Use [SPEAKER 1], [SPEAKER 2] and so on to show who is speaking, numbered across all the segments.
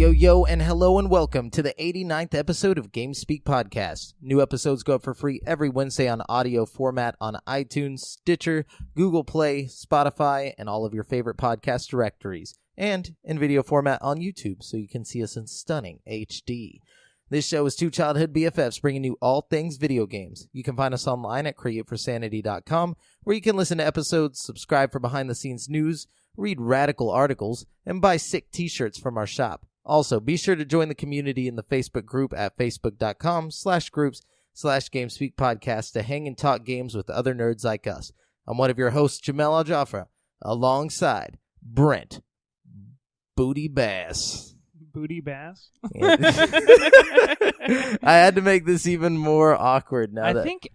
[SPEAKER 1] Yo, and hello and welcome to the 89th episode of GameSpeak Podcast. New episodes go up for free every Wednesday on audio format on iTunes, Stitcher, Google Play, Spotify, and all of your favorite podcast directories, and in video format on YouTube so you can see us in stunning HD. This show is two childhood BFFs bringing you all things video games. You can find us online at createforsanity.com, where you can listen to episodes, subscribe for behind-the-scenes news, read radical articles, and buy sick t-shirts from our shop. Also, be sure to join the community in the Facebook group at facebook.com/groups/GameSpeak to hang and talk games with other nerds like us. I'm one of your hosts, Jamal Aljaafreh, alongside Brent Booty Bass.
[SPEAKER 2] Booty Bass?
[SPEAKER 1] I had to make this even more awkward now.
[SPEAKER 2] I think,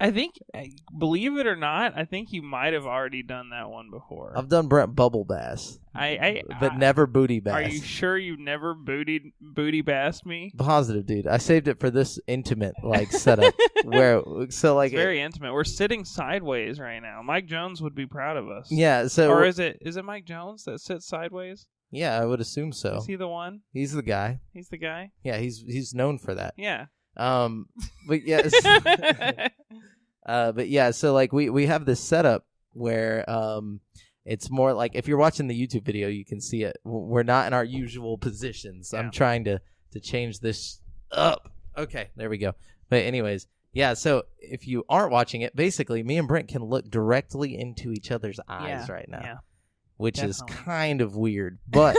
[SPEAKER 2] believe it or not, I think you might have already done that one before.
[SPEAKER 1] I've done Brent Bubble Bass, but never Booty Bass.
[SPEAKER 2] Are you sure you never booty bassed me?
[SPEAKER 1] Positive, dude. I saved it for this intimate setup it's
[SPEAKER 2] very intimate. We're sitting sideways right now. Mike Jones would be proud of us.
[SPEAKER 1] Yeah. So,
[SPEAKER 2] or is it Mike Jones that sits sideways?
[SPEAKER 1] Yeah, I would assume so.
[SPEAKER 2] Is he the one?
[SPEAKER 1] He's the guy.
[SPEAKER 2] He's the guy?
[SPEAKER 1] Yeah, he's known for that.
[SPEAKER 2] Yeah.
[SPEAKER 1] But yes. But yeah, so we have this setup where it's more like if you're watching the YouTube video, you can see it. We're not in our usual positions. Yeah. I'm trying to change this up. Okay, there we go. But anyways, yeah, so if you aren't watching it, basically me and Brent can look directly into each other's eyes right now. Yeah. Which Definitely. Is kind of weird, but,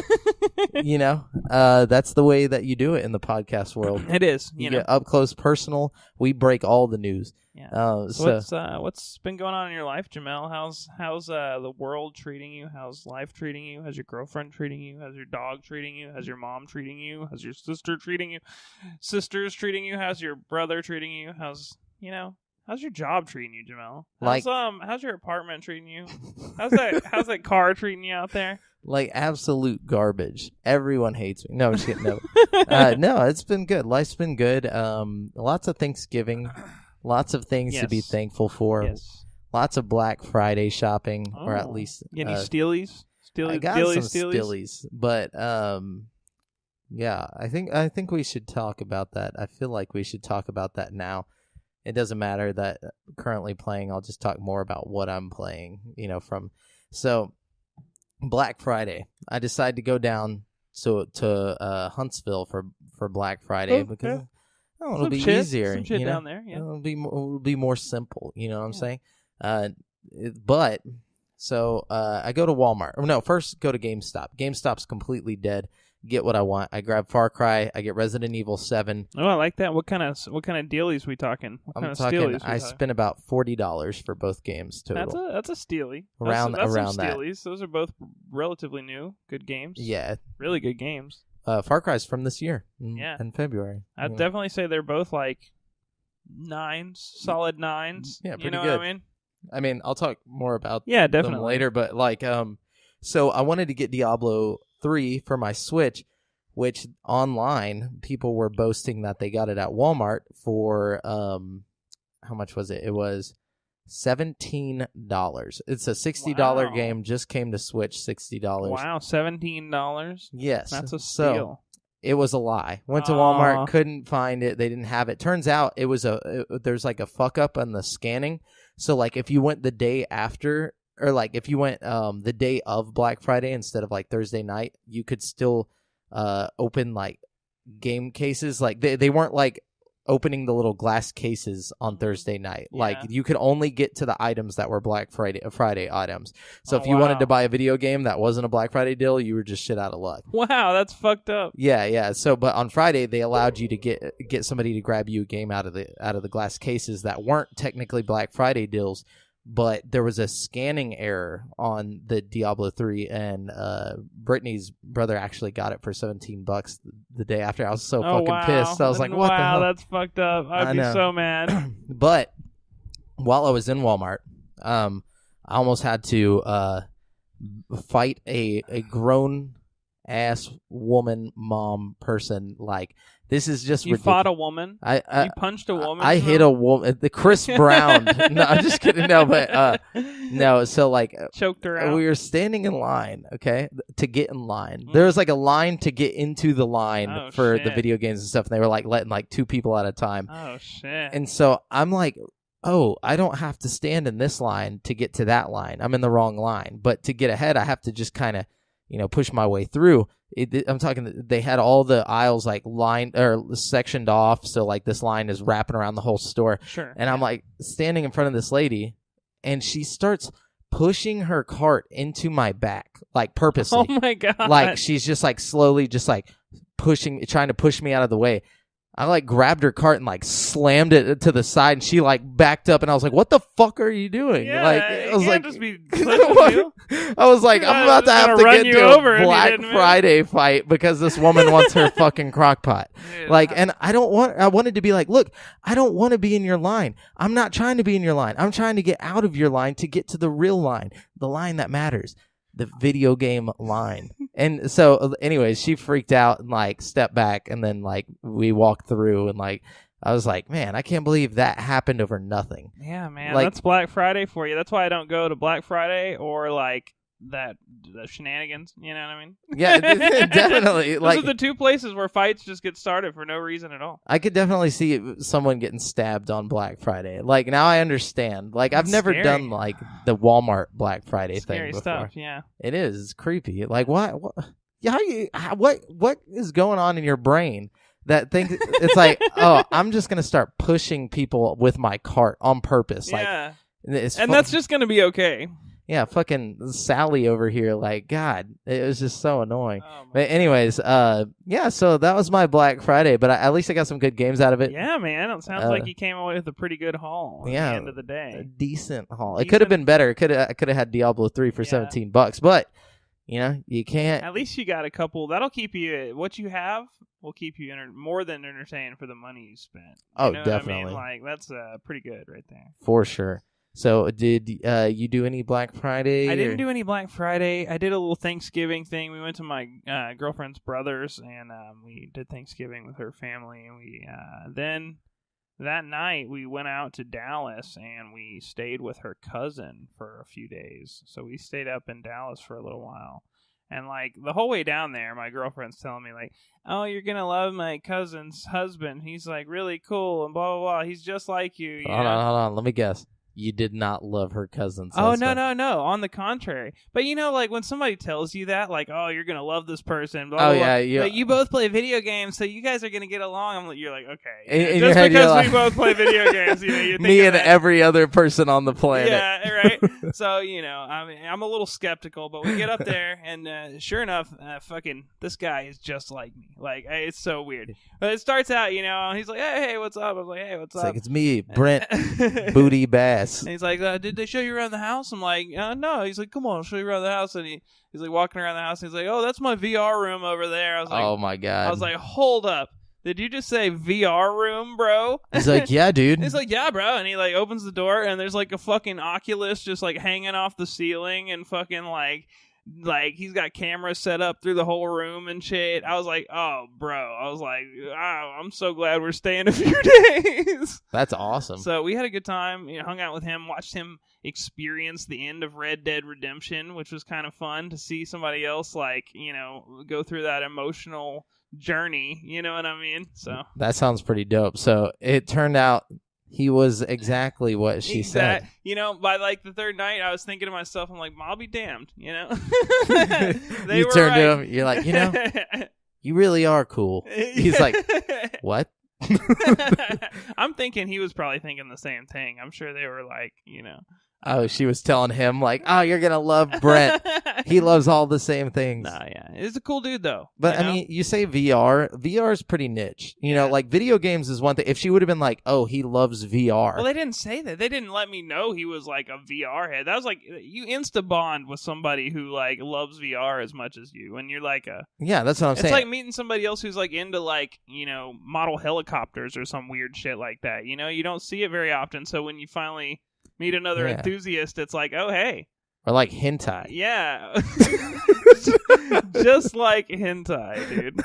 [SPEAKER 1] that's the way that you do it in the podcast world.
[SPEAKER 2] It is.
[SPEAKER 1] You get up close, personal. We break all the news.
[SPEAKER 2] Yeah. So what's been going on in your life, Jamel? How's the world treating you? How's life treating you? How's your girlfriend treating you? How's your dog treating you? How's your mom treating you? How's your sister treating you? Sisters treating you? How's your brother treating you? How's your job treating you, Jamel? How's your apartment treating you? How's that car treating you out there?
[SPEAKER 1] Like absolute garbage. Everyone hates me. No, I'm just kidding. No. No, it's been good. Life's been good. Lots of Thanksgiving. Lots of things to be thankful for. Yes. Lots of Black Friday shopping, or at least
[SPEAKER 2] any steelies?
[SPEAKER 1] I got some steelies, but yeah, I think we should talk about that. I feel like we should talk about that now. It doesn't matter that currently playing. I'll just talk more about what I'm playing, So, Black Friday. I decided to go down to Huntsville for Black Friday because it'll be easier.
[SPEAKER 2] Some shit down there, yeah.
[SPEAKER 1] It'll be more simple, you know what I'm saying? But I go to Walmart. No, first go to GameStop. GameStop's completely dead. Get what I want. I grab Far Cry. I get Resident Evil 7.
[SPEAKER 2] Oh, I like that. What kind of dealies we talking?
[SPEAKER 1] I spent about $40 for both games total.
[SPEAKER 2] That's a stealie.
[SPEAKER 1] Around
[SPEAKER 2] some
[SPEAKER 1] that.
[SPEAKER 2] Stealies. Those are both relatively new, good games.
[SPEAKER 1] Yeah,
[SPEAKER 2] really good games.
[SPEAKER 1] Far Cry's from this year. In February.
[SPEAKER 2] I'd definitely say they're both like 9s, solid 9s.
[SPEAKER 1] Yeah, pretty
[SPEAKER 2] you know
[SPEAKER 1] good.
[SPEAKER 2] What
[SPEAKER 1] I mean, I'll talk more about
[SPEAKER 2] definitely
[SPEAKER 1] them later, but so I wanted to get Diablo 3 for my Switch, which online people were boasting that they got it at Walmart for how much was it? It was $17. It's a $60 game, just came to Switch, $60.
[SPEAKER 2] Wow, $17?
[SPEAKER 1] Yes.
[SPEAKER 2] That's a
[SPEAKER 1] So
[SPEAKER 2] steal.
[SPEAKER 1] it was a lie. Went to Walmart, couldn't find it. They didn't have it. Turns out it was there's like a fuck up on the scanning. So if you went the day after, or if you went the day of Black Friday instead of Thursday night, you could still open game cases. They weren't opening the little glass cases on Thursday night.
[SPEAKER 2] Yeah.
[SPEAKER 1] You could only get to the items that were Black Friday items. So if you wanted to buy a video game that wasn't a Black Friday deal, you were just shit out of luck.
[SPEAKER 2] Wow, that's fucked up.
[SPEAKER 1] Yeah. So, but on Friday they allowed you to get somebody to grab you a game out of the glass cases that weren't technically Black Friday deals. But there was a scanning error on the Diablo 3, and Brittany's brother actually got it for $17 the day after. I was so fucking pissed. I was like, what the hell?
[SPEAKER 2] Wow, that's fucked up. I'd be so mad.
[SPEAKER 1] But while I was in Walmart, I almost had to fight a grown ass woman, mom person. Like, this is just
[SPEAKER 2] You
[SPEAKER 1] ridiculous.
[SPEAKER 2] fought a woman? You punched a woman?
[SPEAKER 1] I hit a woman. The Chris Brown. No, I'm just kidding. No, but no. So like,
[SPEAKER 2] choked her out.
[SPEAKER 1] We were standing in line, okay, to get in line. There was like a line to get into the line for the video games and stuff, and they were like letting like 2 people at a time.
[SPEAKER 2] Oh shit!
[SPEAKER 1] And so I'm like, oh, I don't have to stand in this line to get to that line. I'm in the wrong line, but to get ahead, I have to just kind of, push my way through. I'm talking, they had all the aisles like lined or sectioned off, so like this line is wrapping around the whole store.
[SPEAKER 2] Sure.
[SPEAKER 1] And I'm like standing in front of this lady, and she starts pushing her cart into my back, like purposely.
[SPEAKER 2] Oh my god!
[SPEAKER 1] Like she's just like slowly, just like trying to push me out of the way. I like grabbed her cart and like slammed it to the side, and she like backed up, and I was like, "What the fuck are you doing?"
[SPEAKER 2] Yeah,
[SPEAKER 1] like I was like,
[SPEAKER 2] just be
[SPEAKER 1] I was like, I'm about to have to get to a Black Friday fight because this woman wants her fucking crock pot.
[SPEAKER 2] Dude,
[SPEAKER 1] like, and I wanted to be like, look, I don't want to be in your line. I'm not trying to be in your line. I'm trying to get out of your line to get to the real line, the line that matters. The video game line. And so anyways, she freaked out and like stepped back, and then like we walked through, and like I was like, man, I can't believe that happened over nothing.
[SPEAKER 2] Yeah, man,
[SPEAKER 1] like,
[SPEAKER 2] that's Black Friday for you. That's why I don't go to Black Friday or like the shenanigans, you know what I mean?
[SPEAKER 1] Yeah, definitely.
[SPEAKER 2] Those
[SPEAKER 1] like
[SPEAKER 2] are the 2 places where fights just get started for no reason at all.
[SPEAKER 1] I could definitely see someone getting stabbed on Black Friday. Like, now I understand. Like, I've never done like the Walmart Black Friday thing before.
[SPEAKER 2] Stuff, yeah.
[SPEAKER 1] It is. It's creepy. Like, what is going on in your brain that thinks it's like, oh, I'm just gonna start pushing people with my cart on purpose?
[SPEAKER 2] Yeah.
[SPEAKER 1] Like,
[SPEAKER 2] and that's just gonna be okay.
[SPEAKER 1] Yeah, fucking Sally over here, like, God, it was just so annoying.
[SPEAKER 2] Oh,
[SPEAKER 1] but anyways, yeah, so that was my Black Friday, but at least I got some good games out of it.
[SPEAKER 2] Yeah, man, it sounds like you came away with a pretty good haul at the end of the day.
[SPEAKER 1] A decent haul. It could have been better. I could have had Diablo 3 for $17, but, you can't.
[SPEAKER 2] At least you got a couple. That'll keep you, what you have will keep you more than entertained for the money you spent. You know
[SPEAKER 1] definitely.
[SPEAKER 2] what I mean? Like, that's pretty good right there.
[SPEAKER 1] For sure. So, did you do any Black Friday?
[SPEAKER 2] I didn't do any Black Friday. I did a little Thanksgiving thing. We went to my girlfriend's brother's, and we did Thanksgiving with her family. And we then that night we went out to Dallas, and we stayed with her cousin for a few days. So we stayed up in Dallas for a little while. And, like, the whole way down there, my girlfriend's telling me, like, oh, you're going to love my cousin's husband. He's, like, really cool and blah, blah, blah. He's just like you.
[SPEAKER 1] Hold on. Let me guess. You did not love her cousin's husband.
[SPEAKER 2] No. On the contrary. But, like, when somebody tells you that, like, oh, you're going to love this person, blah, blah, blah.
[SPEAKER 1] Yeah.
[SPEAKER 2] But you both play video games, so you guys are going to get along. You're like, okay.
[SPEAKER 1] In
[SPEAKER 2] just
[SPEAKER 1] head,
[SPEAKER 2] because we both play video games, you're
[SPEAKER 1] me and every other person on the planet.
[SPEAKER 2] Yeah, right? So, I'm a little skeptical, but we get up there, and sure enough, fucking, this guy is just like me. Like, it's so weird. But it starts out, he's like, hey, what's up? I was like, hey, what's up?
[SPEAKER 1] It's like, it's me, Brent Booty Bass.
[SPEAKER 2] And he's like, did they show you around the house? I'm like, no. He's like, come on, I'll show you around the house. And he's like walking around the house. And he's like, oh, that's my VR room over there. I was like,
[SPEAKER 1] oh my God.
[SPEAKER 2] I was like, hold up. Did you just say VR room, bro?
[SPEAKER 1] He's like, yeah, dude.
[SPEAKER 2] He's like, yeah, bro. And he like opens the door, and there's like a fucking Oculus just like hanging off the ceiling, and fucking like he's got cameras set up through the whole room and shit. I was like, oh, bro. I was like, oh, I'm so glad we're staying a few days.
[SPEAKER 1] That's awesome.
[SPEAKER 2] So we had a good time. Hung out with him, watched him experience the end of Red Dead Redemption, which was kind of fun to see somebody else go through that emotional journey. You know what I mean? So
[SPEAKER 1] that sounds pretty dope. So it turned out he was exactly what she said.
[SPEAKER 2] By like the third night, I was thinking to myself, I'm like, I'll be damned,
[SPEAKER 1] You turned to him, you're like, you really are cool. He's like, what?
[SPEAKER 2] I'm thinking he was probably thinking the same thing. I'm sure they were like,
[SPEAKER 1] Oh, she was telling him, like, oh, you're going to love Brent. He loves all the same things.
[SPEAKER 2] Nah, yeah. He's a cool dude, though.
[SPEAKER 1] But, I mean, you say VR. VR is pretty niche. You know, like, video games is one thing. If she would have been like, oh, he loves VR.
[SPEAKER 2] Well, they didn't say that. They didn't let me know he was, like, a VR head. That was, like, you insta-bond with somebody who, like, loves VR as much as you. And you're, like,
[SPEAKER 1] Yeah, that's what I'm saying.
[SPEAKER 2] It's like meeting somebody else who's, like, into, like, model helicopters or some weird shit like that. You don't see it very often. So when you finally meet another enthusiast, it's like, oh, hey.
[SPEAKER 1] Or like hentai.
[SPEAKER 2] Yeah. Just like hentai, dude.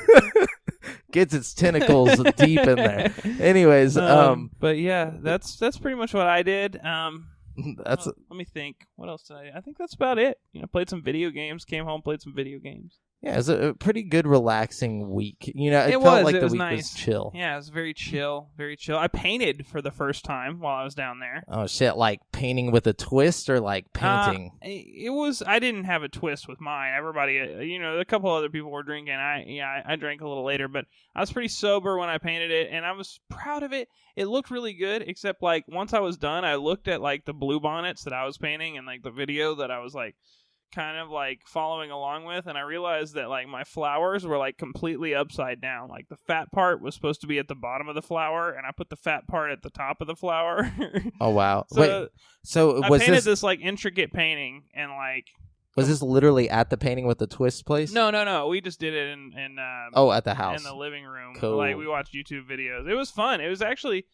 [SPEAKER 1] Gets its tentacles deep in there. Anyways,
[SPEAKER 2] but yeah, that's pretty much what I did.
[SPEAKER 1] That's
[SPEAKER 2] let me think. What else did I do? I think that's about it. Played some video games, came home, played some video games.
[SPEAKER 1] Yeah, it was a pretty good, relaxing week. It felt like the week
[SPEAKER 2] nice.
[SPEAKER 1] was chill.
[SPEAKER 2] Yeah, it was very chill, very chill. I painted for the first time while I was down there.
[SPEAKER 1] Oh, shit, like painting with a twist or like painting?
[SPEAKER 2] I didn't have a twist with mine. Everybody, a couple other people were drinking. I drank a little later, but I was pretty sober when I painted it, and I was proud of it. It looked really good, except, like, once I was done, I looked at, like, the blue bonnets that I was painting and, like, the video that I was, like, kind of like following along with, and I realized that like my flowers were like completely upside down. Like the fat part was supposed to be at the bottom of the flower, and I put the fat part at the top of the flower.
[SPEAKER 1] Oh wow!
[SPEAKER 2] So I painted this like intricate painting, and like
[SPEAKER 1] was this literally at the painting with the twist place?
[SPEAKER 2] No. We just did it in
[SPEAKER 1] at the house
[SPEAKER 2] in the living room.
[SPEAKER 1] Cool.
[SPEAKER 2] Like we watched YouTube videos. It was fun. It was actually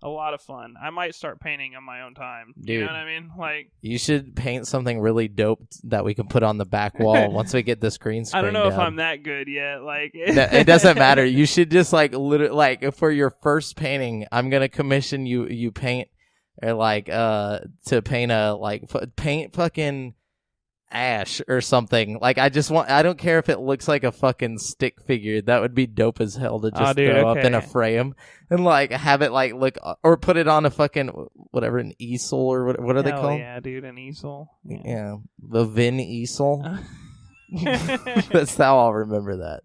[SPEAKER 2] a lot of fun. I might start painting on my own time.
[SPEAKER 1] Dude,
[SPEAKER 2] you know what I mean? Like,
[SPEAKER 1] you should paint something really dope that we can put on the back wall once we get this green screen.
[SPEAKER 2] I don't know
[SPEAKER 1] down.
[SPEAKER 2] if I'm that good yet. Like,
[SPEAKER 1] it doesnnt matter. You should just like literally like for your first painting, I'm gonna commission you paint or like to paint a like paint fucking Ash or something. Like I don't care if it looks like a fucking stick figure. That would be dope as hell to just throw up in a frame and like have it like look, or put it on a fucking whatever, an easel or what are they called?
[SPEAKER 2] Yeah, dude, an easel.
[SPEAKER 1] Yeah, the Vin easel. That's how I'll remember that.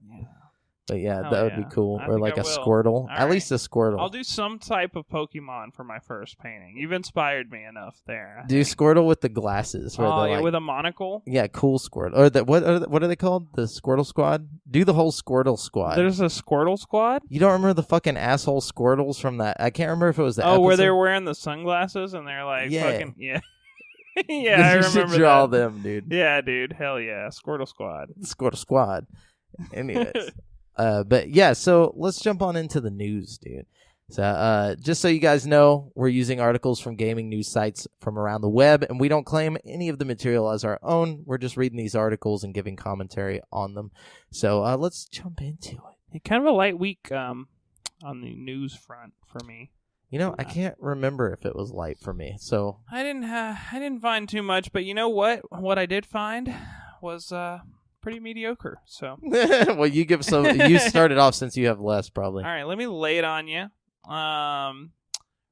[SPEAKER 1] But yeah, that would be cool. Or like a Squirtle. At least a Squirtle.
[SPEAKER 2] I'll do some type of Pokemon for my first painting. You've inspired me enough there.
[SPEAKER 1] Do Squirtle with the glasses.
[SPEAKER 2] Yeah, with a monocle?
[SPEAKER 1] Yeah, cool Squirtle. Or what are they called? The Squirtle Squad? Do the whole Squirtle Squad.
[SPEAKER 2] There's a Squirtle Squad?
[SPEAKER 1] You don't remember the fucking asshole Squirtles from that? I can't remember if it was the episode.
[SPEAKER 2] Where they're wearing the sunglasses and they're like fucking... Yeah.
[SPEAKER 1] Yeah, I remember should draw them, dude.
[SPEAKER 2] Yeah, dude. Hell yeah. Squirtle Squad.
[SPEAKER 1] Squirtle Squad. Anyways. But yeah, so let's jump on into the news, dude. So, just so you guys know, we're using articles from gaming news sites from around the web, and we don't claim any of the material as our own. We're just reading these articles and giving commentary on them. So, let's jump into it.
[SPEAKER 2] Kind of a light week, on the news front for me.
[SPEAKER 1] I can't remember if it was light for me. So
[SPEAKER 2] I didn't find too much, but you know what? What I did find was, pretty mediocre. So
[SPEAKER 1] well, you give some. You started off since you have less, probably.
[SPEAKER 2] All right, let me lay it on you.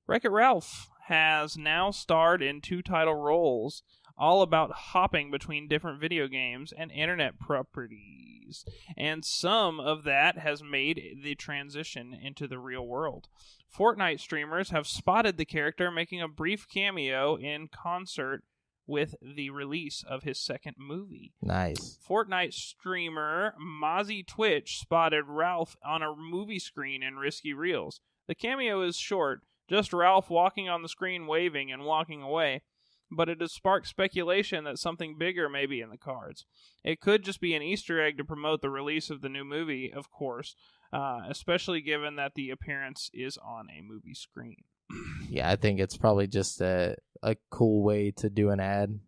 [SPEAKER 2] Wreck-It Ralph has now starred in 2 title roles, all about hopping between different video games and internet properties, and some of that has made the transition into the real world. Fortnite streamers have spotted the character making a brief cameo in concert with the release of his second movie.
[SPEAKER 1] Nice.
[SPEAKER 2] Fortnite streamer Mozzie Twitch spotted Ralph on a movie screen in Risky Reels. The cameo is short, just Ralph walking on the screen waving and walking away, but it has sparked speculation that something bigger may be in the cards. It could just be an Easter egg to promote the release of the new movie, of course, especially given that the appearance is on a movie screen.
[SPEAKER 1] Yeah, I think it's probably just a cool way to do an ad.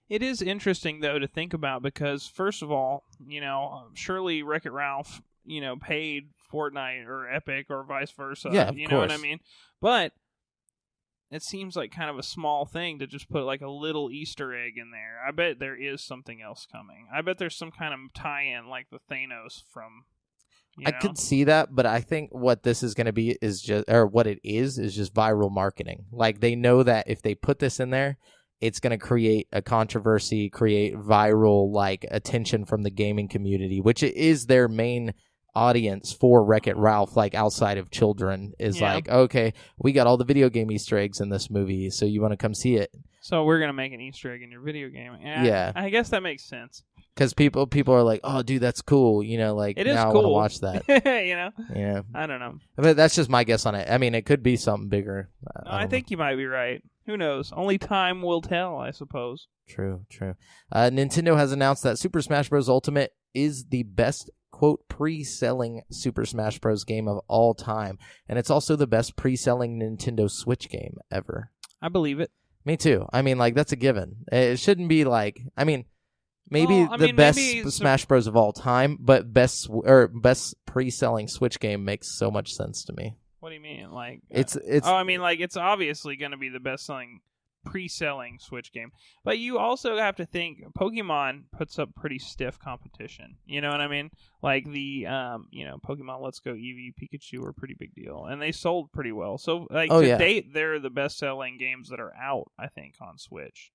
[SPEAKER 2] It is interesting, though, to think about because, first of all, surely Wreck-It Ralph, paid Fortnite or Epic or vice versa.
[SPEAKER 1] Yeah, of course.
[SPEAKER 2] You know what I mean? But it seems like kind of a small thing to just put like a little Easter egg in there. I bet there is something else coming. I bet there's some kind of tie-in like the Thanos from...
[SPEAKER 1] I could see that, but I think what this is going to be is just, or what it is just viral marketing. Like they know that if they put this in there, it's going to create a controversy, create viral like attention from the gaming community, which is their main audience for Wreck-It Ralph, like outside of children, is like, okay, we got all the video game Easter eggs in this movie, so you want to come see it.
[SPEAKER 2] So we're going to make an Easter egg in your video game.
[SPEAKER 1] Yeah.
[SPEAKER 2] I guess that makes sense.
[SPEAKER 1] Because people are like, oh, dude, that's cool. Like,
[SPEAKER 2] it is
[SPEAKER 1] now
[SPEAKER 2] cool.
[SPEAKER 1] I want to watch that.
[SPEAKER 2] Yeah. I don't know.
[SPEAKER 1] But that's just my guess on it. I mean, it could be something bigger.
[SPEAKER 2] I think you might be right. Who knows? Only time will tell, I suppose.
[SPEAKER 1] True. Nintendo has announced that Super Smash Bros. Ultimate is the best, quote, pre-selling Super Smash Bros. Game of all time. And it's also the best pre-selling Nintendo Switch game ever.
[SPEAKER 2] I believe it.
[SPEAKER 1] Me too. I mean, like, that's a given. It shouldn't be like, I mean, maybe best Smash Bros. Of all time, but best pre-selling Switch game makes so much sense to me.
[SPEAKER 2] What do you mean? Like,
[SPEAKER 1] it's
[SPEAKER 2] I mean, like, it's obviously going to be the best-selling pre-selling Switch game, but you also have to think Pokemon puts up pretty stiff competition. You know what I mean? Like the Pokemon Let's Go Eevee, Pikachu were a pretty big deal, and they sold pretty well. So like to date, they're the best-selling games that are out, I think, on Switch.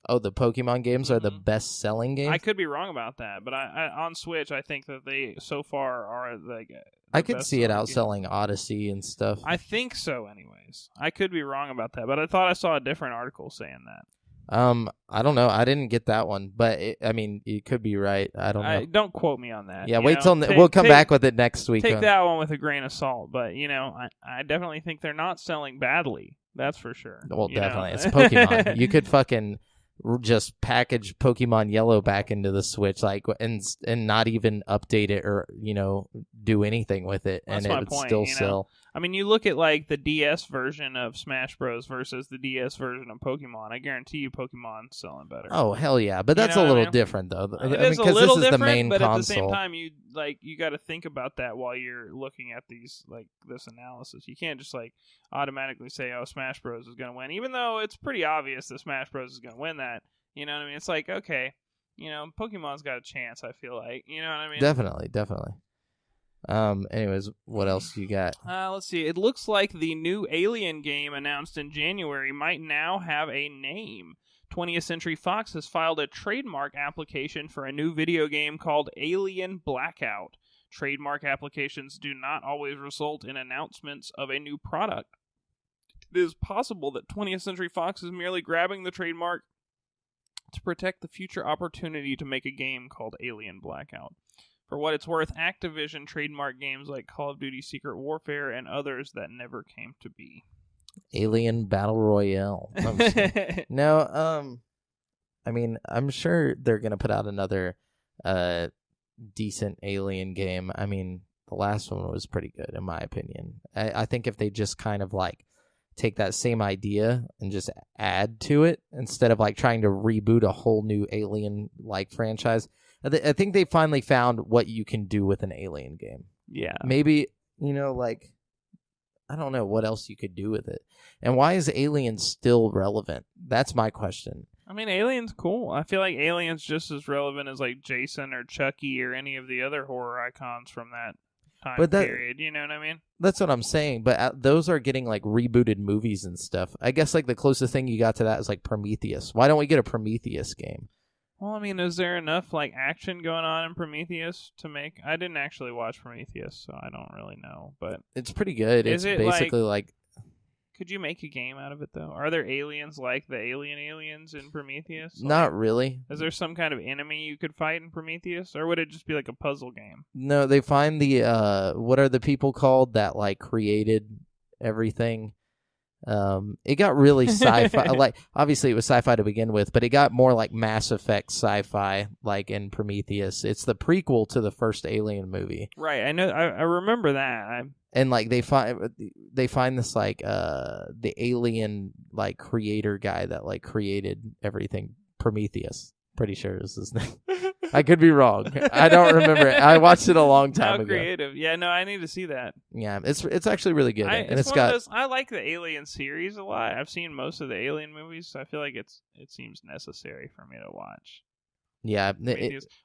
[SPEAKER 1] Oh, the Pokemon games are the best-selling games?
[SPEAKER 2] I could be wrong about that, but I on Switch, I think that they so far are like.
[SPEAKER 1] I could see it outselling Odyssey and stuff.
[SPEAKER 2] I think so, anyways. I could be wrong about that, but I thought I saw a different article saying that.
[SPEAKER 1] I don't know. I didn't get that one, but you could be right. I don't know.
[SPEAKER 2] Don't quote me on that.
[SPEAKER 1] Yeah, wait till we'll come back with it next week.
[SPEAKER 2] Take that one with a grain of salt, but I definitely think they're not selling badly. That's for sure.
[SPEAKER 1] Well, definitely, it's Pokemon. You could fucking just package Pokemon Yellow back into the Switch, like, and not even update it or do anything with it, and it would still sell.
[SPEAKER 2] I mean, you look at like the DS version of Smash Bros versus the DS version of Pokemon. I guarantee you, Pokemon's selling better.
[SPEAKER 1] Oh hell yeah, but that's a little different though.
[SPEAKER 2] It is a little different,
[SPEAKER 1] the main
[SPEAKER 2] but
[SPEAKER 1] console.
[SPEAKER 2] At the same time, you got to think about that while you're looking at these this analysis. You can't just automatically say, "Oh, Smash Bros is going to win," even though it's pretty obvious that Smash Bros is going to win that. You know what I mean? It's like, okay, Pokemon's got a chance. I feel like, you know what I mean?
[SPEAKER 1] Definitely. Anyways, what else you got?
[SPEAKER 2] Let's see. It looks like the new Alien game announced in January might now have a name. 20th Century Fox has filed a trademark application for a new video game called Alien Blackout. Trademark applications do not always result in announcements of a new product. It is possible that 20th Century Fox is merely grabbing the trademark to protect the future opportunity to make a game called Alien Blackout. For what it's worth, Activision trademarked games like Call of Duty Secret Warfare and others that never came to be.
[SPEAKER 1] Alien Battle Royale. No, I mean, I'm sure they're going to put out another decent Alien game. I mean, the last one was pretty good, in my opinion. I think if they just kind of take that same idea and just add to it instead of trying to reboot a whole new Alien franchise. I think they finally found what you can do with an Alien game.
[SPEAKER 2] Yeah.
[SPEAKER 1] Maybe, I don't know what else you could do with it. And why is Alien still relevant? That's my question.
[SPEAKER 2] I mean, Alien's cool. I feel like Alien's just as relevant as Jason or Chucky or any of the other horror icons from that time period. You know what I mean?
[SPEAKER 1] That's what I'm saying. But those are getting rebooted movies and stuff. I guess the closest thing you got to that is Prometheus. Why don't we get a Prometheus game?
[SPEAKER 2] Well, I mean, is there enough action going on in Prometheus to make? I didn't actually watch Prometheus, so I don't really know. But
[SPEAKER 1] it's pretty good. It's basically
[SPEAKER 2] Could you make a game out of it though? Are there aliens like the aliens in Prometheus?
[SPEAKER 1] Not really.
[SPEAKER 2] Is there some kind of enemy you could fight in Prometheus, or would it just be a puzzle game?
[SPEAKER 1] No, they find the what are the people called that created everything? It got really sci-fi. Obviously it was sci-fi to begin with, but it got more Mass Effect sci-fi, in Prometheus. It's the prequel to the first Alien movie.
[SPEAKER 2] Right. I know. I remember that.
[SPEAKER 1] And they find this the alien creator guy that created everything. Prometheus. Pretty sure is his name. I could be wrong. I don't remember it. I watched it a long time ago.
[SPEAKER 2] Creative. Yeah, no, I need to see that.
[SPEAKER 1] Yeah, it's actually really good.
[SPEAKER 2] I like the Alien series a lot. I've seen most of the Alien movies, so I feel like it seems necessary for me to watch.
[SPEAKER 1] Yeah.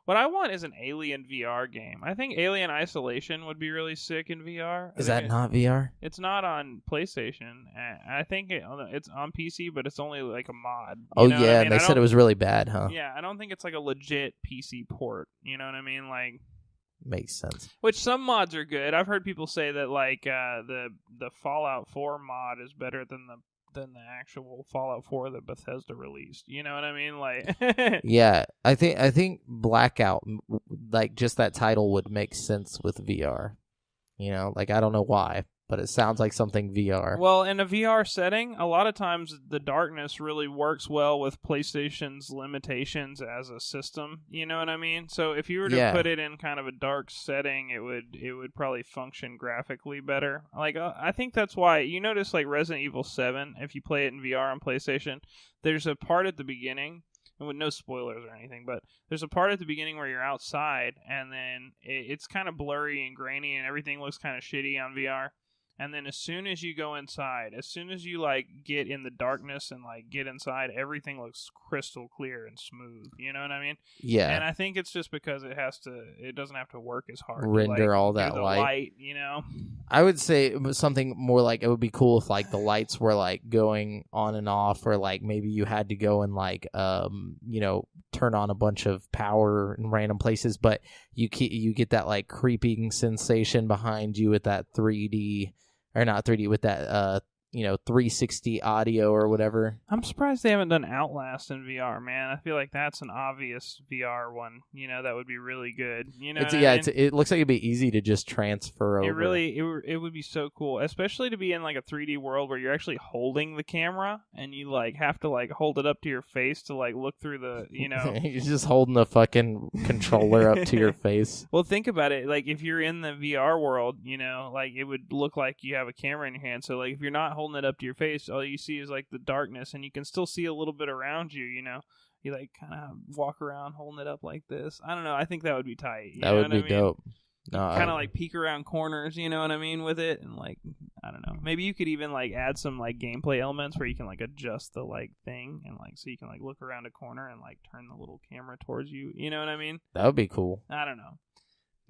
[SPEAKER 2] What I want is an Alien VR game. I think Alien Isolation would be really sick in VR.
[SPEAKER 1] Is that not VR?
[SPEAKER 2] It's not on PlayStation. I think it's on PC, but it's only a mod.
[SPEAKER 1] Oh, yeah, and they said it was really bad, huh?
[SPEAKER 2] Yeah, I don't think it's a legit PC port. You know what I mean?
[SPEAKER 1] Makes sense.
[SPEAKER 2] Which some mods are good. I've heard people say that the Fallout 4 mod is better than the actual Fallout 4 that Bethesda released. You know what I mean?
[SPEAKER 1] Yeah, I think Blackout, just that title would make sense with VR. I don't know why, but it sounds like something VR.
[SPEAKER 2] Well, in a VR setting, a lot of times the darkness really works well with PlayStation's limitations as a system. You know what I mean? So if you were to put it in kind of a dark setting, it would probably function graphically better. Like I think that's why you notice like Resident Evil 7, if you play it in VR on PlayStation, there's a part at the beginning, and with no spoilers or anything, but there's a part at the beginning where you're outside, and then it's kind of blurry and grainy, and everything looks kind of shitty on VR. And then as soon as you go inside, as soon as you like get in the darkness and like get inside, everything looks crystal clear and smooth. You know what I mean?
[SPEAKER 1] Yeah.
[SPEAKER 2] And I think it's just because it doesn't have to work as hard.
[SPEAKER 1] Render
[SPEAKER 2] like,
[SPEAKER 1] all that
[SPEAKER 2] light, you know?
[SPEAKER 1] I would say it was something more like it would be cool if like the lights were like going on and off, or like maybe you had to go and like turn on a bunch of power in random places, but you get that like creeping sensation behind you with that 3D. Or not 3D, with that 360 audio or whatever.
[SPEAKER 2] I'm surprised they haven't done Outlast in VR, man. I feel like that's an obvious VR one. That would be really good.
[SPEAKER 1] It looks like it'd be easy to just transfer over.
[SPEAKER 2] It would be so cool, especially to be in like a 3D world where you're actually holding the camera and you like have to like hold it up to your face to like look through the
[SPEAKER 1] You're just holding the fucking controller up to your face.
[SPEAKER 2] Well, think about it. Like if you're in the VR world, like it would look like you have a camera in your hand. So like if you're not holding it up to your face, all you see is like the darkness, and you can still see a little bit around you. You like kind of walk around holding it up like this. I don't know. I think that would be tight.
[SPEAKER 1] That would be dope.
[SPEAKER 2] Kind of like peek around corners, you know what I mean, with it, and like I don't know. Maybe you could even like add some like gameplay elements where you can like adjust the like thing, and like so you can like look around a corner and like turn the little camera towards you. You know what I mean?
[SPEAKER 1] That would be cool.
[SPEAKER 2] I don't know.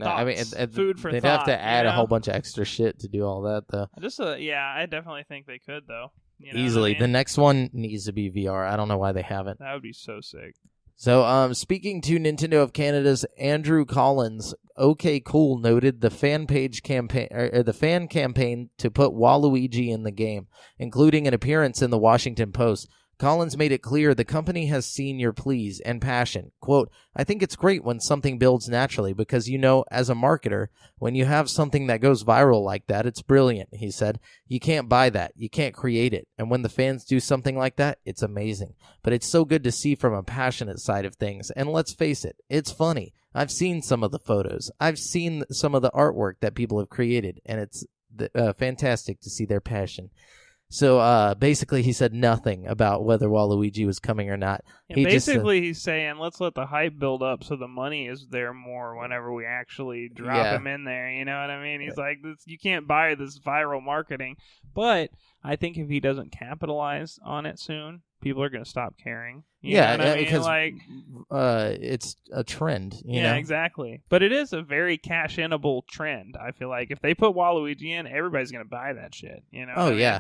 [SPEAKER 1] No, I mean,
[SPEAKER 2] food for
[SPEAKER 1] they'd
[SPEAKER 2] thought,
[SPEAKER 1] have to add a whole bunch of extra shit to do all that, though.
[SPEAKER 2] I definitely think they could, though.
[SPEAKER 1] Easily. The next one needs to be VR. I don't know why they haven't.
[SPEAKER 2] That would be so sick.
[SPEAKER 1] So, speaking to Nintendo of Canada's Andrew Collins, OK Cool noted the fan campaign to put Waluigi in the game, including an appearance in the Washington Post. Collins made it clear the company has seen your pleas and passion. Quote, I think it's great when something builds naturally because, as a marketer, when you have something that goes viral like that, it's brilliant, he said. You can't buy that. You can't create it. And when the fans do something like that, it's amazing. But it's so good to see from a passionate side of things. And let's face it, it's funny. I've seen some of the photos. I've seen some of the artwork that people have created, and it's fantastic to see their passion. So basically, he said nothing about whether Waluigi was coming or not.
[SPEAKER 2] He's saying, let's let the hype build up so the money is there more whenever we actually drop him in there. You know what I mean? He's like, you can't buy this viral marketing. But I think if he doesn't capitalize on it soon, people are going to stop caring. You know what I mean?
[SPEAKER 1] Because it's a trend. You know?
[SPEAKER 2] Exactly. But it is a very cash-inable trend. I feel like if they put Waluigi in, everybody's going to buy that shit. You know?
[SPEAKER 1] Oh, yeah.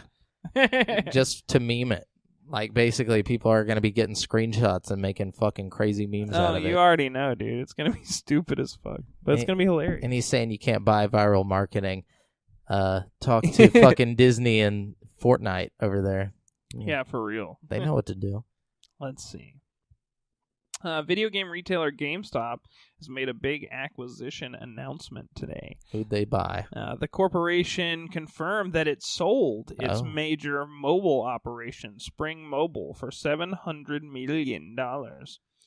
[SPEAKER 1] Just to meme it. Like, basically, people are going to be getting screenshots and making fucking crazy memes out of it.
[SPEAKER 2] You already know, dude. It's going to be stupid as fuck. But it's going to be hilarious.
[SPEAKER 1] And he's saying you can't buy viral marketing. Talk to fucking Disney and Fortnite over there.
[SPEAKER 2] Yeah, for real.
[SPEAKER 1] They know what to do.
[SPEAKER 2] Let's see. Video game retailer GameStop has made a big acquisition announcement today.
[SPEAKER 1] Who'd they buy?
[SPEAKER 2] The corporation confirmed that it sold its major mobile operation, Spring Mobile, for $700 million.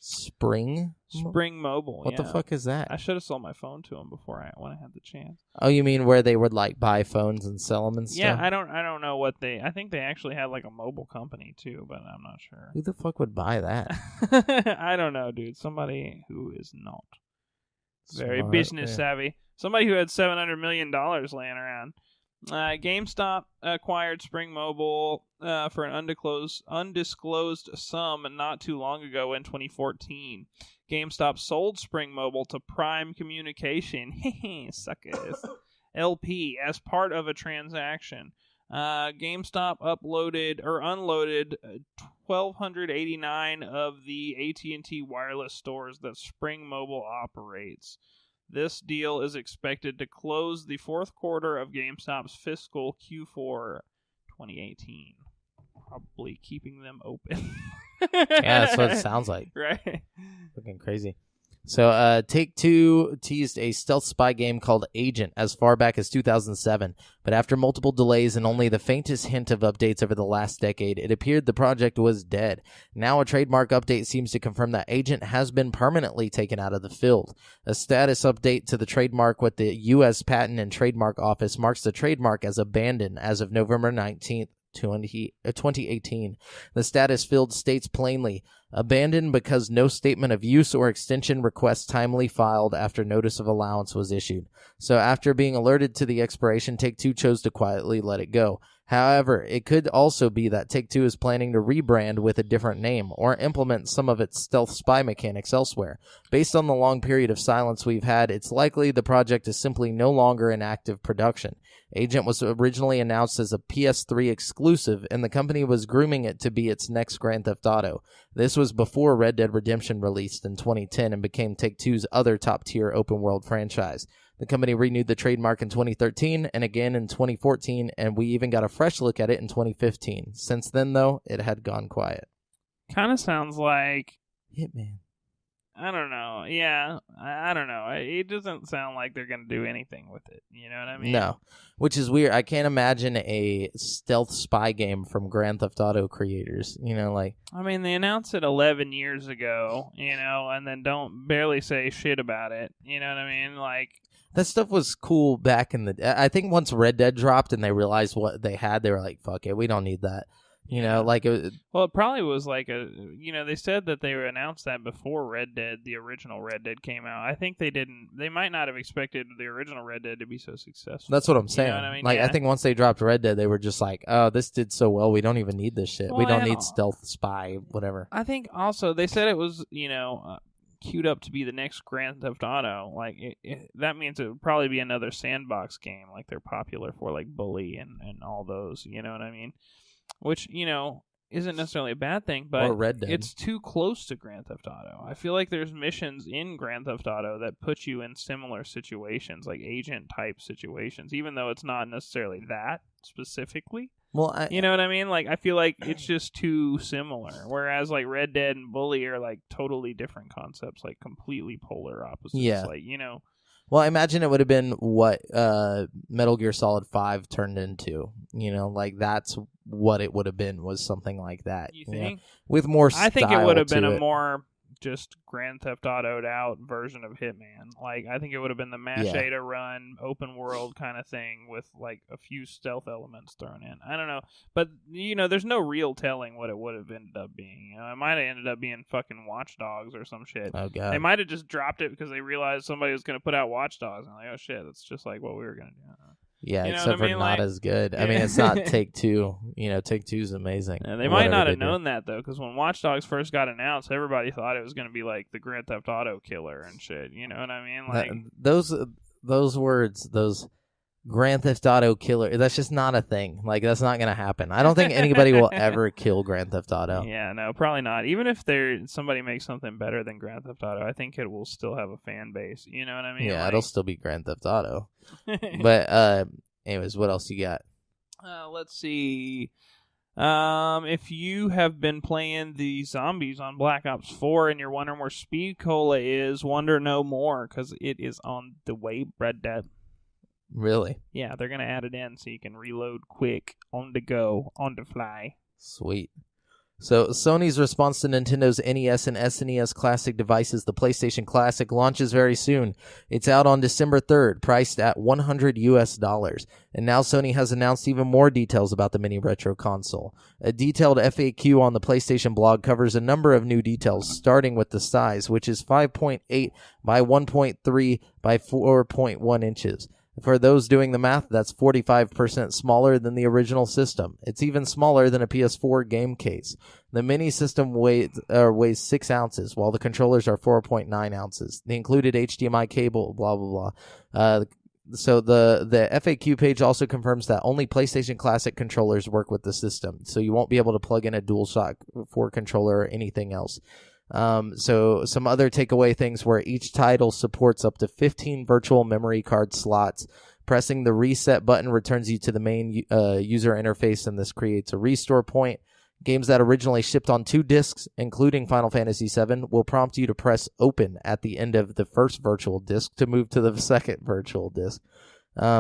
[SPEAKER 1] Spring
[SPEAKER 2] Mobile.
[SPEAKER 1] What the fuck is that?
[SPEAKER 2] I should have sold my phone to them when I had the chance.
[SPEAKER 1] Oh, you mean where they would like buy phones and sell them and stuff?
[SPEAKER 2] Yeah, I don't know what I think they actually had like a mobile company too, but I'm not sure.
[SPEAKER 1] Who the fuck would buy that?
[SPEAKER 2] I don't know, dude. Somebody who is not very business savvy. Somebody who had $700 million laying around. GameStop acquired Spring Mobile for an undisclosed sum not too long ago in 2014. GameStop sold Spring Mobile to Prime Communication, suckers, LP, as part of a transaction. GameStop unloaded 1,289 of the AT&T wireless stores that Spring Mobile operates. This deal is expected to close the fourth quarter of GameStop's fiscal Q4 2018. Probably keeping them open.
[SPEAKER 1] Yeah, that's what it sounds like.
[SPEAKER 2] Right.
[SPEAKER 1] Looking crazy. So Take-Two teased a stealth spy game called Agent as far back as 2007, but after multiple delays and only the faintest hint of updates over the last decade, it appeared the project was dead. Now a trademark update seems to confirm that Agent has been permanently taken out of the field. A status update to the trademark with the U.S. Patent and Trademark Office marks the trademark as abandoned as of November 19th. 2018. The status field states plainly, abandoned because no statement of use or extension request timely filed after notice of allowance was issued. So after being alerted to the expiration, Take-Two chose to quietly let it go. However, it could also be that Take-Two is planning to rebrand with a different name or implement some of its stealth spy mechanics elsewhere. Based on the long period of silence we've had, it's likely the project is simply no longer in active production. Agent was originally announced as a PS3 exclusive, and the company was grooming it to be its next Grand Theft Auto. This was before Red Dead Redemption released in 2010 and became Take-Two's other top-tier open-world franchise. The company renewed the trademark in 2013 and again in 2014, and we even got a fresh look at it in 2015. Since then, though, it had gone quiet.
[SPEAKER 2] Kind of sounds like
[SPEAKER 1] Hitman.
[SPEAKER 2] I don't know. Yeah, I don't know. It doesn't sound like they're going to do anything with it. You know what I mean?
[SPEAKER 1] No, which is weird. I can't imagine a stealth spy game from Grand Theft Auto creators. You know, like...
[SPEAKER 2] I mean, they announced it 11 years ago, you know, and then don't barely say shit about it. You know what I mean? Like...
[SPEAKER 1] That stuff was cool back in the... I think once Red Dead dropped and they realized what they had, they were like, fuck it, we don't need that. You know, like... It
[SPEAKER 2] probably was like a... You know, they said that they announced that before Red Dead, the original Red Dead, came out. I think they didn't... They might not have expected the original Red Dead to be so successful.
[SPEAKER 1] That's what I'm saying.
[SPEAKER 2] You know what I mean?
[SPEAKER 1] Like, yeah. I think once they dropped Red Dead, they were just like, oh, this did so well, we don't even need this shit.
[SPEAKER 2] Well,
[SPEAKER 1] we don't need stealth spy, whatever.
[SPEAKER 2] I think also, they said it was, you know... queued up to be the next Grand Theft Auto. Like that means it would probably be another sandbox game like they're popular for, like Bully and all those, you know what I mean? Which, you know, isn't necessarily a bad thing, but
[SPEAKER 1] or Red Dead.
[SPEAKER 2] It's too close to Grand Theft Auto. I feel like there's missions in Grand Theft Auto that put you in similar situations, like agent type situations, even though it's not necessarily that specifically.
[SPEAKER 1] Well,
[SPEAKER 2] you know what I mean? Like, I feel like it's just too similar. Whereas, like, Red Dead and Bully are, like, totally different concepts, like, completely polar opposites.
[SPEAKER 1] Yeah.
[SPEAKER 2] Like, you know.
[SPEAKER 1] Well, I imagine it would have been what Metal Gear Solid 5 turned into. You know, like, that's what it would have been, was something like that.
[SPEAKER 2] You think?
[SPEAKER 1] Yeah. With more style.
[SPEAKER 2] I think it would have been a more just Grand Theft Auto'd out version of Hitman. Like, I think it would have been the Machete run, open world kind of thing with, like, a few stealth elements thrown in. I don't know. But, you know, there's no real telling what it would have ended up being. You know, it might have ended up being fucking Watch Dogs or some shit.
[SPEAKER 1] Oh, God.
[SPEAKER 2] They might have just dropped it because they realized somebody was going to put out Watch Dogs. And like, oh, shit, that's just like what we were going to do.
[SPEAKER 1] Yeah,
[SPEAKER 2] you know
[SPEAKER 1] except for
[SPEAKER 2] not
[SPEAKER 1] like, as good. I mean, it's not Take-Two. You know, Take-Two's amazing.
[SPEAKER 2] Yeah, they might not have known that, though, because when Watch Dogs first got announced, everybody thought it was going to be like the Grand Theft Auto killer and shit. You know what I mean? Like
[SPEAKER 1] those words, those Grand Theft Auto killer, that's just not a thing. Like, that's not going to happen. I don't think anybody will ever kill Grand Theft Auto.
[SPEAKER 2] Yeah, no, probably not. Even if somebody makes something better than Grand Theft Auto, I think it will still have a fan base. You know what I mean?
[SPEAKER 1] Yeah, it'll still be Grand Theft Auto. But, anyways, what else you got?
[SPEAKER 2] Let's see. If you have been playing the zombies on Black Ops 4 and you're wondering where Speed Cola is, wonder no more, because it is on the way, Red Dead.
[SPEAKER 1] Really?
[SPEAKER 2] Yeah, they're going to add it in so you can reload quick, on the go, on the fly.
[SPEAKER 1] Sweet. So, Sony's response to Nintendo's NES and SNES Classic devices, the PlayStation Classic, launches very soon. It's out on December 3rd, priced at $100. And now Sony has announced even more details about the mini retro console. A detailed FAQ on the PlayStation blog covers a number of new details, starting with the size, which is 5.8 by 1.3 by 4.1 inches. For those doing the math, that's 45% smaller than the original system. It's even smaller than a PS4 game case. The mini system weighs 6 ounces, while the controllers are 4.9 ounces. The included HDMI cable, blah, blah, blah. So the FAQ page also confirms that only PlayStation Classic controllers work with the system, so you won't be able to plug in a DualShock 4 controller or anything else. So some other takeaway things where each title supports up to 15 virtual memory card slots. Pressing the reset button returns you to the main user interface, and this creates a restore point. Games that originally shipped on 2 discs, including Final Fantasy VII, will prompt you to press open at the end of the first virtual disc to move to the second virtual disc.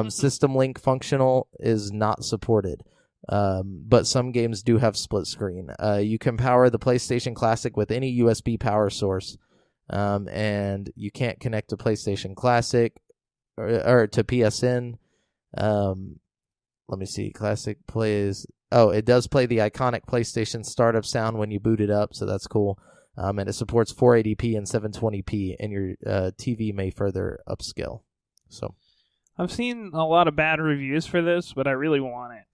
[SPEAKER 1] System Link functional is not supported, but some games do have split screen. You can power the PlayStation Classic with any USB power source, and you can't connect to PlayStation Classic or to PSN. Let me see. Classic plays... Oh, it does play the iconic PlayStation startup sound when you boot it up, so that's cool. And it supports 480p and 720p, and your TV may further upscale. So,
[SPEAKER 2] I've seen a lot of bad reviews for this, but I really want it.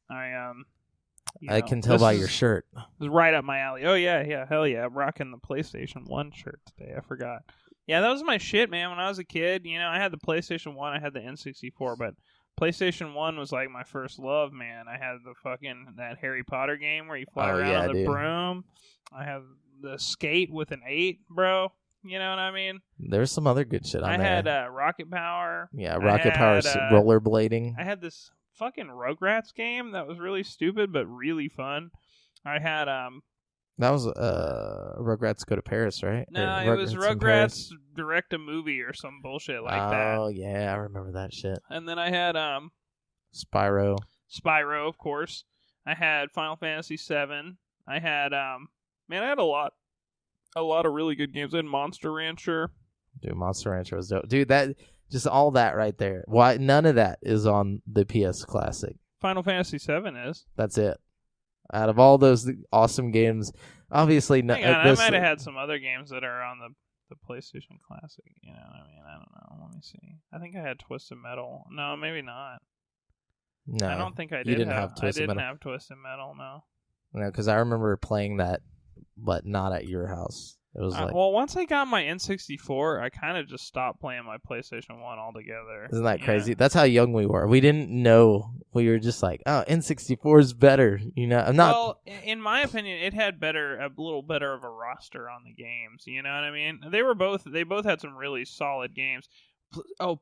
[SPEAKER 1] I can tell by your shirt.
[SPEAKER 2] It's right up my alley. Oh yeah, hell yeah! I'm rocking the PlayStation 1 shirt today. I forgot. Yeah, that was my shit, man. When I was a kid, I had the PlayStation 1, I had the N64, but PlayStation 1 was like my first love, man. I had that Harry Potter game where you fly around on the broom. I have the Skate with an 8, bro. You know what I mean? There's
[SPEAKER 1] some other good shit on there.
[SPEAKER 2] I had Rocket Power.
[SPEAKER 1] Yeah, Rocket Power rollerblading.
[SPEAKER 2] I had this fucking Rugrats game that was really stupid but really fun. I had
[SPEAKER 1] that was Rugrats Go to Paris, right?
[SPEAKER 2] No, it was Rugrats Direct a Movie or some bullshit like that.
[SPEAKER 1] Oh yeah, I remember that shit.
[SPEAKER 2] And then I had
[SPEAKER 1] Spyro,
[SPEAKER 2] of course. I had Final Fantasy VII. I had I had a lot of really good games. I had Monster Rancher.
[SPEAKER 1] Dude, Monster Rancher was dope. Dude, that just all that right there. Why none of that is on the PS Classic?
[SPEAKER 2] Final Fantasy VII is.
[SPEAKER 1] That's it. Out of all those awesome games, obviously...
[SPEAKER 2] I might have had some other games that are on the PlayStation Classic. You know what I mean? I don't know. Let me see. I think I had Twisted Metal. No, maybe not.
[SPEAKER 1] No,
[SPEAKER 2] I don't think I did.
[SPEAKER 1] You didn't have Twisted Metal.
[SPEAKER 2] I didn't have Twisted Metal, no.
[SPEAKER 1] No, because I remember playing that, but not at your house. It was
[SPEAKER 2] well, once I got my N64, I kind of just stopped playing my PlayStation 1 altogether.
[SPEAKER 1] Isn't that crazy? That's how young we were. We didn't know. We were just like, oh, N64 is better. I'm not.
[SPEAKER 2] Well, in my opinion, it had a little better of a roster on the games. You know what I mean? They both had some really solid games. Oh,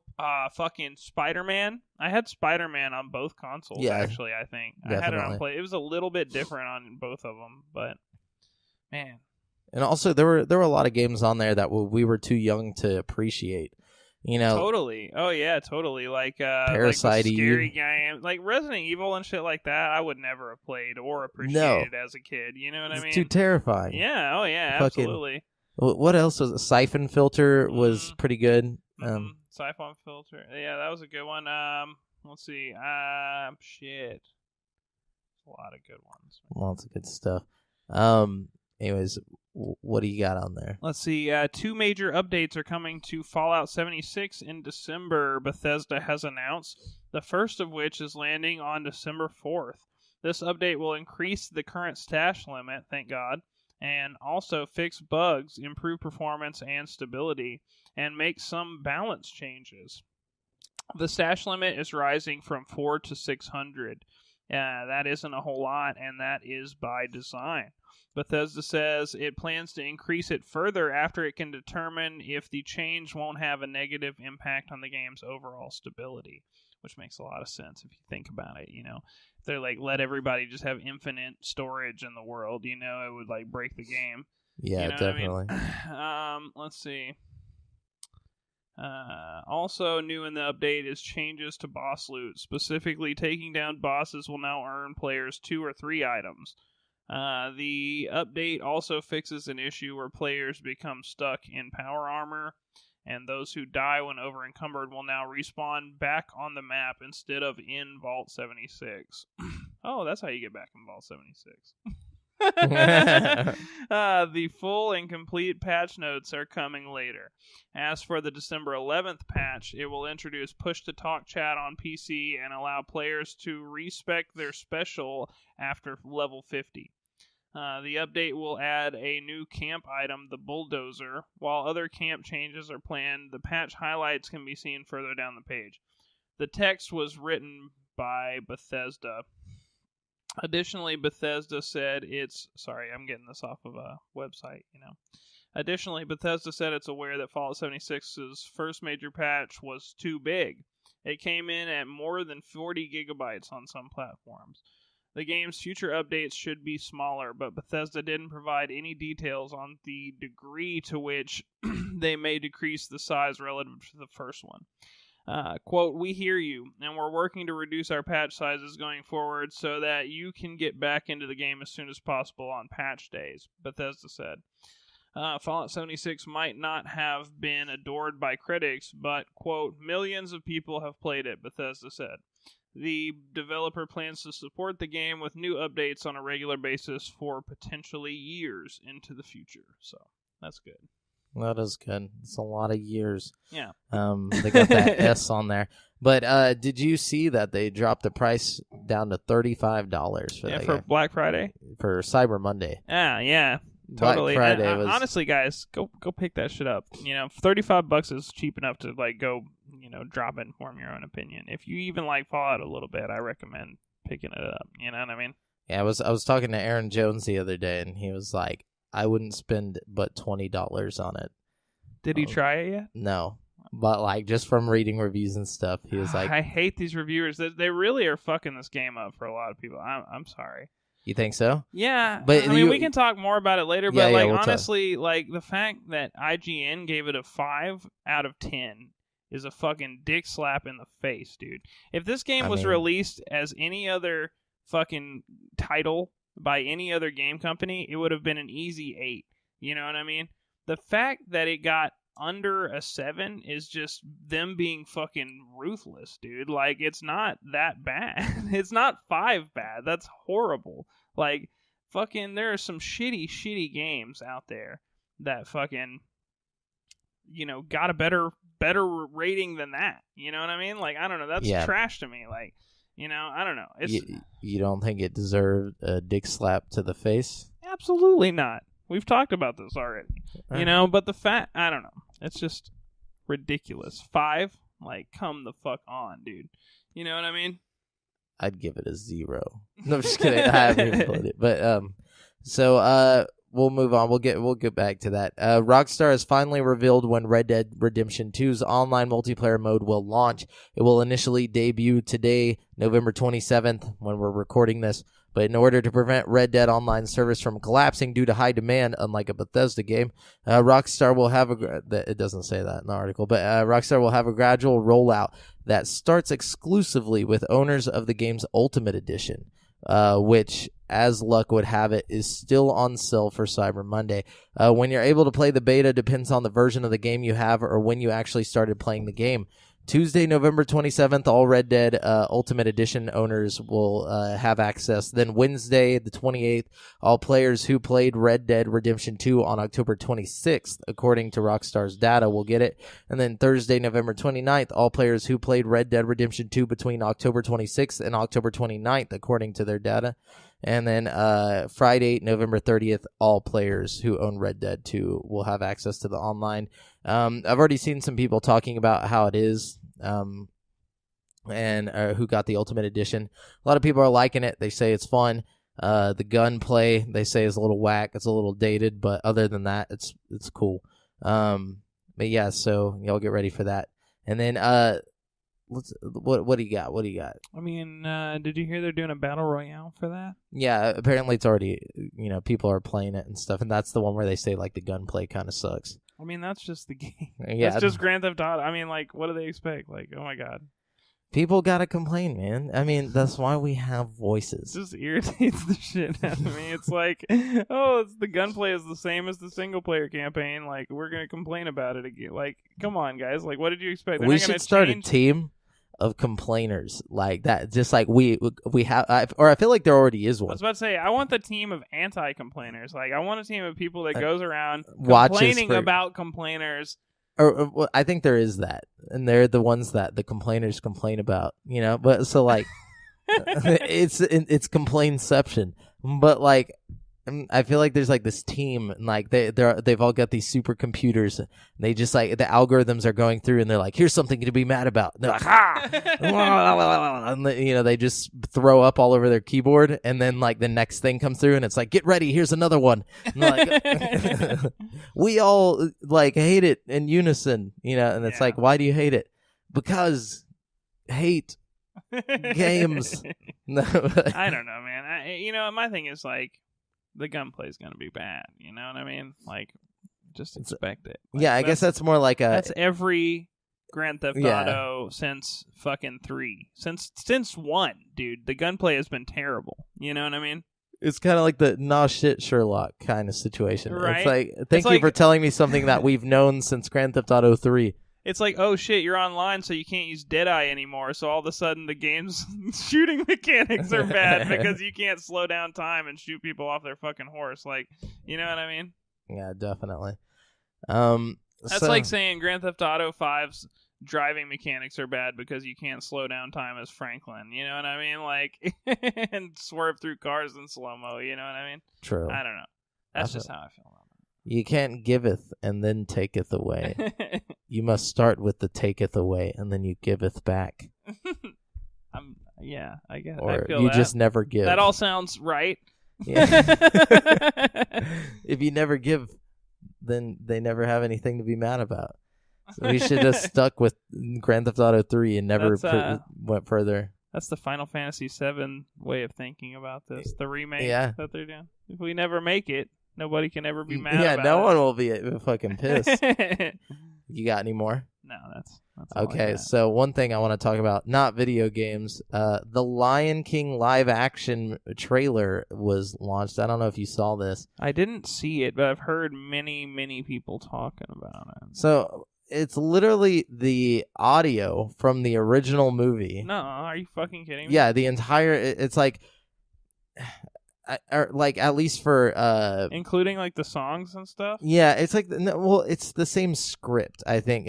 [SPEAKER 2] fucking Spider-Man. I had Spider-Man on both consoles, actually, I think. Definitely. I had it on Play. It was a little bit different on both of them, but, man.
[SPEAKER 1] And also, there were a lot of games on there that we were too young to appreciate.
[SPEAKER 2] Totally. Oh yeah, totally. Like
[SPEAKER 1] Parasite,
[SPEAKER 2] like scary game, like Resident Evil and shit like that. I would never have played or appreciated as a kid. You know what I mean?
[SPEAKER 1] It's too terrifying.
[SPEAKER 2] Yeah. Oh yeah. Absolutely.
[SPEAKER 1] What else was it? Siphon Filter was pretty good.
[SPEAKER 2] Siphon Filter. Yeah, that was a good one. Let's see. Shit. A lot of good ones.
[SPEAKER 1] Lots of good stuff. Anyways, what do you got on there?
[SPEAKER 2] Let's see. 2 major updates are coming to Fallout 76 in December, Bethesda has announced. The first of which is landing on December 4th. This update will increase the current stash limit, thank God, and also fix bugs, improve performance and stability, and make some balance changes. The stash limit is rising from 4 to 600. That isn't a whole lot, and that is by design. Bethesda says it plans to increase it further after it can determine if the change won't have a negative impact on the game's overall stability, which makes a lot of sense if you think about it. If they're like, let everybody just have infinite storage in the world, it would like break the game.
[SPEAKER 1] Yeah, definitely.
[SPEAKER 2] Let's see. Also new in the update is changes to boss loot. Specifically, taking down bosses will now earn players 2 or 3 items. The update also fixes an issue where players become stuck in power armor, and those who die when over-encumbered will now respawn back on the map instead of in Vault 76. Oh, that's how you get back in Vault 76. The full and complete patch notes are coming later. As for the December 11th patch, it will introduce push-to-talk chat on PC and allow players to respec their special after level 50. The update will add a new camp item, the Bulldozer. While other camp changes are planned, the patch highlights can be seen further down the page. The text was written by Bethesda. Additionally, Bethesda said Sorry, I'm getting this off of a website, Additionally, Bethesda said it's aware that Fallout 76's first major patch was too big. It came in at more than 40 gigabytes on some platforms. The game's future updates should be smaller, but Bethesda didn't provide any details on the degree to which they may decrease the size relative to the first one. Quote, "We hear you, and we're working to reduce our patch sizes going forward so that you can get back into the game as soon as possible on patch days," Bethesda said. Fallout 76 might not have been adored by critics, but, quote, "millions of people have played it," Bethesda said. The developer plans to support the game with new updates on a regular basis for potentially years into the future. So, that's good.
[SPEAKER 1] That is good. It's a lot of years.
[SPEAKER 2] Yeah.
[SPEAKER 1] They got that S on there. But did you see that they dropped the price down to $35 for that
[SPEAKER 2] for
[SPEAKER 1] game?
[SPEAKER 2] Black Friday?
[SPEAKER 1] For Cyber Monday.
[SPEAKER 2] Yeah. Totally.
[SPEAKER 1] Black Friday was...
[SPEAKER 2] Honestly, guys, go pick that shit up. $35 is cheap enough to go, drop it and form your own opinion. If you even like Fallout a little bit, I recommend picking it up. You know what I mean?
[SPEAKER 1] Yeah, I was talking to Aaron Jones the other day, and he was like, "I wouldn't spend but $20 on it."
[SPEAKER 2] Did he try it yet?
[SPEAKER 1] No, but just from reading reviews and stuff, he was like,
[SPEAKER 2] "I hate these reviewers. They really are fucking this game up for a lot of people." I'm sorry.
[SPEAKER 1] You think so?
[SPEAKER 2] Yeah, but we can talk more about it later. But honestly, the fact that IGN gave it a 5 out of 10 is a fucking dick slap in the face, dude. If this game was released as any other fucking title by any other game company, it would have been an easy 8. You know what I mean? The fact that it got under a 7 is just them being fucking ruthless, dude. It's not that bad. It's not 5 bad. That's horrible. Fucking, there are some shitty games out there that fucking, got a better rating than that. You know what I mean? I don't know. That's trash to me. I don't know. It's
[SPEAKER 1] you don't think it deserved a dick slap to the face?
[SPEAKER 2] Absolutely not. We've talked about this already. But the fact, I don't know. It's just ridiculous. 5? Come the fuck on, dude. You know what I mean?
[SPEAKER 1] I'd give it a 0. No, I'm just kidding. I haven't even played it. But we'll move on. We'll get back to that. Rockstar has finally revealed when Red Dead Redemption 2's online multiplayer mode will launch. It will initially debut today, November 27th, when we're recording this. But in order to prevent Red Dead Online service from collapsing due to high demand, unlike a Bethesda game, Rockstar will have it doesn't say that in the article, but Rockstar will have a gradual rollout that starts exclusively with owners of the game's Ultimate Edition, which, as luck would have it, is still on sale for Cyber Monday. When you're able to play the beta depends on the version of the game you have or when you actually started playing the game. Tuesday, November 27th, all Red Dead Ultimate Edition owners will have access. Then Wednesday, the 28th, all players who played Red Dead Redemption 2 on October 26th, according to Rockstar's data, will get it. And then Thursday, November 29th, all players who played Red Dead Redemption 2 between October 26th and October 29th, according to their data. And then Friday, November 30th, all players who own Red Dead 2 will have access to the online. I've already seen some people talking about how it is and who got the Ultimate Edition. A lot of people are liking it. They say it's fun. The gunplay, they say, is a little whack. It's a little dated, but other than that, it's cool. But yeah, so y'all get ready for that. And then what do you got?
[SPEAKER 2] I mean, did you hear they're doing a battle royale for that?
[SPEAKER 1] Yeah, apparently it's already, people are playing it and stuff, and that's the one where they say the gunplay kind of sucks.
[SPEAKER 2] I mean, that's just the game.
[SPEAKER 1] Yeah,
[SPEAKER 2] that's just Grand Theft Auto. I mean, what do they expect? Oh my god.
[SPEAKER 1] People gotta complain, man. I mean, that's why we have voices.
[SPEAKER 2] It just irritates the shit out of me. It's the gunplay is the same as the single player campaign. We're gonna complain about it again. Come on, guys. What did you expect?
[SPEAKER 1] We should start a team of complainers like that, just like we have, or I feel like there already is one.
[SPEAKER 2] I was about to say, I want the team of anti-complainers. I want a team of people that goes around complaining about complainers.
[SPEAKER 1] Or I think there is that, and they're the ones that the complainers complain about, But so it's complainception, but I feel like there's this team, and they've all got these supercomputers. And they just the algorithms are going through, and they're like, here's something to be mad about. And they're like, and they just throw up all over their keyboard, and then the next thing comes through, and it's like, get ready, here's another one. And we all hate it in unison, and it's why do you hate it? Because hate. Games. No.
[SPEAKER 2] I don't know, man. My thing is like the gunplay is going to be bad. You know what I mean? Like, just expect it. Like,
[SPEAKER 1] yeah, I guess that's more like
[SPEAKER 2] that's every Grand Theft Auto since fucking 3. Since 1, dude. The gunplay has been terrible. You know what I mean?
[SPEAKER 1] It's kind of like the nah shit Sherlock kind of situation.
[SPEAKER 2] Right?
[SPEAKER 1] It's like, thank you for telling me something that we've known since Grand Theft Auto 3.
[SPEAKER 2] It's like, oh shit, you're online, so you can't use Deadeye anymore. So all of a sudden, the game's shooting mechanics are bad because you can't slow down time and shoot people off their fucking horse. Like, you know what I mean?
[SPEAKER 1] Yeah, definitely.
[SPEAKER 2] That's like saying Grand Theft Auto 5's driving mechanics are bad because you can't slow down time as Franklin. You know what I mean? Like, and swerve through cars in slow-mo. You know what I mean?
[SPEAKER 1] True.
[SPEAKER 2] I don't know. That's just how I feel about it.
[SPEAKER 1] You can't giveth and then taketh away. You must start with the taketh away and then you giveth back.
[SPEAKER 2] Yeah, I guess.
[SPEAKER 1] Or
[SPEAKER 2] I feel
[SPEAKER 1] you
[SPEAKER 2] that.
[SPEAKER 1] just never give.
[SPEAKER 2] That all sounds right.
[SPEAKER 1] Yeah. If you never give, then they never have anything to be mad about. So we should have stuck with Grand Theft Auto 3 and never went further.
[SPEAKER 2] That's the Final Fantasy VII way of thinking about this. The remake that they're doing. If we never make it, nobody can ever be mad about it.
[SPEAKER 1] Yeah, no one will be fucking pissed. You got any more?
[SPEAKER 2] No, that's all
[SPEAKER 1] okay. So one thing I want to talk about, not video games. The Lion King live action trailer was launched. I don't know if you saw this.
[SPEAKER 2] I didn't see it, but I've heard many people talking about it.
[SPEAKER 1] So it's literally the audio from the original movie.
[SPEAKER 2] No, are you fucking kidding me?
[SPEAKER 1] Yeah, the entire. It's like. Or like at least for
[SPEAKER 2] including like the songs and stuff.
[SPEAKER 1] Yeah, it's like it's the same script, I think.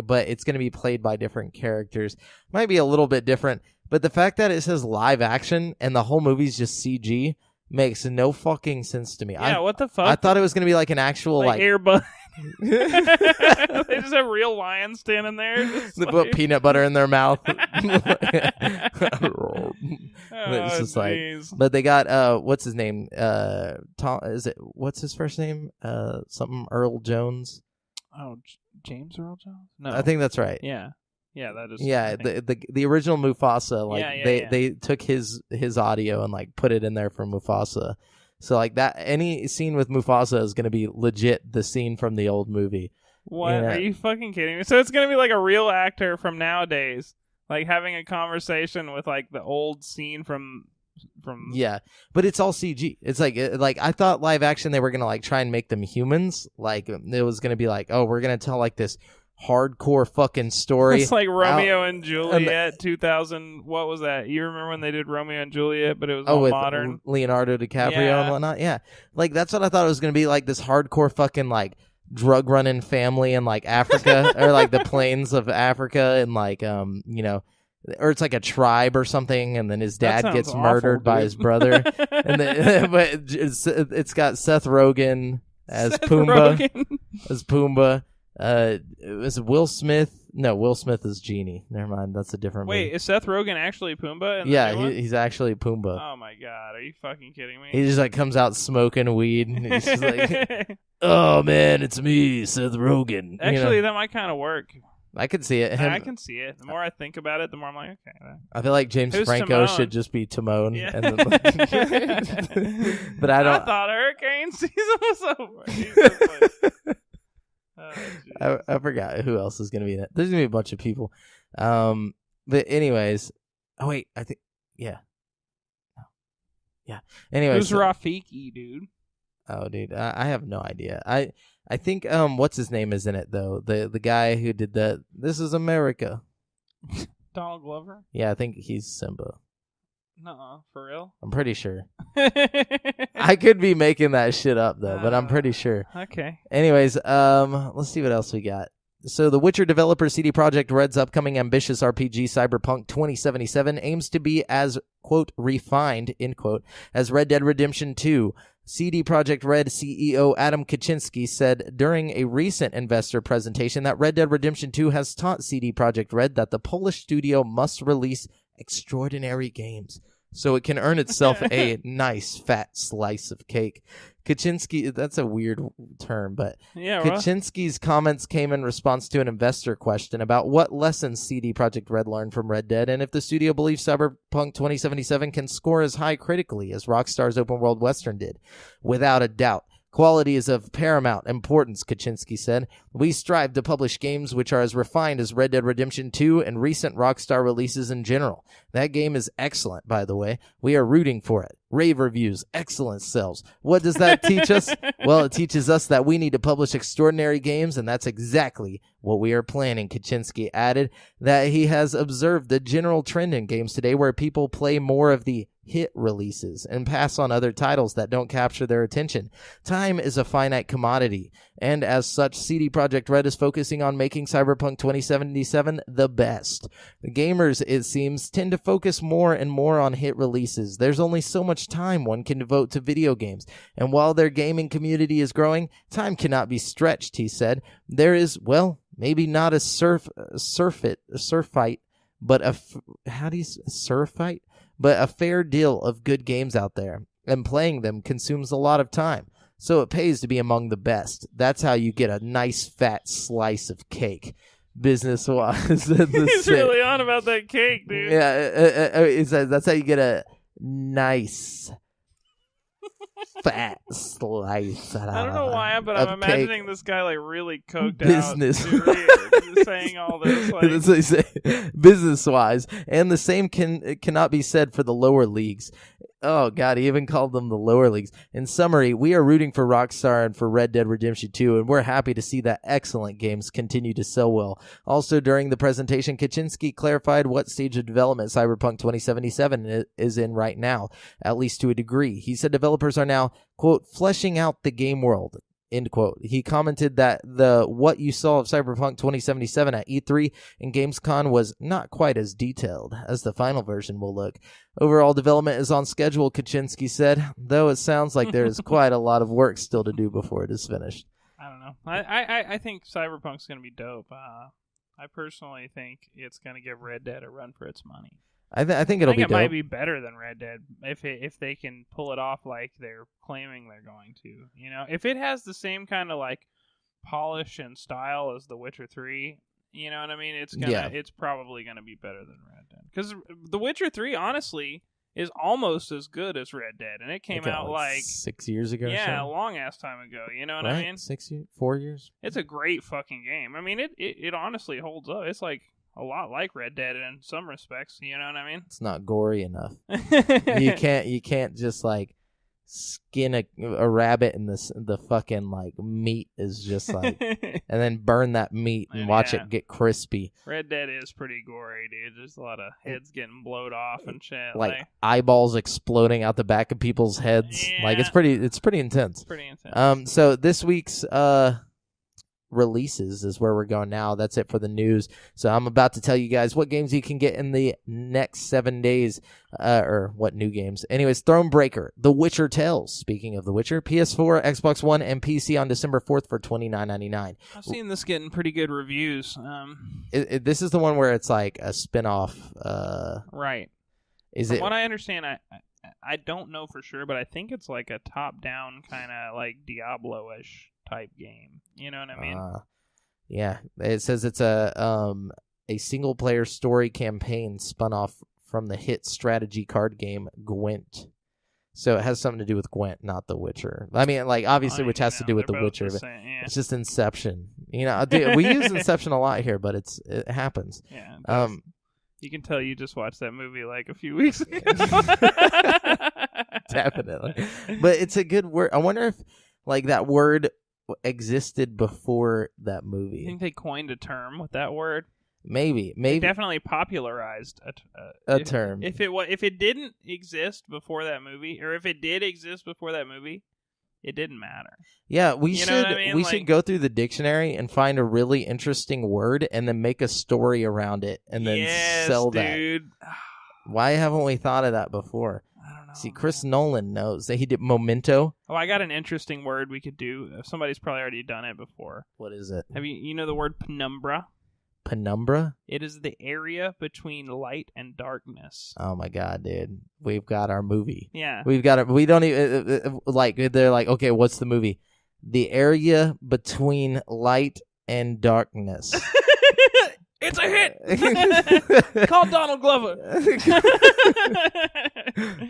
[SPEAKER 1] But it's going to be played by different characters. Might be a little bit different, but the fact that it says live action and the whole movie's just CG makes no fucking sense to me.
[SPEAKER 2] Yeah, what the fuck?
[SPEAKER 1] I thought it was going to be like an actual like
[SPEAKER 2] Airbud. They just have real lions standing there.
[SPEAKER 1] They put peanut butter in their mouth. It's just like, but they got what's his name? Tom? What's his first name? Something Earl Jones.
[SPEAKER 2] Oh, James Earl Jones. No,
[SPEAKER 1] I think that's right.
[SPEAKER 2] Yeah, that is.
[SPEAKER 1] Yeah, the original Mufasa. Like they took his audio and like put it in there for Mufasa. So like that, any scene with Mufasa is going to be legit the scene from the old movie.
[SPEAKER 2] What? Are you fucking kidding me? So it's going to be like a real actor from nowadays, like having a conversation with like the old scene from.
[SPEAKER 1] Yeah, but it's all CG. It's like I thought live action they were going to like try and make them humans. Like it was going to be like, oh, we're going to tell like this hardcore fucking story.
[SPEAKER 2] It's like Romeo and Juliet 2000. What was that? You remember when they did Romeo and Juliet, but it was all
[SPEAKER 1] with
[SPEAKER 2] modern?
[SPEAKER 1] Leonardo DiCaprio and whatnot. Yeah, like that's what I thought it was going to be, like this hardcore fucking like drug running family in like Africa or like the plains of Africa and like or it's like a tribe or something, and then his dad gets murdered by his brother. And then, but it's got Seth Rogen as Pumbaa. It was Will Smith. No, Will Smith is Genie. Never mind, that's a different movie.
[SPEAKER 2] Wait, is Seth Rogen actually Pumbaa?
[SPEAKER 1] He's actually Pumbaa.
[SPEAKER 2] Oh my god, are you fucking kidding me?
[SPEAKER 1] He just like comes out smoking weed, and he's just like, "Oh man, it's me, Seth Rogen."
[SPEAKER 2] Actually, that might kind of work.
[SPEAKER 1] I could see it.
[SPEAKER 2] I can see it. The more I think about it, the more I'm like, okay.
[SPEAKER 1] I feel like James Franco should just be Timon.
[SPEAKER 2] Yeah.
[SPEAKER 1] And then, but I
[SPEAKER 2] thought hurricane season was over.
[SPEAKER 1] I forgot who else is going to be in it. There's going to be a bunch of people. But anyways, oh wait, I think, yeah. Anyways.
[SPEAKER 2] Who's Rafiki, dude?
[SPEAKER 1] Oh, dude, I have no idea. I think what's his name is in it though. The guy who did the This Is America.
[SPEAKER 2] Donald Glover?
[SPEAKER 1] Yeah, I think he's Simba.
[SPEAKER 2] Nuh-uh, for real?
[SPEAKER 1] I'm pretty sure. I could be making that shit up though, but I'm pretty sure.
[SPEAKER 2] Okay.
[SPEAKER 1] Anyways, let's see what else we got. So the Witcher developer CD Projekt Red's upcoming ambitious RPG Cyberpunk 2077 aims to be as, quote, refined, end quote, as Red Dead Redemption 2. CD Projekt Red CEO Adam Kaczynski said during a recent investor presentation that Red Dead Redemption 2 has taught CD Projekt Red that the Polish studio must release extraordinary games so it can earn itself a nice fat slice of cake. Kaczynski, that's a weird term, but Kaczynski's comments came in response to an investor question about what lessons CD Projekt Red learned from Red Dead and if the studio believes Cyberpunk 2077 can score as high critically as Rockstar's open world Western did. Without a doubt. Quality is of paramount importance, Kaczynski said. We strive to publish games which are as refined as Red Dead Redemption 2 and recent Rockstar releases in general. That game is excellent, by the way. We are rooting for it. Rave reviews, excellent sales. What does that teach us? Well, it teaches us that we need to publish extraordinary games, and that's exactly what we are planning, Kaczynski added. That he has observed the general trend in games today where people play more of the hit releases and pass on other titles that don't capture their attention. Time is a finite commodity, and as such, CD Projekt Red is focusing on making Cyberpunk 2077 the best. The gamers, it seems, tend to focus more and more on hit releases. There's only so much time one can devote to video games, and while their gaming community is growing, time cannot be stretched, he said. There is, well, maybe not a surf fight, but a fair deal of good games out there, and playing them consumes a lot of time. So it pays to be among the best. That's how you get a nice fat slice of cake, business-wise.
[SPEAKER 2] He's really on about that cake, dude.
[SPEAKER 1] Yeah, that's how you get a nice fat slice.
[SPEAKER 2] I don't know why, but I'm imagining this guy like really coked
[SPEAKER 1] business.
[SPEAKER 2] out, saying all this. Like...
[SPEAKER 1] That's what he say, business-wise, and the same cannot be said for the lower leagues. Oh, God, he even called them the lower leagues. In summary, we are rooting for Rockstar and for Red Dead Redemption 2, and we're happy to see that excellent games continue to sell well. Also, during the presentation, Kaczynski clarified what stage of development Cyberpunk 2077 is in right now, at least to a degree. He said developers are now, quote, fleshing out the game world, end quote. He commented that what you saw of Cyberpunk 2077 at E3 and Gamescom was not quite as detailed as the final version will look. Overall development is on schedule, Kaczynski said, though it sounds like there is quite a lot of work still to do before it is finished.
[SPEAKER 2] I don't know. I think Cyberpunk's going to be dope. I personally think it's going to give Red Dead a run for its money.
[SPEAKER 1] I think it'll be dope.
[SPEAKER 2] It might be better than Red Dead if they can pull it off like they're claiming they're going to. You know, if it has the same kind of like polish and style as The Witcher 3, you know what I mean? It's probably gonna be better than Red Dead because The Witcher 3 honestly is almost as good as Red Dead, and it came out like
[SPEAKER 1] 6 years ago.
[SPEAKER 2] Yeah, a long ass time ago. You know what I mean?
[SPEAKER 1] 4 years.
[SPEAKER 2] It's a great fucking game. I mean, it honestly holds up. It's like a lot like Red Dead in some respects, you know what I mean?
[SPEAKER 1] It's not gory enough. You can't just like skin a rabbit and the fucking like meat is just like and then burn that meat and watch it get crispy.
[SPEAKER 2] Red Dead is pretty gory, dude. There's a lot of heads getting blowed off and shit.
[SPEAKER 1] Like eyeballs exploding out the back of people's heads.
[SPEAKER 2] Yeah.
[SPEAKER 1] Like it's pretty intense.
[SPEAKER 2] It's pretty intense.
[SPEAKER 1] So this week's releases is where we're going now. That's it for the news. So I'm about to tell you guys what games you can get in the next 7 days, or what new games. Anyways, Thronebreaker, The Witcher Tales. Speaking of The Witcher, PS4, Xbox One, and PC on December 4th for $29.99.
[SPEAKER 2] I've seen this getting pretty good reviews.
[SPEAKER 1] This is the one where it's like a spin-off.
[SPEAKER 2] Right. From what I understand, I don't know for sure, but I think it's like a top-down kind of like Diablo-ish type game. You know what I mean?
[SPEAKER 1] Yeah. It says it's a single player story campaign spun off from the hit strategy card game Gwent. So it has something to do with Gwent, not The Witcher. I mean, like obviously, which has to do with The Witcher, but it's just Inception. You know, we use Inception a lot here, but it happens.
[SPEAKER 2] Yeah. You can tell you just watched that movie like a few weeks ago.
[SPEAKER 1] Definitely. But it's a good word. I wonder if like that word existed before that movie.
[SPEAKER 2] You think they coined a term with that word?
[SPEAKER 1] Maybe
[SPEAKER 2] they definitely popularized
[SPEAKER 1] a term.
[SPEAKER 2] If it didn't exist before that movie, or if it did exist before that movie, it didn't matter.
[SPEAKER 1] Yeah, we should go through the dictionary and find a really interesting word and then make a story around it and then sell that. Dude. Why haven't we thought of that before?
[SPEAKER 2] I don't know.
[SPEAKER 1] See, Chris Nolan knows that he did Memento.
[SPEAKER 2] Oh, I got an interesting word we could do. Somebody's probably already done it before.
[SPEAKER 1] What is it?
[SPEAKER 2] You know the word penumbra?
[SPEAKER 1] Penumbra?
[SPEAKER 2] It is the area between light and darkness.
[SPEAKER 1] Oh my god, dude. We've got our movie.
[SPEAKER 2] Yeah.
[SPEAKER 1] We've got it. We don't even like they're like, okay, what's the movie? The area between light and darkness.
[SPEAKER 2] It's a hit. Call Donald Glover.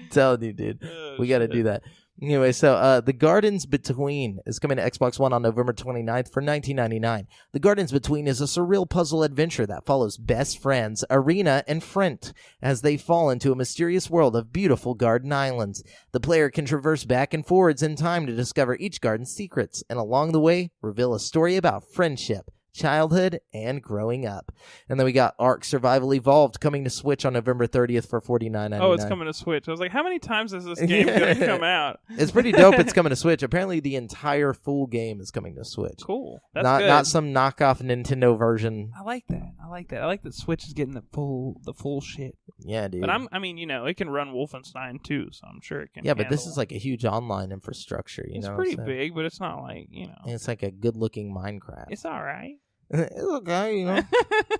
[SPEAKER 1] Telling you, dude.
[SPEAKER 2] Oh,
[SPEAKER 1] We got to do that. Anyway, so The Gardens Between is coming to Xbox One on November 29th for $19.99. The Gardens Between is a surreal puzzle adventure that follows best friends Arena and Frent as they fall into a mysterious world of beautiful garden islands. The player can traverse back and forwards in time to discover each garden's secrets, and along the way, reveal a story about friendship, childhood, and growing up. And then we got Ark Survival Evolved coming to Switch on November 30th for $49.99.
[SPEAKER 2] Oh, it's coming to Switch. I was like, how many times is this game going to come out?
[SPEAKER 1] It's pretty dope. It's coming to Switch. Apparently, the entire full game is coming to Switch.
[SPEAKER 2] Cool. That's
[SPEAKER 1] not
[SPEAKER 2] good.
[SPEAKER 1] Not some knockoff Nintendo version.
[SPEAKER 2] I like that. I like that Switch is getting the full shit.
[SPEAKER 1] Yeah, dude.
[SPEAKER 2] But it can run Wolfenstein too, so I'm sure it can.
[SPEAKER 1] Yeah, but this is like a huge online infrastructure.
[SPEAKER 2] It's pretty big, but it's not like
[SPEAKER 1] It's like a good-looking Minecraft.
[SPEAKER 2] It's all right.
[SPEAKER 1] It's okay,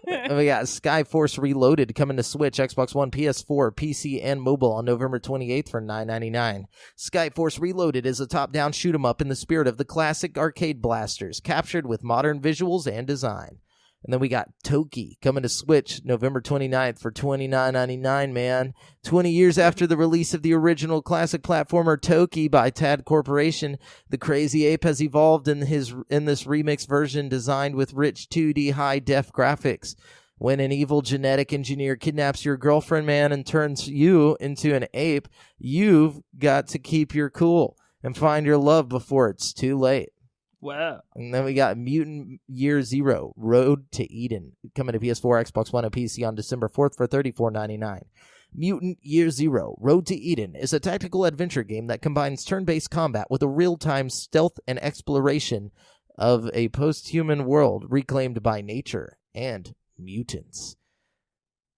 [SPEAKER 1] And we got Skyforce Reloaded coming to Switch, Xbox One, PS4, PC, and mobile on November 28th for $9.99. Skyforce Reloaded is a top-down shoot-'em-up in the spirit of the classic arcade blasters, captured with modern visuals and design. And then we got Toki coming to Switch November 29th for $29.99, man. 20 years after the release of the original classic platformer Toki by Tad Corporation, the crazy ape has evolved in this remix version designed with rich 2D high-def graphics. When an evil genetic engineer kidnaps your girlfriend, man, and turns you into an ape, you've got to keep your cool and find your love before it's too late.
[SPEAKER 2] Wow.
[SPEAKER 1] And then we got Mutant Year Zero, Road to Eden, coming to PS4, Xbox One, and PC on December 4th for $34.99. Mutant Year Zero, Road to Eden is a tactical adventure game that combines turn-based combat with a real-time stealth and exploration of a post-human world reclaimed by nature and mutants.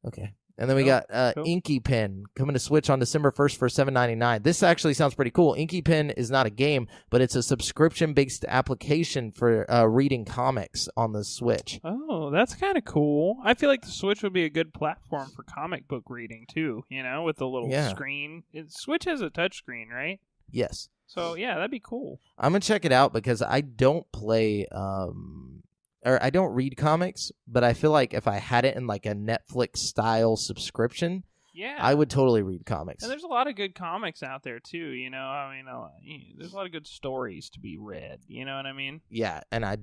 [SPEAKER 1] Okay. And then we got Inky Pen coming to Switch on December 1st for $7.99. This actually sounds pretty cool. Inky Pen is not a game, but it's a subscription-based application for reading comics on the Switch.
[SPEAKER 2] Oh, that's kind of cool. I feel like the Switch would be a good platform for comic book reading, too, with the little screen. Switch has a touch screen, right?
[SPEAKER 1] Yes.
[SPEAKER 2] So, yeah, that'd be cool.
[SPEAKER 1] I'm going to check it out because I don't play... or I don't read comics, but I feel like if I had it in like a Netflix style subscription, I would totally read comics.
[SPEAKER 2] And there's a lot of good comics out there too, there's a lot of good stories to be read, you know what I mean?
[SPEAKER 1] Yeah, and I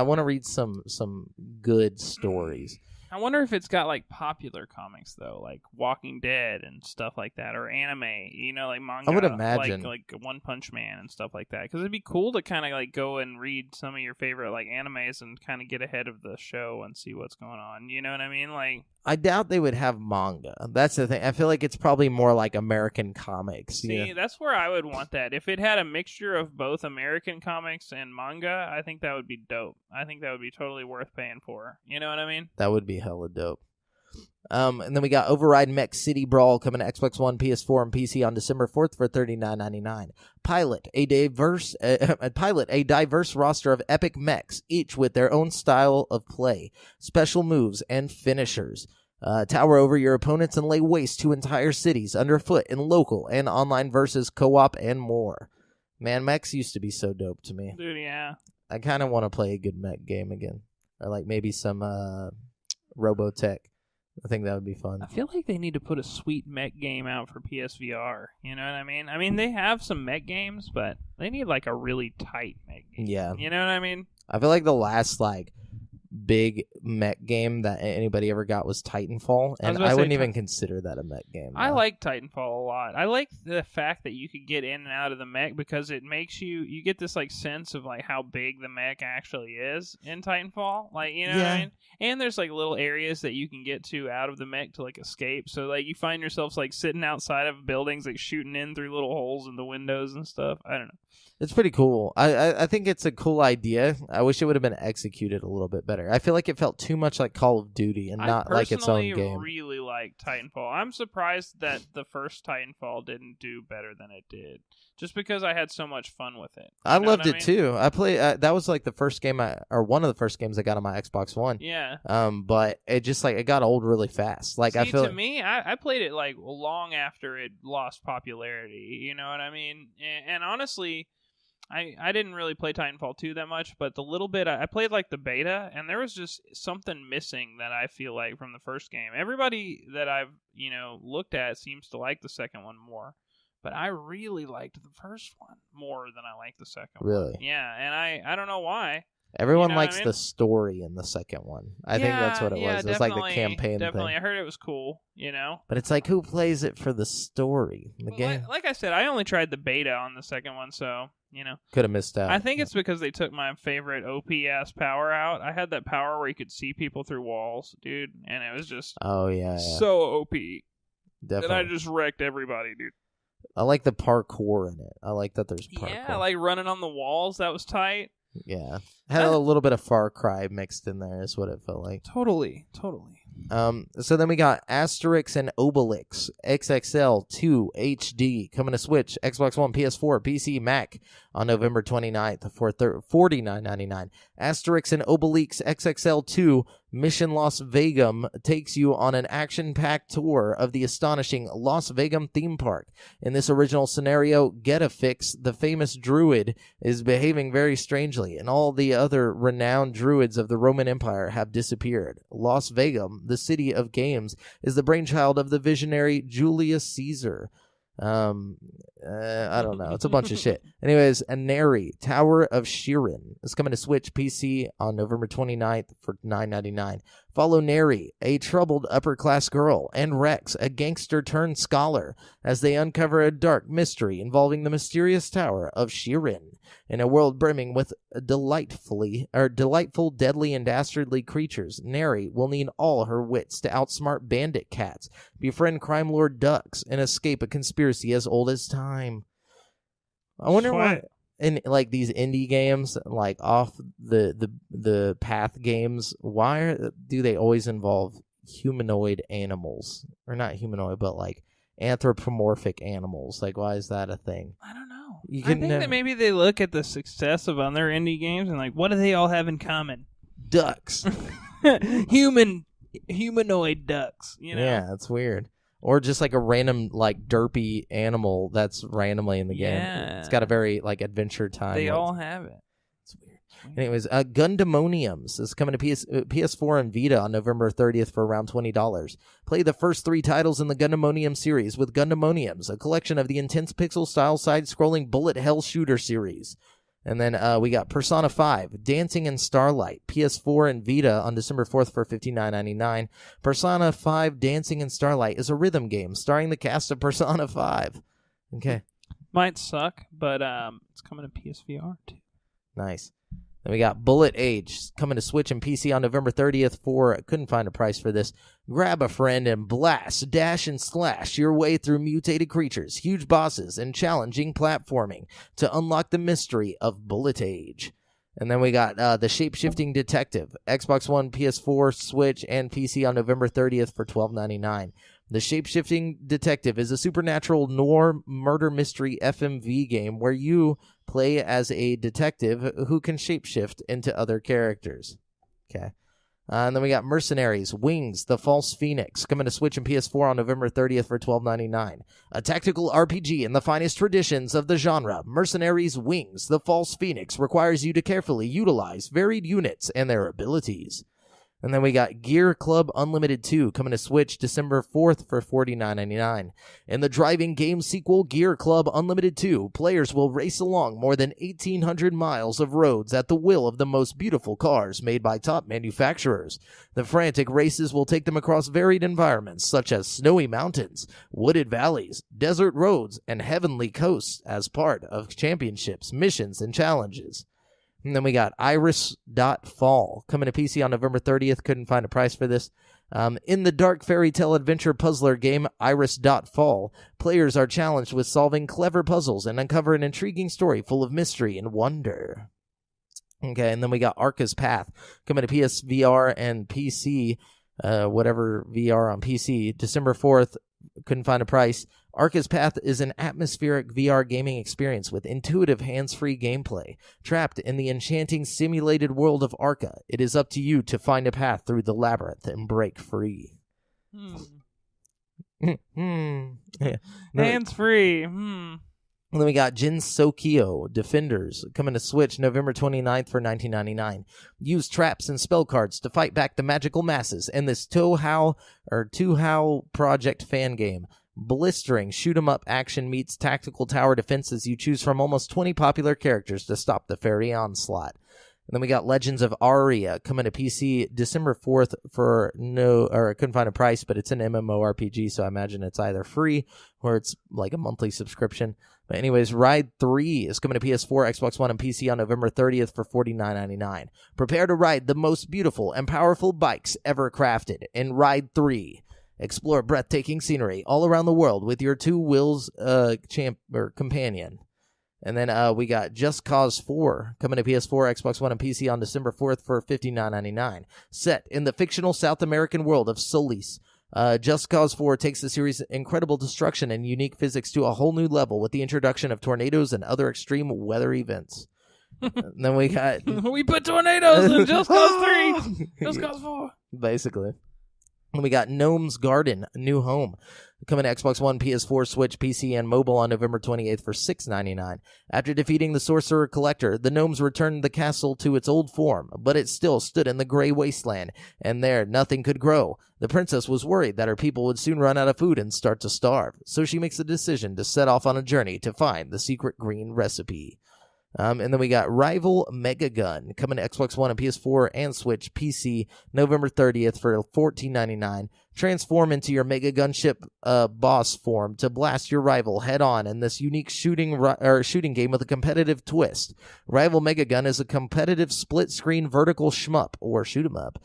[SPEAKER 1] want to read some good stories.
[SPEAKER 2] I wonder if it's got like popular comics though, like Walking Dead and stuff like that, or anime, like manga.
[SPEAKER 1] I would imagine
[SPEAKER 2] like One Punch Man and stuff like that, because it'd be cool to kind of like go and read some of your favorite like animes and kind of get ahead of the show and see what's going on. You know what I mean? Like,
[SPEAKER 1] I doubt they would have manga. That's the thing. I feel like it's probably more like American comics.
[SPEAKER 2] See, that's where I would want that. If it had a mixture of both American comics and manga, I think that would be dope. I think that would be totally worth paying for. You know what I mean?
[SPEAKER 1] That would be hella dope. And then we got Override Mech City Brawl coming to Xbox One, PS4, and PC on December 4th for $39.99. Pilot a diverse roster of epic mechs, each with their own style of play, special moves, and finishers. Tower over your opponents and lay waste to entire cities underfoot in local and online versus co-op and more. Man, mechs used to be so dope to me.
[SPEAKER 2] Dude, yeah.
[SPEAKER 1] I kind of want to play a good mech game again. Or like maybe some Robotech. I think that would be fun.
[SPEAKER 2] I feel like they need to put a sweet mech game out for PSVR. You know what I mean? I mean, they have some mech games, but they need like a really tight mech game.
[SPEAKER 1] Yeah.
[SPEAKER 2] You know what I mean?
[SPEAKER 1] I feel like the last big mech game that anybody ever got was Titanfall, and I wouldn't even consider that a mech game.
[SPEAKER 2] I like Titanfall a lot. I like the fact that you could get in and out of the mech because it makes you get this like sense of like how big the mech actually is in Titanfall. Like, you know what I mean? And there's like little areas that you can get to out of the mech to like escape. So like you find yourselves like sitting outside of buildings, like shooting in through little holes in the windows and stuff. I don't know.
[SPEAKER 1] It's pretty cool. I think it's a cool idea. I wish it would have been executed a little bit better. I feel like it felt too much like Call of Duty and not like its own game.
[SPEAKER 2] I really like Titanfall. I'm surprised that the first Titanfall didn't do better than it did, just because I had so much fun with it.
[SPEAKER 1] I loved it too. I played. That was like the first game one of the first games I got on my Xbox One.
[SPEAKER 2] Yeah.
[SPEAKER 1] But it just like it got old really fast. Like I feel
[SPEAKER 2] to me, I played it like long after it lost popularity. You know what I mean? And honestly, I didn't really play Titanfall 2 that much, but the little bit I played like the beta, and there was just something missing that I feel like from the first game. Everybody that I've looked at seems to like the second one more. But I really liked the first one more than I liked the second one.
[SPEAKER 1] Really?
[SPEAKER 2] Yeah, and I don't know why.
[SPEAKER 1] Everyone likes the story in the second one. I think that's what it was. It was like the campaign
[SPEAKER 2] definitely.
[SPEAKER 1] thing.
[SPEAKER 2] I heard it was cool,
[SPEAKER 1] But it's like, who plays it for the story? The game.
[SPEAKER 2] Like I said, I only tried the beta on the second one, so,
[SPEAKER 1] Could have missed out.
[SPEAKER 2] I think it's because they took my favorite OP-ass power out. I had that power where you could see people through walls, dude, and it was just so OP.
[SPEAKER 1] Definitely.
[SPEAKER 2] And I just wrecked everybody, dude.
[SPEAKER 1] I like the parkour in it. I like that there's parkour.
[SPEAKER 2] Yeah, like running on the walls. That was tight.
[SPEAKER 1] Yeah. Had a little bit of Far Cry mixed in there is what it felt like.
[SPEAKER 2] Totally.
[SPEAKER 1] So then we got Asterix and Obelix XXL 2 HD coming to Switch, Xbox One, PS4, PC, Mac on November 29th for $49.99. Asterix and Obelix XXL 2 Mission Las Vegas takes you on an action-packed tour of the astonishing Las Vegas theme park. In this original scenario, Getafix, the famous druid, is behaving very strangely, and all the other renowned druids of the Roman Empire have disappeared. Las Vegas, the city of games, is the brainchild of the visionary Julius Caesar. I don't know. It's a bunch of shit. Anyways, Neri, Tower of Shirin is coming to Switch, PC on November 29th for $9.99. Follow Neri, a troubled upper-class girl, and Rex, a gangster-turned-scholar, as they uncover a dark mystery involving the mysterious Tower of Shirin. In a world brimming with delightful, deadly, and dastardly creatures, Neri will need all her wits to outsmart bandit cats, befriend crime lord ducks, and escape a conspiracy as old as time. I wonder why in like these indie games, like off the path games, why do they always involve humanoid animals? Or not humanoid, but like anthropomorphic animals. Like, why is that a thing?
[SPEAKER 2] I don't know. I think that maybe they look at the success of other indie games and like, what do they all have in common?
[SPEAKER 1] Ducks.
[SPEAKER 2] Humanoid ducks.
[SPEAKER 1] Yeah, that's weird. Or just like a random like derpy animal that's randomly in the game.
[SPEAKER 2] Yeah.
[SPEAKER 1] It's got a very like adventure time.
[SPEAKER 2] They all have it.
[SPEAKER 1] It's weird. Anyways, Gundamoniums is coming to PS4 and Vita on November 30th for around $20. Play the first 3 titles in the Gundamonium series with Gundamoniums, a collection of the intense pixel-style side-scrolling bullet hell shooter series. And then we got Persona 5, Dancing in Starlight, PS4 and Vita on December 4th for $59.99. Persona 5, Dancing in Starlight is a rhythm game starring the cast of Persona 5. Okay.
[SPEAKER 2] Might suck, but it's coming to PSVR too.
[SPEAKER 1] Nice. Then we got Bullet Age coming to Switch and PC on November 30th for, couldn't find a price for this. Grab a friend and blast, dash, and slash your way through mutated creatures, huge bosses, and challenging platforming to unlock the mystery of Bullet Age. And then we got The Shape-Shifting Detective, Xbox One, PS4, Switch, and PC on November 30th for $12.99. The Shape-Shifting Detective is a supernatural noir murder mystery FMV game where you play as a detective who can shapeshift into other characters. Okay. And then we got Mercenaries, Wings, The False Phoenix, coming to Switch and PS4 on November 30th for $12.99. A tactical RPG in the finest traditions of the genre, Mercenaries, Wings, The False Phoenix requires you to carefully utilize varied units and their abilities. And then we got Gear Club Unlimited 2 coming to Switch December 4th for $49.99. In the driving game sequel Gear Club Unlimited 2, players will race along more than 1,800 miles of roads at the will of the most beautiful cars made by top manufacturers. The frantic races will take them across varied environments such as snowy mountains, wooded valleys, desert roads, and heavenly coasts as part of championships, missions, and challenges. And then we got Iris.Fall coming to PC on November 30th. Couldn't find a price for this. In the dark fairy tale adventure puzzler game Iris.Fall, players are challenged with solving clever puzzles and uncover an intriguing story full of mystery and wonder. Okay, and then we got Arca's Path coming to PSVR and PC whatever VR on PC. December 4th, couldn't find a price. Arca's Path is an atmospheric VR gaming experience with intuitive hands-free gameplay. Trapped in the enchanting simulated world of Arca, it is up to you to find a path through the labyrinth and break free.
[SPEAKER 2] Hands-free.
[SPEAKER 1] And then we got Jin Sokyo Defenders coming to Switch November 29th for $19.99. Use traps and spell cards to fight back the magical masses in this Touhou Project fan game. Blistering shoot-'em-up action meets tactical tower defenses. You choose from almost 20 popular characters to stop the fairy onslaught. And then we got Legends of Aria coming to PC December 4th for I couldn't find a price, but it's an MMORPG, so I imagine it's either free or it's like a monthly subscription. But anyways, Ride 3 is coming to PS4, Xbox One, and PC on November 30th for $49.99. Prepare to ride the most beautiful and powerful bikes ever crafted in Ride 3. Explore breathtaking scenery all around the world with your two wheels companion. And then we got Just Cause 4 coming to PS4, Xbox One, and PC on December 4th for $59.99. Set in the fictional South American world of Solis, Just Cause 4 takes the series' incredible destruction and unique physics to a whole new level with the introduction of tornadoes and other extreme weather events. And then we got...
[SPEAKER 2] we put tornadoes in Just Cause 3! Just Cause 4!
[SPEAKER 1] Basically. And we got Gnome's Garden, New Home, coming to Xbox One, PS4, Switch, PC, and mobile on November 28th for $6.99. After defeating the Sorcerer Collector, the gnomes returned the castle to its old form, but it still stood in the gray wasteland, and there nothing could grow. The princess was worried that her people would soon run out of food and start to starve, so she makes the decision to set off on a journey to find the secret green recipe. And then we got Rival Mega Gun coming to Xbox One and PS4 and Switch PC November 30th for $14.99. Transform into your Mega Gunship boss form to blast your rival head on in this unique shooting game with a competitive twist. Rival Mega Gun is a competitive split-screen vertical shmup or shoot 'em up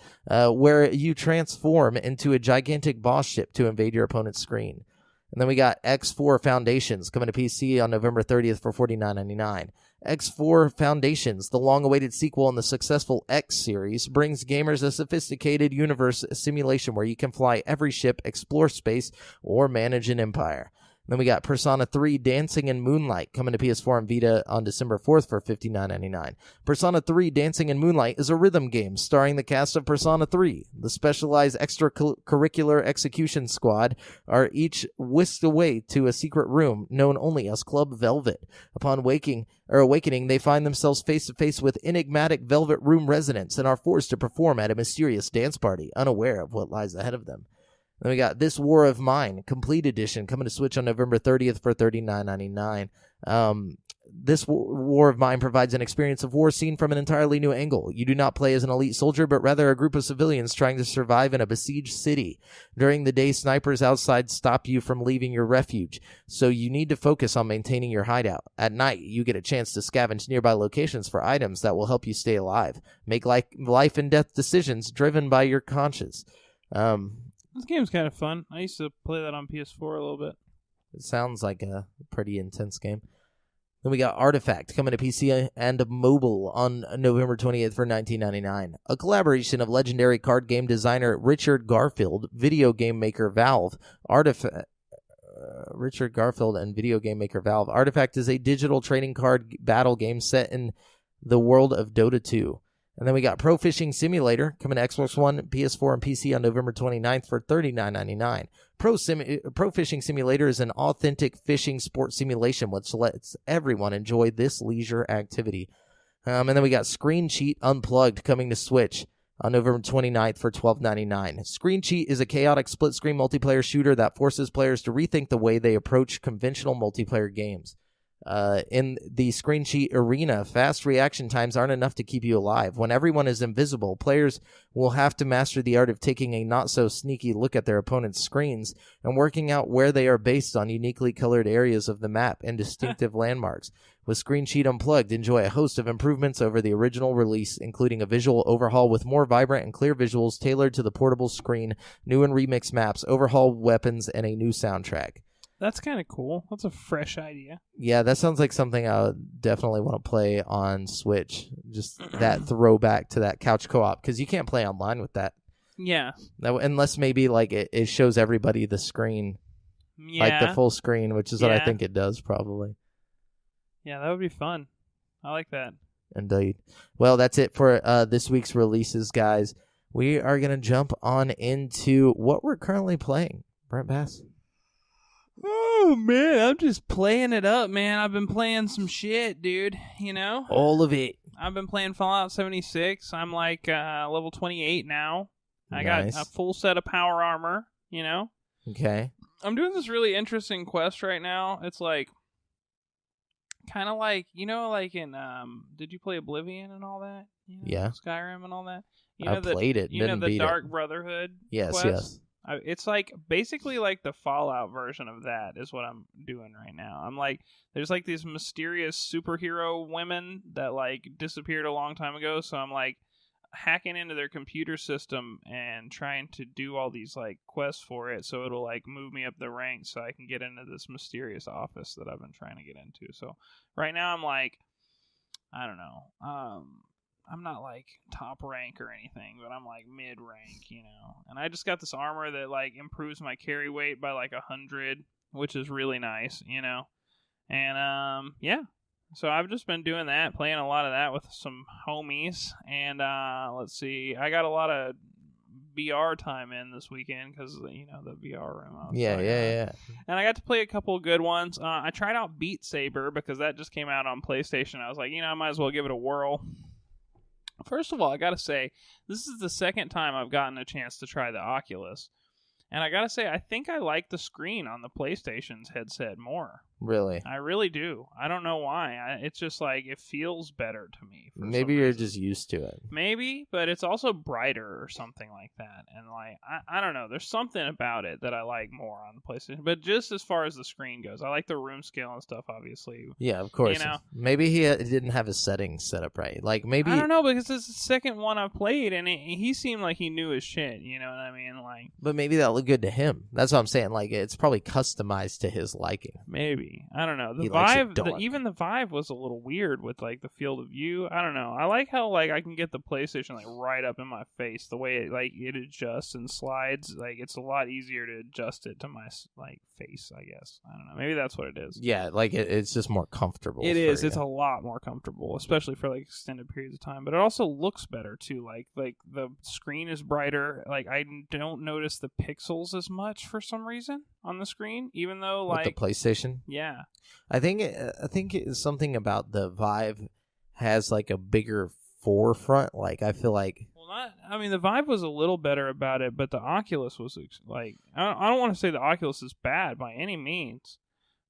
[SPEAKER 1] where you transform into a gigantic boss ship to invade your opponent's screen. And then we got X4 Foundations coming to PC on November 30th for $49.99. X4 Foundations, the long-awaited sequel in the successful X series, brings gamers a sophisticated universe simulation where you can fly every ship, explore space, or manage an empire. Then we got Persona 3 Dancing in Moonlight coming to PS4 and Vita on December 4th for $59.99. Persona 3 Dancing in Moonlight is a rhythm game starring the cast of Persona 3. The specialized extracurricular execution squad are each whisked away to a secret room known only as Club Velvet. Upon awakening, they find themselves face to face with enigmatic Velvet Room residents and are forced to perform at a mysterious dance party, unaware of what lies ahead of them. Then we got This War of Mine, Complete Edition, coming to Switch on November 30th for $39.99. This War of Mine provides an experience of war seen from an entirely new angle. You do not play as an elite soldier, but rather a group of civilians trying to survive in a besieged city. During the day, snipers outside stop you from leaving your refuge, so you need to focus on maintaining your hideout. At night, you get a chance to scavenge nearby locations for items that will help you stay alive. Make life and death decisions driven by your conscience.
[SPEAKER 2] This game's kind of fun. I used to play that on PS4 a little bit.
[SPEAKER 1] It sounds like a pretty intense game. Then we got Artifact coming to PC and mobile on November 28th for $19.99. A collaboration of legendary card game designer Richard Garfield, video game maker Valve. Richard Garfield and video game maker Valve. Artifact is a digital trading card battle game set in the world of Dota 2. And then we got Pro Fishing Simulator coming to Xbox One, PS4, and PC on November 29th for $39.99. Pro Fishing Simulator is an authentic fishing sport simulation which lets everyone enjoy this leisure activity. And then we got Screen Cheat Unplugged coming to Switch on November 29th for $12.99. Screen Cheat is a chaotic split-screen multiplayer shooter that forces players to rethink the way they approach conventional multiplayer games. In the Screen Cheat arena, fast reaction times aren't enough to keep you alive. When everyone is invisible, players will have to master the art of taking a not-so-sneaky look at their opponent's screens and working out where they are based on uniquely colored areas of the map and distinctive landmarks. With Screen Cheat Unplugged, enjoy a host of improvements over the original release, including a visual overhaul with more vibrant and clear visuals tailored to the portable screen, new and remixed maps, overhauled weapons, and a new soundtrack.
[SPEAKER 2] That's kind of cool. That's a fresh idea.
[SPEAKER 1] Yeah, that sounds like something I would definitely want to play on Switch. Just that throwback to that couch co-op, because you can't play online with that.
[SPEAKER 2] Yeah.
[SPEAKER 1] Unless maybe like it shows everybody the screen, like the full screen, which is what I think it does probably.
[SPEAKER 2] Yeah, that would be fun. I like that.
[SPEAKER 1] Indeed. Well, that's it for this week's releases, guys. We are going to jump on into what we're currently playing. Brent Bass.
[SPEAKER 2] Oh, man, I'm just playing it up, man. I've been playing some shit, dude, you know?
[SPEAKER 1] All of it.
[SPEAKER 2] I've been playing Fallout 76. I'm like level 28 now. I got a full set of power armor, you know?
[SPEAKER 1] Okay.
[SPEAKER 2] I'm doing this really interesting quest right now. It's like, kind of like, you know, like in, did you play Oblivion and all that? You know,
[SPEAKER 1] yeah.
[SPEAKER 2] Skyrim and all that? You
[SPEAKER 1] know, I played it.
[SPEAKER 2] You know the Dark Brotherhood
[SPEAKER 1] Yes,
[SPEAKER 2] quest?
[SPEAKER 1] Yes.
[SPEAKER 2] It's like basically like the Fallout version of that is what I'm doing right now. I'm like, there's like these mysterious superhero women that like disappeared a long time ago. So I'm like hacking into their computer system and trying to do all these like quests for it. So it'll like move me up the ranks so I can get into this mysterious office that I've been trying to get into. So right now I'm like, I don't know. I'm not like top rank or anything, but I'm like mid rank, you know. And I just got this armor that like improves my carry weight by like 100, which is really nice, you know. And yeah. So I've just been doing that, playing a lot of that with some homies. And let's see, I got a lot of VR time in this weekend because, you know, the VR room.
[SPEAKER 1] Yeah.
[SPEAKER 2] And I got to play a couple of good ones. I tried out Beat Saber because that just came out on PlayStation. I was like, you know, I might as well give it a whirl. First of all, I gotta say, this is the second time I've gotten a chance to try the Oculus. And I gotta say, I think I like the screen on the PlayStation's headset more.
[SPEAKER 1] Really?
[SPEAKER 2] I really do. I don't know why. It's just like, it feels better to me.
[SPEAKER 1] Maybe you're just used to it.
[SPEAKER 2] Maybe, but it's also brighter or something like that. And like, I don't know. There's something about it that I like more on the PlayStation. But just as far as the screen goes, I like the room scale and stuff, obviously.
[SPEAKER 1] Yeah, of course.
[SPEAKER 2] You know?
[SPEAKER 1] Maybe he didn't have his settings set up right. Like, maybe...
[SPEAKER 2] I don't know, because it's the second one I've played, and he seemed like he knew his shit, you know what I mean? Like,
[SPEAKER 1] but maybe that looked good to him. That's what I'm saying. Like, it's probably customized to his liking.
[SPEAKER 2] Maybe. I don't know. The Vive, even the Vive was a little weird with, like, the field of view. I don't know. I like how, like, I can get the PlayStation, like, right up in my face. The way it, like, it adjusts and slides. Like, it's a lot easier to adjust it to my, like, face, I guess. I don't know. Maybe that's what it is.
[SPEAKER 1] Yeah, like, it's just more comfortable.
[SPEAKER 2] It is. It's a lot more comfortable, especially for, like, extended periods of time. But it also looks better, too. Like the screen is brighter. Like, I don't notice the pixels as much for some reason on the screen, even though, like...
[SPEAKER 1] With the PlayStation?
[SPEAKER 2] Yeah.
[SPEAKER 1] I think it's something about the Vive has like a bigger forefront. Like, I feel like...
[SPEAKER 2] Well, I mean, the Vive was a little better about it, but the Oculus was like... I don't want to say the Oculus is bad by any means,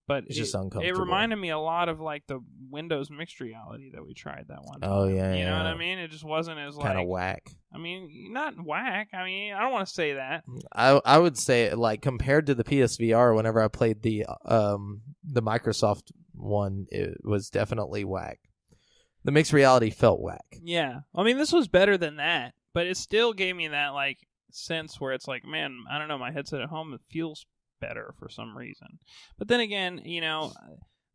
[SPEAKER 2] but
[SPEAKER 1] it's just uncomfortable.
[SPEAKER 2] It reminded me a lot of like the Windows mixed reality that we tried that one time.
[SPEAKER 1] Oh, yeah,
[SPEAKER 2] You know what I mean? It just wasn't as like...
[SPEAKER 1] kind of whack.
[SPEAKER 2] I mean, not whack. I mean, I don't want to say that.
[SPEAKER 1] I would say, like, compared to the PSVR, whenever I played the Microsoft one, it was definitely whack. The mixed reality felt whack.
[SPEAKER 2] Yeah. I mean, this was better than that, but it still gave me that, like, sense where it's like, man, I don't know, my headset at home, it feels better for some reason. But then again, you know...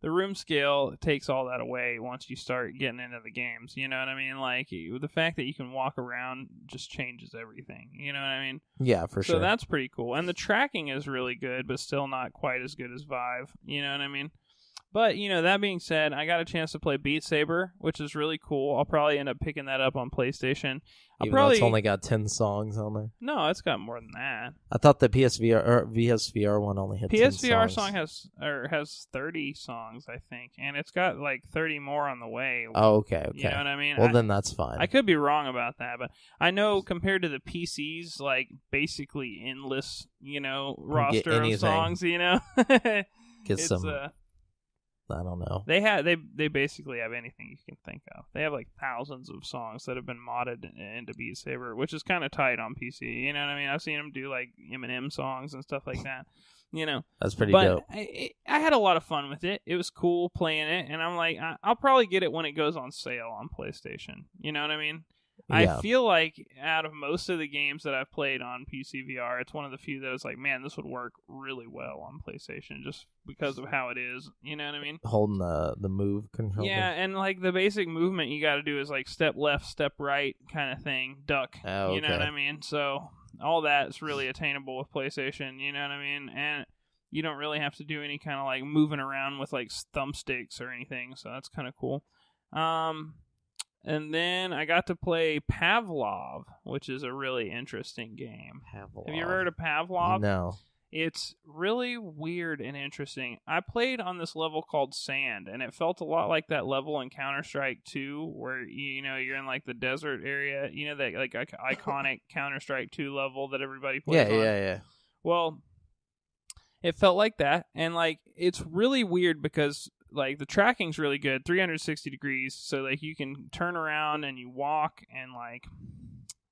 [SPEAKER 2] The room scale takes all that away once you start getting into the games. You know what I mean? Like, the fact that you can walk around just changes everything. You know what I mean?
[SPEAKER 1] Yeah, for sure.
[SPEAKER 2] So that's pretty cool. And the tracking is really good, but still not quite as good as Vive. You know what I mean? But, you know, that being said, I got a chance to play Beat Saber, which is really cool. I'll probably end up picking that up on PlayStation.
[SPEAKER 1] Even though it's only got 10 songs on there?
[SPEAKER 2] No, it's got more than that.
[SPEAKER 1] I thought the PSVR one only had 10 songs.
[SPEAKER 2] PSVR song has 30 songs, I think, and it's got like 30 more on the way.
[SPEAKER 1] Oh, okay.
[SPEAKER 2] You know what I mean?
[SPEAKER 1] Well, then that's fine.
[SPEAKER 2] I could be wrong about that, but I know compared to the PCs, like basically endless, you know, roster of songs, you know?
[SPEAKER 1] Get some... I don't know.
[SPEAKER 2] They basically have anything you can think of. They have like thousands of songs that have been modded into Beat Saber, which is kind of tight on PC. You know what I mean? I've seen them do like Eminem songs and stuff like that. You know,
[SPEAKER 1] that's pretty dope.
[SPEAKER 2] I had a lot of fun with it. It was cool playing it, and I'm like, I'll probably get it when it goes on sale on PlayStation. You know what I mean? Yeah. I feel like out of most of the games that I've played on PC VR, it's one of the few that is like, man, this would work really well on PlayStation just because of how it is. You know what I mean?
[SPEAKER 1] Holding the move controller.
[SPEAKER 2] Yeah, and like the basic movement you got to do is like step left, step right kind of thing, duck.
[SPEAKER 1] Oh, okay.
[SPEAKER 2] You know what I mean? So all that's really attainable with PlayStation, you know what I mean? And you don't really have to do any kind of like moving around with like thumbsticks or anything, so that's kind of cool. And then I got to play Pavlov, which is a really interesting game.
[SPEAKER 1] Pavlov.
[SPEAKER 2] Have you ever heard of Pavlov?
[SPEAKER 1] No.
[SPEAKER 2] It's really weird and interesting. I played on this level called Sand, and it felt a lot like that level in Counter-Strike 2, where, you know, you're in, like, the desert area. You know, that, like, iconic Counter-Strike 2 level that everybody plays on?
[SPEAKER 1] Yeah.
[SPEAKER 2] Well, it felt like that, and, like, it's really weird because, like, the tracking's really good, 360 degrees, so, like, you can turn around and you walk, and, like,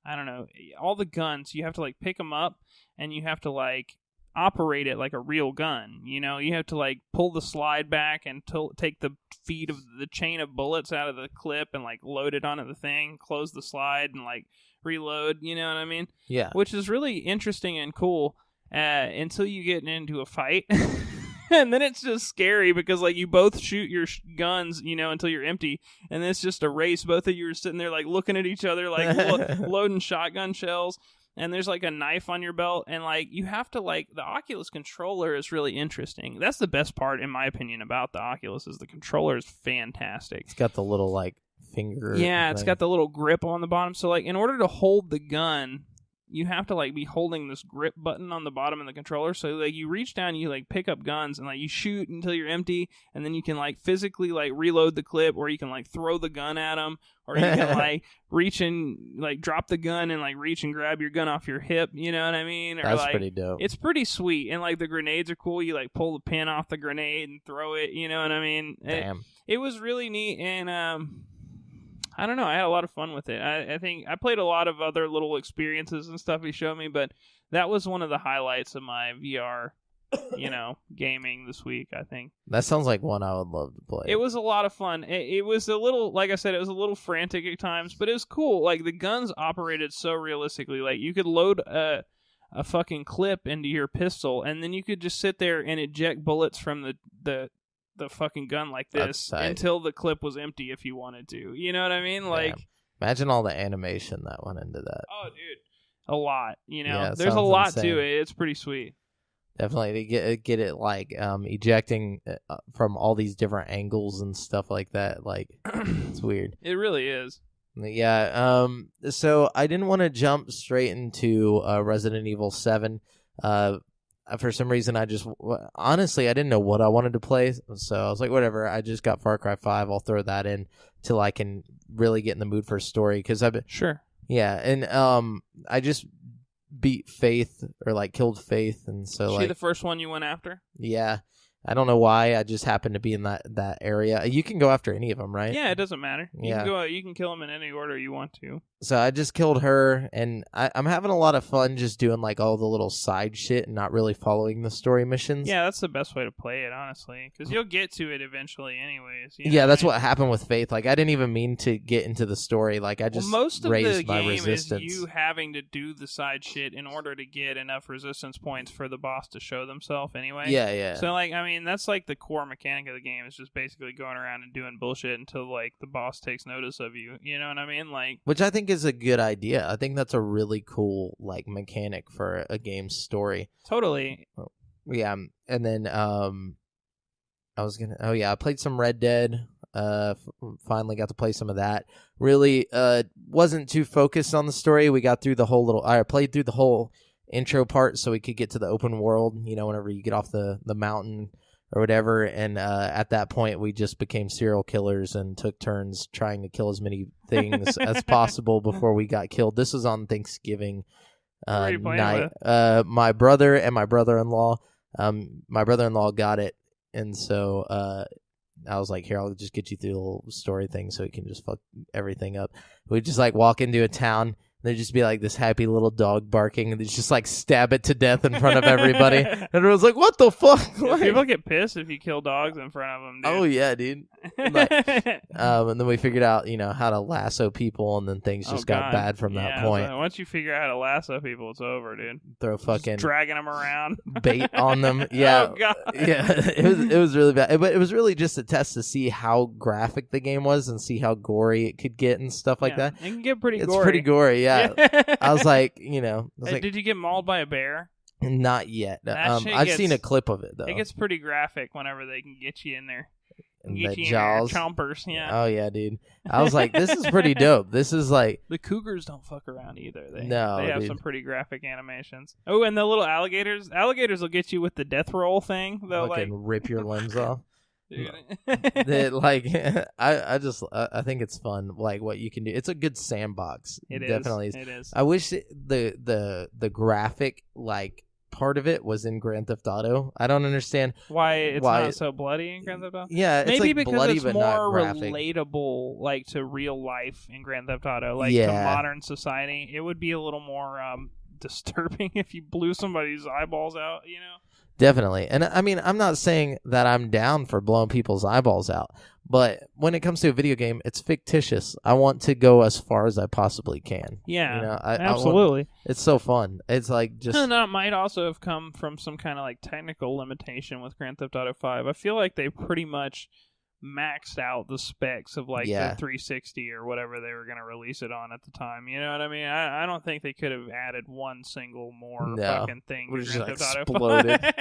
[SPEAKER 2] I don't know, all the guns, you have to, like, pick them up, and you have to, like, operate it like a real gun. You know, you have to like pull the slide back and take the feed of the chain of bullets out of the clip and like load it onto the thing, close the slide and like reload, you know what I mean?
[SPEAKER 1] Yeah.
[SPEAKER 2] Which is really interesting and cool until you get into a fight. And then it's just scary because like you both shoot your guns, you know, until you're empty, and then it's just a race. Both of you are sitting there like looking at each other, like loading shotgun shells. And there's, like, a knife on your belt, and, like, you have to, like, the Oculus controller is really interesting. That's the best part, in my opinion, about the Oculus, is the controller is fantastic.
[SPEAKER 1] It's got the little, like, finger...
[SPEAKER 2] Yeah, it's got the little grip on the bottom. So, like, in order to hold the gun, you have to, like, be holding this grip button on the bottom of the controller. So, like, you reach down, you, like, pick up guns, and, like, you shoot until you're empty, and then you can, like, physically, like, reload the clip, or you can, like, throw the gun at them, or you can, like, reach and, like, drop the gun and, like, reach and grab your gun off your hip, you know what I mean? Or,
[SPEAKER 1] That's
[SPEAKER 2] like,
[SPEAKER 1] pretty dope.
[SPEAKER 2] It's pretty sweet, and, like, the grenades are cool. You, like, pull the pin off the grenade and throw it, you know what I mean?
[SPEAKER 1] Damn.
[SPEAKER 2] It was really neat, and, I don't know. I had a lot of fun with it. I think I played a lot of other little experiences and stuff he showed me, but that was one of the highlights of my VR, you know, gaming this week, I think.
[SPEAKER 1] That sounds like one I would love to play.
[SPEAKER 2] It was a lot of fun. It was a little, like I said, it was a little frantic at times, but it was cool. Like, the guns operated so realistically. Like, you could load a fucking clip into your pistol, and then you could just sit there and eject bullets from the fucking gun like this until the clip was empty if you wanted to. You know what I mean? Like,
[SPEAKER 1] imagine all the animation that went into that.
[SPEAKER 2] Oh, dude. A lot, you know.
[SPEAKER 1] Yeah,
[SPEAKER 2] there's a lot
[SPEAKER 1] insane.
[SPEAKER 2] to it. It's pretty sweet.
[SPEAKER 1] Definitely to get it like ejecting from all these different angles and stuff like that. Like, it's weird.
[SPEAKER 2] It really is.
[SPEAKER 1] Yeah. So I didn't want to jump straight into Resident Evil 7. For some reason, honestly, I didn't know what I wanted to play, so I was like, whatever. I just got Far Cry 5. I'll throw that in till I can really get in the mood for a story, because I've been...
[SPEAKER 2] Sure.
[SPEAKER 1] Yeah, and I just beat Faith, or like killed Faith, and so
[SPEAKER 2] Is she the first one you went after?
[SPEAKER 1] Yeah. I don't know why. I just happened to be in that area. You can go after any of them, right?
[SPEAKER 2] Yeah, it doesn't matter.
[SPEAKER 1] Yeah.
[SPEAKER 2] You can kill them in any order you want to.
[SPEAKER 1] So I just killed her, and I'm having a lot of fun just doing like all the little side shit and not really following the story missions.
[SPEAKER 2] Yeah, that's the best way to play it, honestly, because you'll get to it eventually anyways.
[SPEAKER 1] Yeah, that's what happened with Faith. Like, I didn't even mean to get into the story. Like, I just
[SPEAKER 2] most of
[SPEAKER 1] raised
[SPEAKER 2] the
[SPEAKER 1] my
[SPEAKER 2] game
[SPEAKER 1] resistance.
[SPEAKER 2] is you having to do the side shit in order to get enough resistance points for the boss to show themselves anyway.
[SPEAKER 1] Yeah.
[SPEAKER 2] So, like, I mean, that's like the core mechanic of the game, is just basically going around and doing bullshit until, like, the boss takes notice of you. You know what I mean? Like,
[SPEAKER 1] which I think is a good idea. I think that's a really cool, like, mechanic for a game's story.
[SPEAKER 2] Totally.
[SPEAKER 1] Yeah, and then I played some Red Dead. Finally got to play some of that. Really wasn't too focused on the story. We got through I played through the whole intro part so we could get to the open world, you know, whenever you get off the mountain or whatever, and at that point we just became serial killers and took turns trying to kill as many things as possible before we got killed. This was on Thanksgiving night. My brother and my brother-in-law. My brother-in-law got it, and so I was like, here, I'll just get you through the little story thing so we can just fuck everything up. We'd just like walk into a town, there'd just be like this happy little dog barking, and they'd just like stab it to death in front of everybody. And everyone's like, what the fuck?
[SPEAKER 2] Yeah, people get pissed if you kill dogs in front of them, dude.
[SPEAKER 1] Oh, yeah, dude. Like, and then we figured out, you know, how to lasso people, and then things just got bad from that point.
[SPEAKER 2] So once you figure out how to lasso people, it's over, dude.
[SPEAKER 1] Throw fucking
[SPEAKER 2] just dragging them around,
[SPEAKER 1] bait on them. Yeah.
[SPEAKER 2] Oh, God.
[SPEAKER 1] Yeah, it was really bad. But it was really just a test to see how graphic the game was and see how gory it could get and stuff like that.
[SPEAKER 2] It can get pretty gory.
[SPEAKER 1] It's pretty gory, yeah. Yeah. I was like,
[SPEAKER 2] did you get mauled by a bear?
[SPEAKER 1] Not yet. I've seen a clip of it though.
[SPEAKER 2] It gets pretty graphic whenever they can get you in there.
[SPEAKER 1] And
[SPEAKER 2] Get
[SPEAKER 1] the
[SPEAKER 2] you
[SPEAKER 1] jaws.
[SPEAKER 2] in there, chompers, yeah.
[SPEAKER 1] Oh yeah, dude. I was like, this is pretty dope. This is like
[SPEAKER 2] the cougars don't fuck around either. They have
[SPEAKER 1] dude.
[SPEAKER 2] some pretty graphic animations. Oh, and the little alligators. Alligators will get you with the death roll thing. They'll
[SPEAKER 1] rip your limbs off. I think it's fun, like what you can do. It's a good sandbox. It definitely is.
[SPEAKER 2] It is.
[SPEAKER 1] I wish the graphic like part of it was in Grand Theft Auto. I don't understand
[SPEAKER 2] why it's not so bloody in Grand Theft Auto.
[SPEAKER 1] Yeah, it's
[SPEAKER 2] maybe
[SPEAKER 1] like
[SPEAKER 2] because
[SPEAKER 1] bloody,
[SPEAKER 2] it's
[SPEAKER 1] but
[SPEAKER 2] more
[SPEAKER 1] not graphic.
[SPEAKER 2] relatable, like to real life in Grand Theft Auto, like to modern society. It would be a little more disturbing if you blew somebody's eyeballs out.
[SPEAKER 1] Definitely. And I mean, I'm not saying that I'm down for blowing people's eyeballs out, but when it comes to a video game, it's fictitious. I want to go as far as I possibly can.
[SPEAKER 2] Yeah, absolutely.
[SPEAKER 1] It's so fun. It's like just...
[SPEAKER 2] And that might also have come from some kind of like technical limitation with Grand Theft Auto 5. I feel like they pretty much maxed out the specs of like the 360 or whatever they were going to release it on at the time. You know what I mean? I don't think they could have added one single more fucking thing to Grand Theft Auto 5.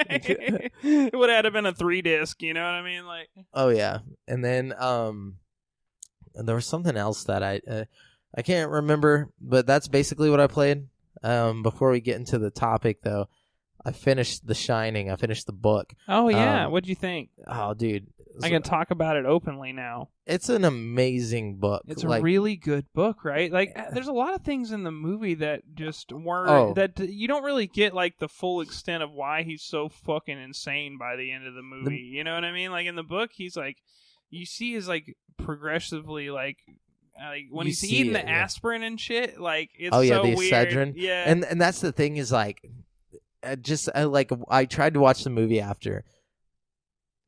[SPEAKER 2] It would have been a 3-disc, you know what I mean? Like,
[SPEAKER 1] oh yeah. And then there was something else that I can't remember, but that's basically what I played. Before we get into the topic though, I finished The Shining. I finished the book.
[SPEAKER 2] Oh yeah, what'd you think?
[SPEAKER 1] Oh dude,
[SPEAKER 2] I can talk about it openly now.
[SPEAKER 1] It's an amazing book.
[SPEAKER 2] It's a really good book, right? Like, there's a lot of things in the movie that just weren't... that you don't really get, like, the full extent of why he's so fucking insane by the end of the movie. You know what I mean? Like, in the book, he's, like... You see his, like, progressively, like when he's eating the aspirin and shit, like, it's so
[SPEAKER 1] the
[SPEAKER 2] weird.
[SPEAKER 1] Excedrin.
[SPEAKER 2] Yeah.
[SPEAKER 1] And that's the thing is, like... I tried to watch the movie after...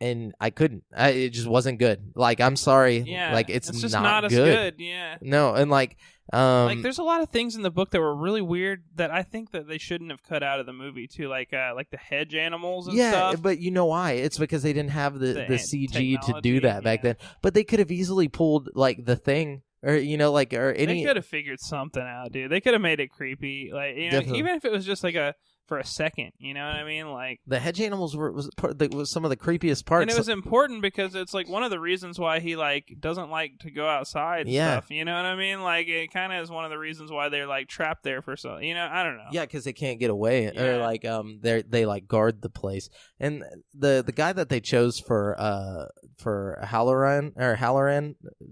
[SPEAKER 1] And I couldn't. It just wasn't good. Like, I'm sorry.
[SPEAKER 2] Yeah,
[SPEAKER 1] like it's
[SPEAKER 2] just
[SPEAKER 1] not
[SPEAKER 2] as
[SPEAKER 1] good.
[SPEAKER 2] Yeah.
[SPEAKER 1] No, and like
[SPEAKER 2] there's a lot of things in the book that were really weird that I think that they shouldn't have cut out of the movie too, like the hedge animals and stuff.
[SPEAKER 1] Yeah, but you know why? It's because they didn't have the CG to do that back then. But they could have easily pulled like the thing. Or or any.
[SPEAKER 2] They could have figured something out, dude. They could have made it creepy, like even if it was just like for a second, you know what I mean? Like
[SPEAKER 1] the hedge animals was some of the creepiest parts,
[SPEAKER 2] and it was important because it's like one of the reasons why he like doesn't like to go outside and stuff. You know what I mean? Like it kind of is one of the reasons why they're like trapped there for so. I don't know.
[SPEAKER 1] Yeah, because they can't get away, or like they like guard the place. And the guy that they chose for Halloran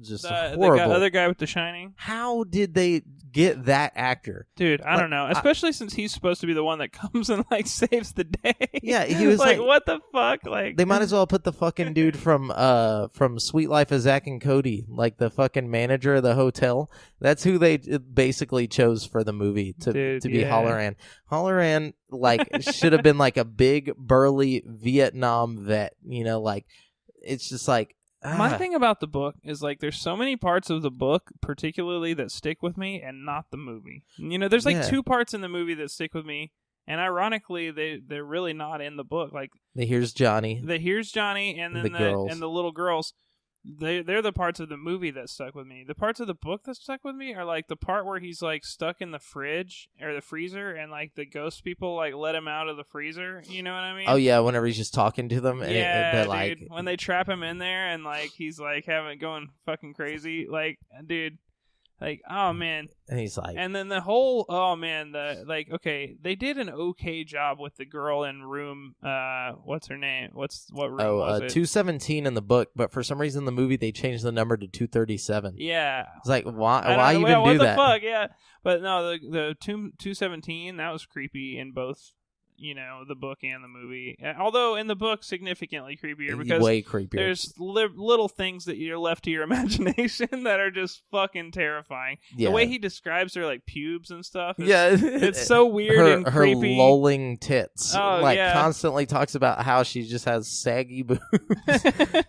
[SPEAKER 1] just horrible.
[SPEAKER 2] The other guy with The Shining.
[SPEAKER 1] How did they get that actor?
[SPEAKER 2] Dude, I don't know. Especially since he's supposed to be the one that comes and like saves the day.
[SPEAKER 1] Yeah, he was like
[SPEAKER 2] what the fuck? Like
[SPEAKER 1] they might as well put the fucking dude from Sweet Life of Zack and Cody, like the fucking manager of the hotel. That's who they basically chose for the movie to be Halloran. Halloran like should have been like a big burly Vietnam vet, like it's just like
[SPEAKER 2] my thing about the book is like there's so many parts of the book particularly that stick with me and not the movie. There's like 2 parts in the movie that stick with me, and ironically they're really not in the book. Like
[SPEAKER 1] Here's Johnny
[SPEAKER 2] and then
[SPEAKER 1] the girls.
[SPEAKER 2] And the little girls. They're the parts of the movie that stuck with me. The parts of the book that stuck with me are like the part where he's like stuck in the fridge or the freezer, and like the ghost people like let him out of the freezer. You know what I mean?
[SPEAKER 1] Oh yeah, whenever he's just talking to them, and
[SPEAKER 2] yeah,
[SPEAKER 1] dude,
[SPEAKER 2] like when they trap him in there and like he's like going fucking crazy, like dude. Like, oh man.
[SPEAKER 1] And he's like,
[SPEAKER 2] and then the whole, oh man, okay, they did an okay job with the girl in room, what's her name? What room was it?
[SPEAKER 1] 217 in the book, but for some reason in the movie they changed the number to 237.
[SPEAKER 2] Yeah.
[SPEAKER 1] It's like, why even do that?
[SPEAKER 2] What the fuck, yeah. But no, the 217, that was creepy in both, the book and the movie. Although in the book, significantly creepier because
[SPEAKER 1] way creepier.
[SPEAKER 2] There's little things that you're left to your imagination that are just fucking terrifying. Yeah. The way he describes her like pubes and stuff. It's so weird and creepy.
[SPEAKER 1] Her lolling tits.
[SPEAKER 2] Oh,
[SPEAKER 1] constantly talks about how she just has saggy boobs.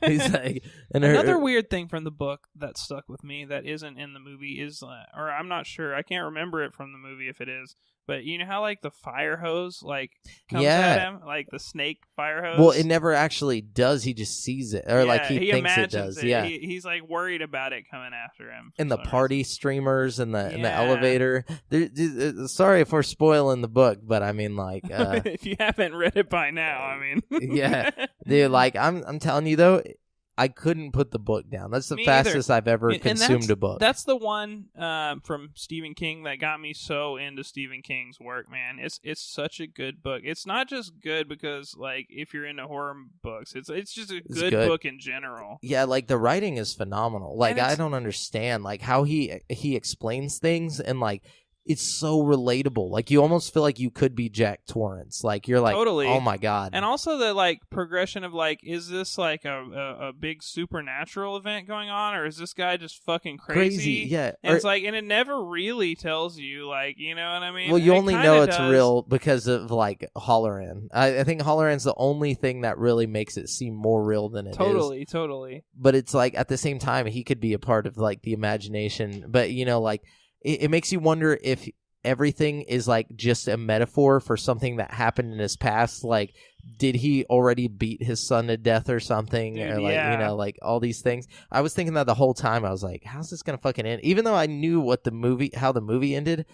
[SPEAKER 1] He's like,
[SPEAKER 2] another weird thing from the book that stuck with me that isn't in the movie is, or I'm not sure, I can't remember it from the movie if it is. But you know how like the fire hose like comes at him, like the snake fire hose.
[SPEAKER 1] Well, it never actually does. He just sees it, or like he thinks it does.
[SPEAKER 2] It.
[SPEAKER 1] Yeah,
[SPEAKER 2] he's like worried about it coming after him.
[SPEAKER 1] And the party streamers and the elevator. Sorry if we're spoiling the book, but I mean, like,
[SPEAKER 2] if you haven't read it by now, I mean,
[SPEAKER 1] yeah, dude. Like, I'm telling you though. I couldn't put the book down. That's the fastest I've ever consumed a book.
[SPEAKER 2] That's the one from Stephen King that got me so into Stephen King's work, man. It's such a good book. It's not just good because like if you're into horror books, it's just a good book in general.
[SPEAKER 1] Yeah, like the writing is phenomenal. Like I don't understand like how he explains things and like it's so relatable. Like you almost feel like you could be Jack Torrance. Like you're like, totally. Oh my god.
[SPEAKER 2] And also the like progression of like, is this like a big supernatural event going on, or is this guy just fucking crazy?
[SPEAKER 1] Yeah.
[SPEAKER 2] And it's like, and it never really tells you, like, you know what I mean?
[SPEAKER 1] Well, you only know it's real because of like Halloran. I think Halloran's the only thing that really makes it seem more real than it is.
[SPEAKER 2] Totally.
[SPEAKER 1] But it's like at the same time, he could be a part of like the imagination. But you know, like. It makes you wonder if everything is like just a metaphor for something that happened in his past. Like, did he already beat his son to death or something?
[SPEAKER 2] Dude,
[SPEAKER 1] or like, you know, like all these things. I was thinking that the whole time. I was like, how's this going to fucking end? Even though I knew how the movie ended,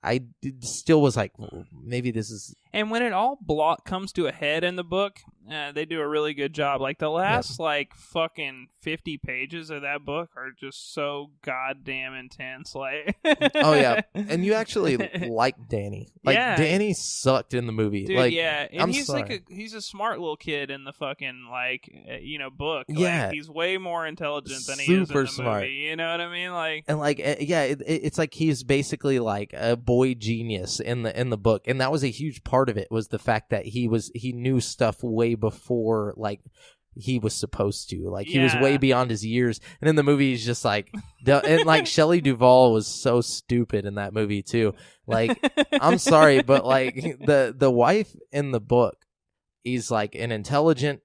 [SPEAKER 1] I still was like, maybe this is...
[SPEAKER 2] And when it all comes to a head in the book, they do a really good job. Like, the last, like, fucking 50 pages of that book are just so goddamn intense. Like,
[SPEAKER 1] oh, yeah. And you actually like Danny. Like, Danny sucked in the movie.
[SPEAKER 2] Dude,
[SPEAKER 1] like,
[SPEAKER 2] yeah. And
[SPEAKER 1] I'm
[SPEAKER 2] he's
[SPEAKER 1] sorry.
[SPEAKER 2] like he's a smart little kid in the fucking, like, book.
[SPEAKER 1] Yeah.
[SPEAKER 2] Like, he's way more intelligent than he is in the
[SPEAKER 1] smart.
[SPEAKER 2] movie. You know what I mean? Like,
[SPEAKER 1] and like, it's like he's basically like a boy genius in the book. And that was a huge part of it, was the fact that he knew stuff way before like he was supposed to. Like he was way beyond his years. And in the movie he's just like and like Shelley Duvall was so stupid in that movie too. Like I'm sorry, but like the wife in the book is like an intelligent,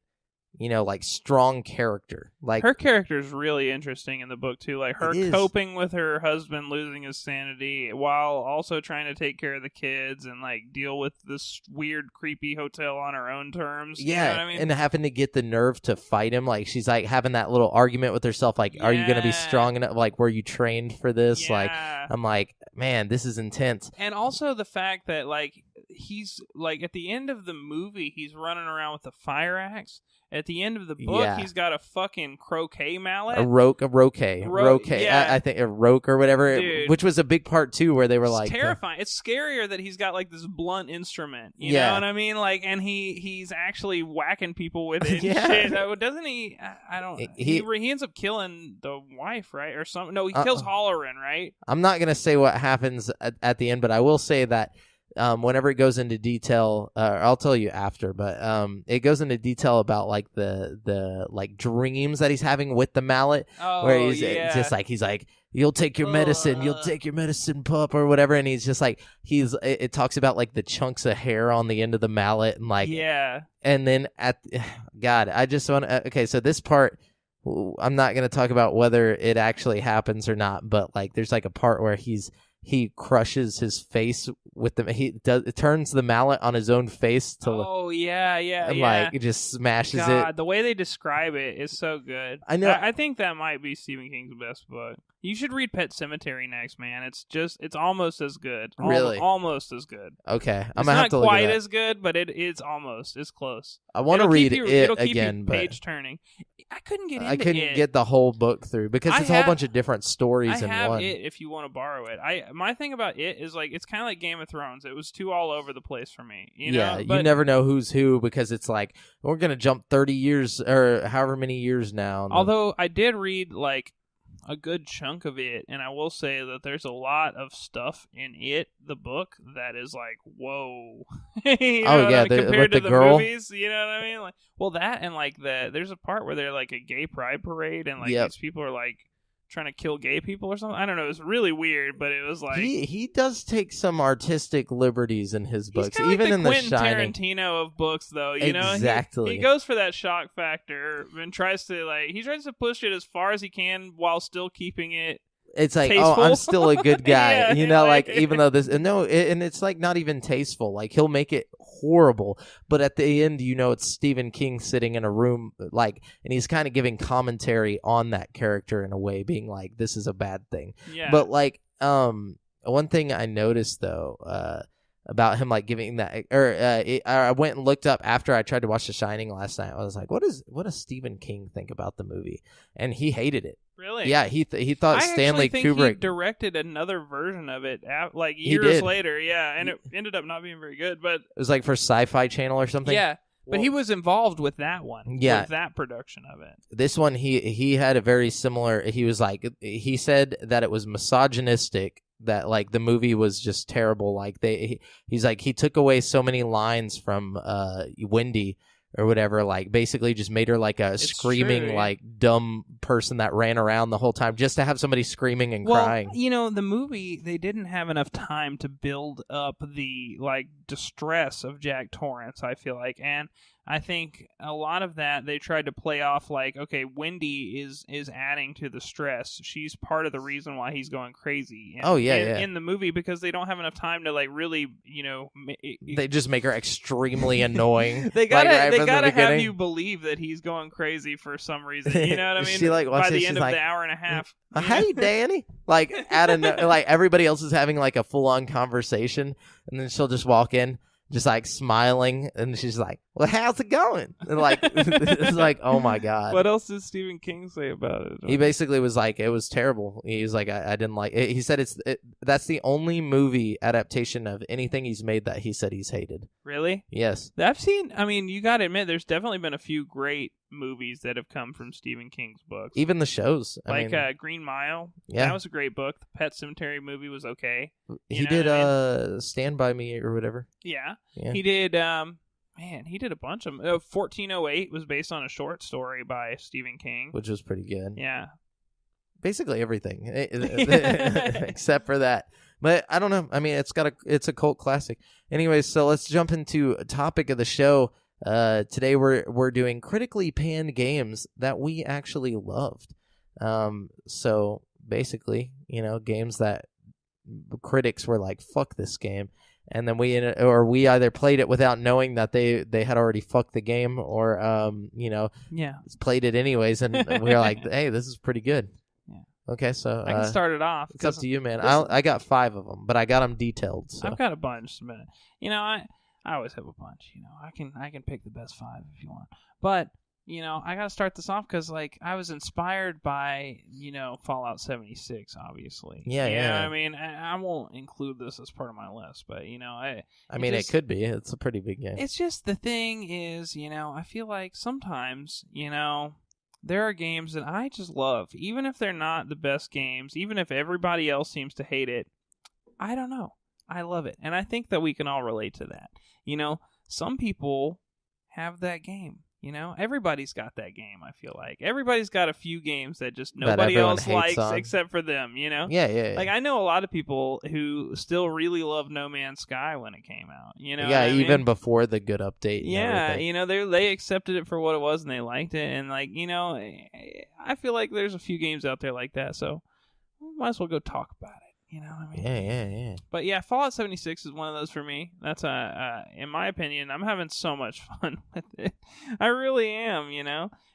[SPEAKER 1] you know, like strong character. Like
[SPEAKER 2] her character is really interesting in the book too. Like her coping with her husband losing his sanity while also trying to take care of the kids and like deal with this weird, creepy hotel on her own terms.
[SPEAKER 1] Yeah,
[SPEAKER 2] you know what I mean?
[SPEAKER 1] And having to get the nerve to fight him. Like she's like having that little argument with herself. Like, are you going to be strong enough? Like, were you trained for this?
[SPEAKER 2] Yeah.
[SPEAKER 1] Like, I'm like, man, this is intense.
[SPEAKER 2] And also the fact that like he's like at the end of the movie, he's running around with a fire axe. At the end of the book, he's got a fucking croquet mallet.
[SPEAKER 1] A roque. Yeah. I think a roque or whatever,
[SPEAKER 2] dude,
[SPEAKER 1] which was a big part too, where they were like
[SPEAKER 2] terrifying. It's scarier that he's got like this blunt instrument. You know what I mean? Like, and he's actually whacking people with it. And shit. Doesn't he? I don't. He ends up killing the wife, right, or something? No, he kills Halloran, right?
[SPEAKER 1] I'm not gonna say what happens at the end, but I will say that. Whenever it goes into detail, I'll tell you after, but it goes into detail about like the like dreams that he's having with the mallet, where he's just like he's like, you'll take your medicine, pup, or whatever, and he's just like it talks about like the chunks of hair on the end of the mallet and like and then God, I just want to so this part. I'm not going to talk about whether it actually happens or not, but like there's like a part where he crushes his face with it turns the mallet on his own face to and like it just smashes it.
[SPEAKER 2] The way they describe it is so good.
[SPEAKER 1] I know.
[SPEAKER 2] I think that might be Stephen King's best book. You should read Pet Sematary next, man. It's almost as good.
[SPEAKER 1] Really?
[SPEAKER 2] Almost as good.
[SPEAKER 1] Okay.
[SPEAKER 2] I'm gonna have to look at that. It's not quite as good, but it's almost. It's close.
[SPEAKER 1] I want to read it
[SPEAKER 2] it'll keep
[SPEAKER 1] again,
[SPEAKER 2] you
[SPEAKER 1] but
[SPEAKER 2] page turning. I couldn't get into it.
[SPEAKER 1] I couldn't get the whole book through because it's a whole bunch of different stories in one. I have
[SPEAKER 2] it if you want to borrow it. My thing about it is like it's kind of like Game of Thrones. It was too all over the place for me. You know?
[SPEAKER 1] You never know who's who because it's like we're gonna jump 30 years or however many years now.
[SPEAKER 2] Although I did read like a good chunk of it, and I will say that there's a lot of stuff in it, the book, that is like, whoa. Compared to the
[SPEAKER 1] girl
[SPEAKER 2] movies, you know what I mean? Like, well, that and like there's a part where they're like a gay pride parade, and like these people are like trying to kill gay people or something. I don't know. It was really weird, but it was like
[SPEAKER 1] he does take some artistic liberties in his books,
[SPEAKER 2] even
[SPEAKER 1] like
[SPEAKER 2] in
[SPEAKER 1] The
[SPEAKER 2] Quentin
[SPEAKER 1] Shining.
[SPEAKER 2] Tarantino of books, though. You
[SPEAKER 1] exactly.
[SPEAKER 2] know, he goes for that shock factor and tries to push it as far as he can while still keeping it
[SPEAKER 1] it's like,
[SPEAKER 2] tasteful.
[SPEAKER 1] oh, I'm still a good guy.
[SPEAKER 2] Yeah,
[SPEAKER 1] you know,
[SPEAKER 2] like-
[SPEAKER 1] even though this, and it's like not even tasteful. Like he'll make it horrible, but at the end, you know, it's Stephen King sitting in a room, like, and he's kind of giving commentary on that character in a way, being like, this is a bad thing.
[SPEAKER 2] Yeah.
[SPEAKER 1] But like, one thing I noticed though, about him like giving that, I went and looked up after I tried to watch The Shining last night. I was like, what does Stephen King think about the movie? And he hated it.
[SPEAKER 2] Really?
[SPEAKER 1] Yeah, he thought Stanley
[SPEAKER 2] I think
[SPEAKER 1] Kubrick
[SPEAKER 2] he directed another version of it like years later. Yeah, and it ended up not being very good. But
[SPEAKER 1] it was like for Sci-Fi Channel or something.
[SPEAKER 2] Yeah, but he was involved with that one.
[SPEAKER 1] Yeah,
[SPEAKER 2] with that production of it.
[SPEAKER 1] This one, he had a very similar. He was like, he said that it was misogynistic. That like the movie was just terrible. Like he's like, he took away so many lines from Wendy or whatever, like basically just made her like a screaming,
[SPEAKER 2] true, yeah.
[SPEAKER 1] like dumb person that ran around the whole time just to have somebody screaming and crying.
[SPEAKER 2] You know, the movie, they didn't have enough time to build up the like distress of Jack Torrance, I feel like. And I think a lot of that they tried to play off like, okay, Wendy is adding to the stress. She's part of the reason why he's going crazy. In the movie, because they don't have enough time to like really, you know,
[SPEAKER 1] they just make her extremely annoying.
[SPEAKER 2] They gotta
[SPEAKER 1] the
[SPEAKER 2] have you believe that he's going crazy for some reason. You know what I mean?
[SPEAKER 1] She like
[SPEAKER 2] by the end of the hour and a half.
[SPEAKER 1] Hey, Danny! Like like everybody else is having like a full on conversation, and then she'll just walk in. Just like smiling, and she's like, "Well, how's it going?" And like, it's like, "Oh my god!"
[SPEAKER 2] What else did Stephen King say about it?
[SPEAKER 1] He basically was like, "It was terrible." He's like, "I didn't like it." He said that's the only movie adaptation of anything he's made that he said he's hated.
[SPEAKER 2] Really?
[SPEAKER 1] Yes.
[SPEAKER 2] I've seen. I mean, you got to admit, there's definitely been a few great movies that have come from Stephen King's books.
[SPEAKER 1] Even the shows,
[SPEAKER 2] like Green Mile. Yeah, that was a great book. The Pet Sematary movie was okay.
[SPEAKER 1] He did Stand By Me or whatever.
[SPEAKER 2] Yeah. He did. He did a bunch of 1408 was based on a short story by Stephen King,
[SPEAKER 1] which was pretty good.
[SPEAKER 2] Yeah.
[SPEAKER 1] Basically everything except for that. But I don't know. I mean, it's a cult classic. Anyways, so let's jump into a topic of the show. Today we're doing critically panned games that we actually loved. So basically, you know, games that critics were like, "Fuck this game," and then we either played it without knowing that they had already fucked the game, or played it anyways, and we were like, "Hey, this is pretty good."
[SPEAKER 2] Yeah.
[SPEAKER 1] Okay, so
[SPEAKER 2] I can start it off.
[SPEAKER 1] It's up to you, man. I got 5 of them, but I got them detailed. So.
[SPEAKER 2] I've got a bunch, but you know, I always have a bunch. You know, I can pick the best 5 if you want, but you know, I gotta start this off because like I was inspired by Fallout 76, obviously.
[SPEAKER 1] Yeah.
[SPEAKER 2] I mean, I won't include this as part of my list, but
[SPEAKER 1] it could be. It's a pretty big game.
[SPEAKER 2] It's just the thing is, I feel like sometimes, there are games that I just love, even if they're not the best games, even if everybody else seems to hate it. I don't know. I love it. And I think that we can all relate to that. Some people have that game. Everybody's got that game, I feel like. Everybody's got a few games that just nobody else likes except for them,
[SPEAKER 1] Yeah.
[SPEAKER 2] Like, I know a lot of people who still really love No Man's Sky when it came out,
[SPEAKER 1] Yeah, even before the good update.
[SPEAKER 2] Yeah, they accepted it for what it was and they liked it. And, like, I feel like there's a few games out there like that, so might as well go talk about it. You know what I mean?
[SPEAKER 1] Yeah.
[SPEAKER 2] But yeah, Fallout 76 is one of those for me. That's in my opinion, I'm having so much fun with it. I really am,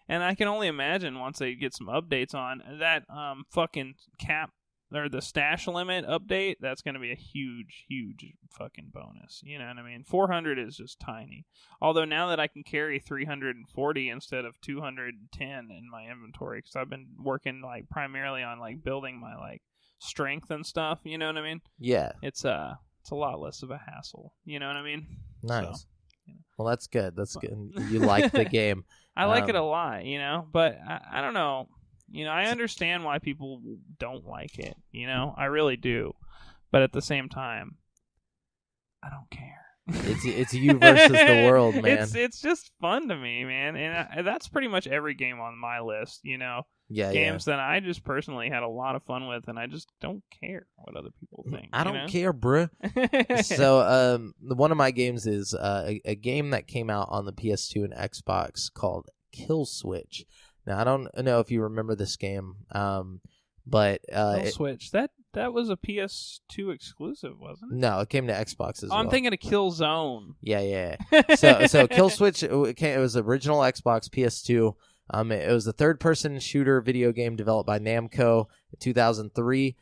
[SPEAKER 2] And I can only imagine once they get some updates on that fucking cap or the stash limit update, that's going to be a huge, huge fucking bonus. You know what I mean? 400 is just tiny. Although now that I can carry 340 instead of 210 in my inventory, because I've been working like primarily on like building my like strength and stuff, you know what I mean?
[SPEAKER 1] Yeah.
[SPEAKER 2] It's a lot less of a hassle, you know what I mean?
[SPEAKER 1] Nice.
[SPEAKER 2] So,
[SPEAKER 1] Well, that's good. That's good. You like the game.
[SPEAKER 2] I like it a lot, but I don't know. I understand why people don't like it, I really do. But at the same time, I don't care.
[SPEAKER 1] It's you versus the world, man.
[SPEAKER 2] It's just fun to me, man. And that's pretty much every game on my list,
[SPEAKER 1] Yeah,
[SPEAKER 2] games that I just personally had a lot of fun with, and I just don't care what other people think.
[SPEAKER 1] I don't care, bruh. So, one of my games is a game that came out on the PS2 and Xbox called Kill Switch. Now, I don't know if you remember this game, But
[SPEAKER 2] Kill Switch. That was a PS2 exclusive, wasn't it?
[SPEAKER 1] No, it came to Xbox as well.
[SPEAKER 2] I'm thinking of Killzone.
[SPEAKER 1] Yeah. So Kill Switch, it was original Xbox PS2. It was a third-person shooter video game developed by Namco in 2003.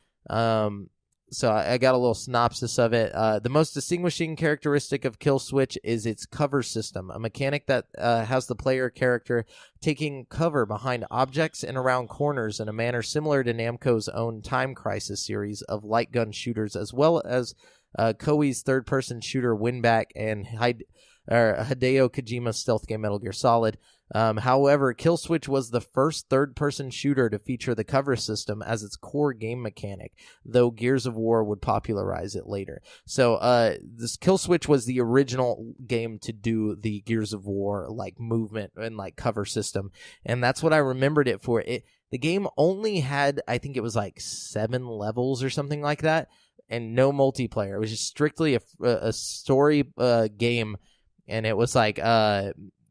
[SPEAKER 1] So I got a little synopsis of it. The most distinguishing characteristic of Kill Switch is its cover system, a mechanic that has the player character taking cover behind objects and around corners in a manner similar to Namco's own Time Crisis series of light gun shooters, as well as Koei's third-person shooter Winback and Hideo Kojima's stealth game Metal Gear Solid. However, Kill Switch was the first third-person shooter to feature the cover system as its core game mechanic, though Gears of War would popularize it later. So this Kill Switch was the original game to do the Gears of War like movement and like cover system, and that's what I remembered it for. The game only had, I think it was like 7 levels or something like that, and no multiplayer. It was just strictly a story game, and it was like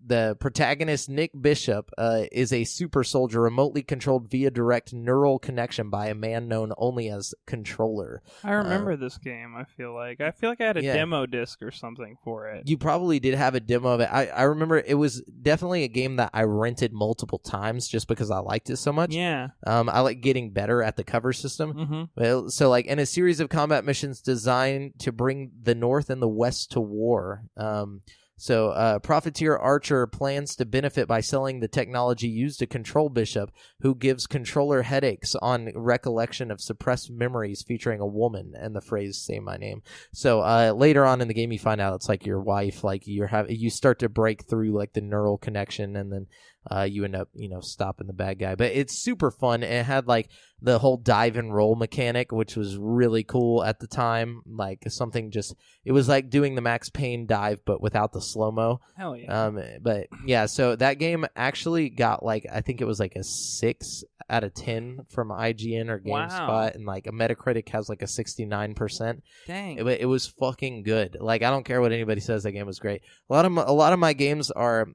[SPEAKER 1] the protagonist, Nick Bishop, is a super soldier remotely controlled via direct neural connection by a man known only as Controller.
[SPEAKER 2] I remember this game, I feel like. I had a demo disc or something for it.
[SPEAKER 1] You probably did have a demo of it. I remember it was definitely a game that I rented multiple times just because I liked it so much.
[SPEAKER 2] Yeah.
[SPEAKER 1] I like getting better at the cover system.
[SPEAKER 2] Mm-hmm.
[SPEAKER 1] So, like, in a series of combat missions designed to bring the North and the West to war, So, Profiteer Archer plans to benefit by selling the technology used to control Bishop, who gives Controller headaches on recollection of suppressed memories featuring a woman and the phrase "say my name." So, later on in the game, you find out it's like your wife. Like you start to break through like the neural connection, and then you end up stopping the bad guy. But it's super fun. It had like the whole dive and roll mechanic, which was really cool at the time. Like something it was like doing the Max Payne dive, but without the slow-mo.
[SPEAKER 2] Hell yeah.
[SPEAKER 1] But yeah, so that game actually got like, I think it was like a 6 out of 10 from IGN or GameSpot.
[SPEAKER 2] Wow.
[SPEAKER 1] And like a Metacritic has like a 69%.
[SPEAKER 2] Dang.
[SPEAKER 1] It was fucking good. Like, I don't care what anybody says, that game was great. A lot of my games are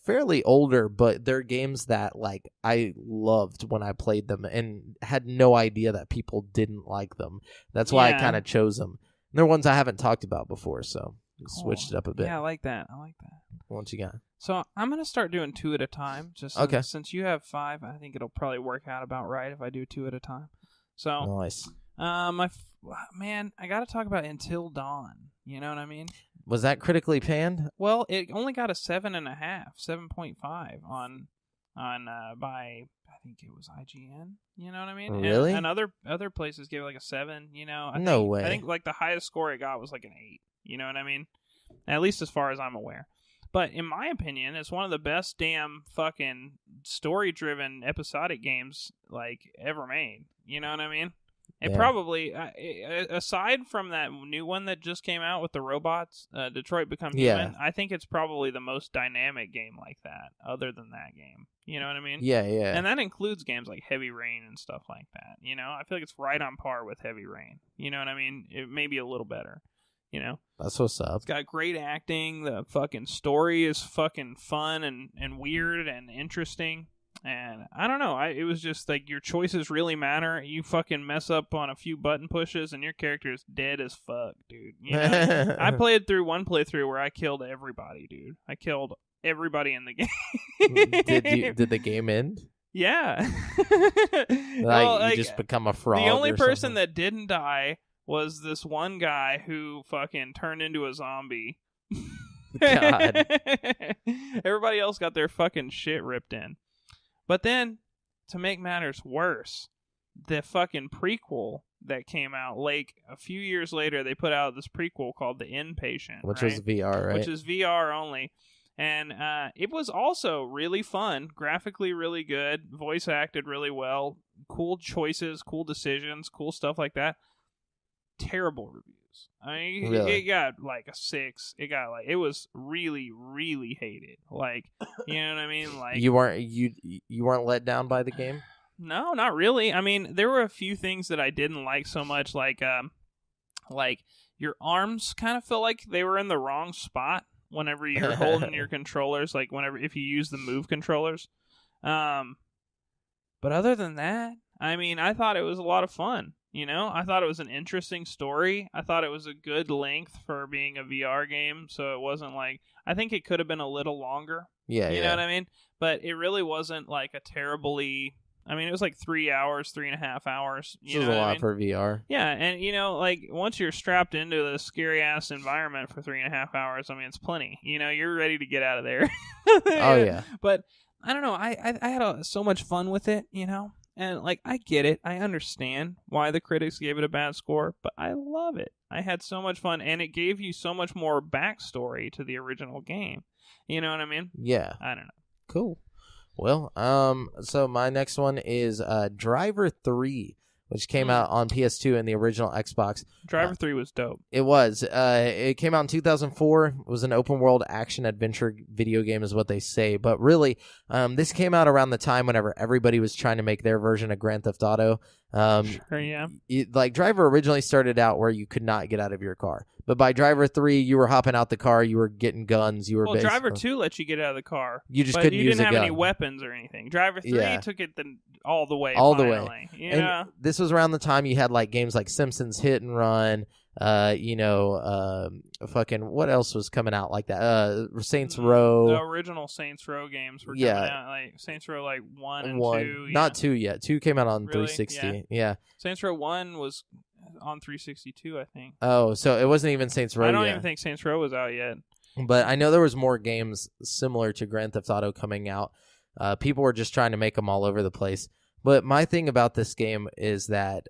[SPEAKER 1] fairly older, but they're games that like I loved when I played them and had no idea that people didn't like them. That's why I kind of chose them. And they're ones I haven't talked about before, so switched it up a bit.
[SPEAKER 2] Yeah, I like that.
[SPEAKER 1] What you got?
[SPEAKER 2] So I'm going to start doing 2 at a time. Just since you have 5, I think it'll probably work out about right if I do 2 at a time. So
[SPEAKER 1] nice.
[SPEAKER 2] Man, I got to talk about Until Dawn. You know what I mean?
[SPEAKER 1] Was that critically panned?
[SPEAKER 2] Well, it only got a 7.5 on by I think it was IGN. You know what I mean?
[SPEAKER 1] Really?
[SPEAKER 2] And other places gave it like a 7.
[SPEAKER 1] No way.
[SPEAKER 2] I think like the highest score it got was like an 8. You know what I mean? At least as far as I'm aware. But in my opinion, it's one of the best damn fucking story-driven episodic games like ever made. You know what I mean? It probably, aside from that new one that just came out with the robots, Detroit Become Human, I think it's probably the most dynamic game like that, other than that game. You know what I mean?
[SPEAKER 1] Yeah.
[SPEAKER 2] And that includes games like Heavy Rain and stuff like that. I feel like it's right on par with Heavy Rain. You know what I mean? It may be a little better.
[SPEAKER 1] That's what's up.
[SPEAKER 2] It's got great acting. The fucking story is fucking fun and weird and interesting. And I don't know. It was just like your choices really matter. You fucking mess up on a few button pushes and your character is dead as fuck, dude. I played through one playthrough where I killed everybody, dude. I killed everybody in the game.
[SPEAKER 1] Did the game end?
[SPEAKER 2] Yeah.
[SPEAKER 1] You just become a frog.
[SPEAKER 2] The only person
[SPEAKER 1] something.
[SPEAKER 2] that didn't die was this one guy who fucking turned into a zombie.
[SPEAKER 1] God.
[SPEAKER 2] Everybody else got their fucking shit ripped in. But then, to make matters worse, the fucking prequel that came out a few years later, they put out this prequel called The Inpatient.
[SPEAKER 1] Which was VR, right?
[SPEAKER 2] Which is VR only. And it was also really fun, graphically really good, voice acted really well, cool choices, cool decisions, cool stuff like that. Terrible reviews. I mean,
[SPEAKER 1] really?
[SPEAKER 2] It got like a 6. It was really, really hated. Like, you know what I mean? Like
[SPEAKER 1] you weren't let down by the game?
[SPEAKER 2] No, not really. I mean, there were a few things that I didn't like so much, like your arms kind of felt like they were in the wrong spot whenever you're holding your controllers. Like if you use the Move controllers. But other than that, I mean, I thought it was a lot of fun. You know, I thought it was an interesting story. I thought it was a good length for being a VR game, so it wasn't like, I think it could have been a little longer.
[SPEAKER 1] Yeah,
[SPEAKER 2] you know what I mean? But it really wasn't like a terribly, I mean, it was like 3 hours, 3.5 hours.
[SPEAKER 1] This is a lot for VR.
[SPEAKER 2] Yeah, and you know, like once you're strapped into this scary ass environment for 3.5 hours, I mean, it's plenty. You know, you're ready to get out of there.
[SPEAKER 1] Oh yeah.
[SPEAKER 2] But I don't know. I had so much fun with it. You know. And, like, I get it. I understand why the critics gave it a bad score, but I love it. I had so much fun, and it gave you so much more backstory to the original game. You know what I mean?
[SPEAKER 1] Yeah.
[SPEAKER 2] I don't know.
[SPEAKER 1] Cool. Well, so my next one is Driver 3, which came out on PS2 and the original Xbox.
[SPEAKER 2] Driver 3 was dope.
[SPEAKER 1] It was. It came out in 2004. It was an open-world action-adventure video game is what they say. But really, this came out around the time whenever everybody was trying to make their version of Grand Theft Auto.
[SPEAKER 2] Sure, yeah.
[SPEAKER 1] Driver originally started out where you could not get out of your car. But by Driver 3, you were hopping out the car, you were getting guns, you were
[SPEAKER 2] Driver 2 let you get out of the car.
[SPEAKER 1] You just couldn't use a gun.
[SPEAKER 2] You didn't have any weapons or anything. Driver 3 took it all the way.
[SPEAKER 1] All
[SPEAKER 2] finally.
[SPEAKER 1] the way.
[SPEAKER 2] You
[SPEAKER 1] and
[SPEAKER 2] know?
[SPEAKER 1] This was around the time you had like games like Simpsons Hit and Run, fucking what else was coming out like that? Saints Row.
[SPEAKER 2] The original Saints Row games were coming out, like Saints Row like 1 and 2.
[SPEAKER 1] Not 2 yet. 2 came out on
[SPEAKER 2] really?
[SPEAKER 1] 360. Yeah.
[SPEAKER 2] Saints Row 1 was on 362, I think.
[SPEAKER 1] Oh, so it wasn't even Saints Row
[SPEAKER 2] I don't
[SPEAKER 1] yet.
[SPEAKER 2] even think Saints Row was out yet.
[SPEAKER 1] But I know there was more games similar to Grand Theft Auto coming out. People were just trying to make them all over the place. But my thing about this game is that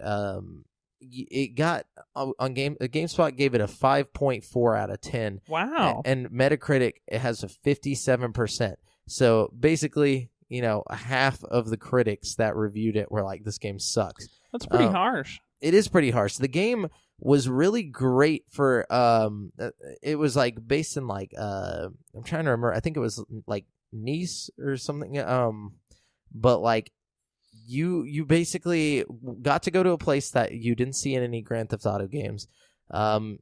[SPEAKER 1] it got on GameSpot gave it a 5.4 out of 10.
[SPEAKER 2] Wow.
[SPEAKER 1] And Metacritic, it has a 57%. So basically, you know, half of the critics that reviewed it were like, this game sucks.
[SPEAKER 2] That's pretty harsh.
[SPEAKER 1] It is pretty harsh. The game was really great for it was like based in like I'm trying to remember. I think it was like Nice or something. But like you basically got to go to a place that you didn't see in any Grand Theft Auto games. The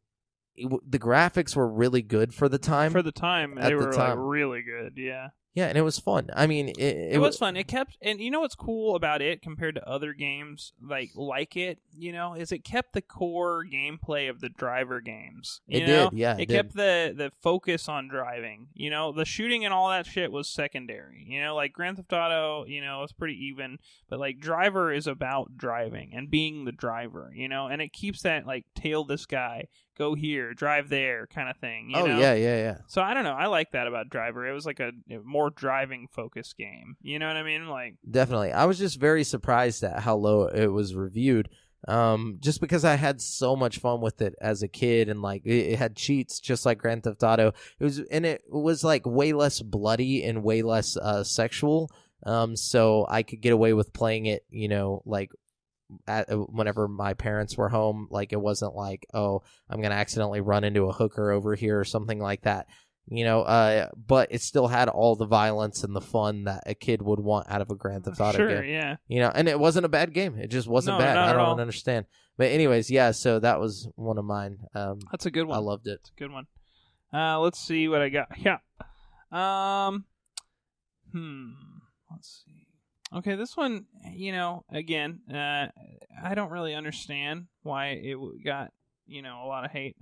[SPEAKER 1] graphics were really good for the time.
[SPEAKER 2] For the time, they were like really good. Yeah.
[SPEAKER 1] Yeah, and it was fun. I mean, it
[SPEAKER 2] was fun. It kept, and you know what's cool about it compared to other games like it, you know, is it kept the core gameplay of the Driver games.
[SPEAKER 1] It did, yeah.
[SPEAKER 2] It kept the focus on driving. You know, the shooting and all that shit was secondary. You know, like Grand Theft Auto, you know, it's pretty even, but like Driver is about driving and being the driver. You know, and it keeps that like tail this guy, go here, drive there kind of thing. You know?
[SPEAKER 1] Yeah.
[SPEAKER 2] So I don't know. I like that about Driver. It was like a more driving focused game. You know what I mean? Like
[SPEAKER 1] definitely. I was just very surprised at how low it was reviewed. Just because I had so much fun with it as a kid, and like it had cheats just like Grand Theft Auto. It was like way less bloody and way less sexual. So I could get away with playing it, you know, like whenever my parents were home. Like it wasn't like, oh, I'm gonna accidentally run into a hooker over here or something like that, you know. But it still had all the violence and the fun that a kid would want out of a Grand Theft Auto game.
[SPEAKER 2] Yeah,
[SPEAKER 1] you know. And it wasn't a bad game. It just wasn't bad. I don't understand. But anyways, yeah. So that was one of mine.
[SPEAKER 2] That's a good one.
[SPEAKER 1] I loved it.
[SPEAKER 2] It's a good one. Let's see what I got. Yeah. Let's see. Okay, this one, you know, again, I don't really understand why it got, you know, a lot of hate.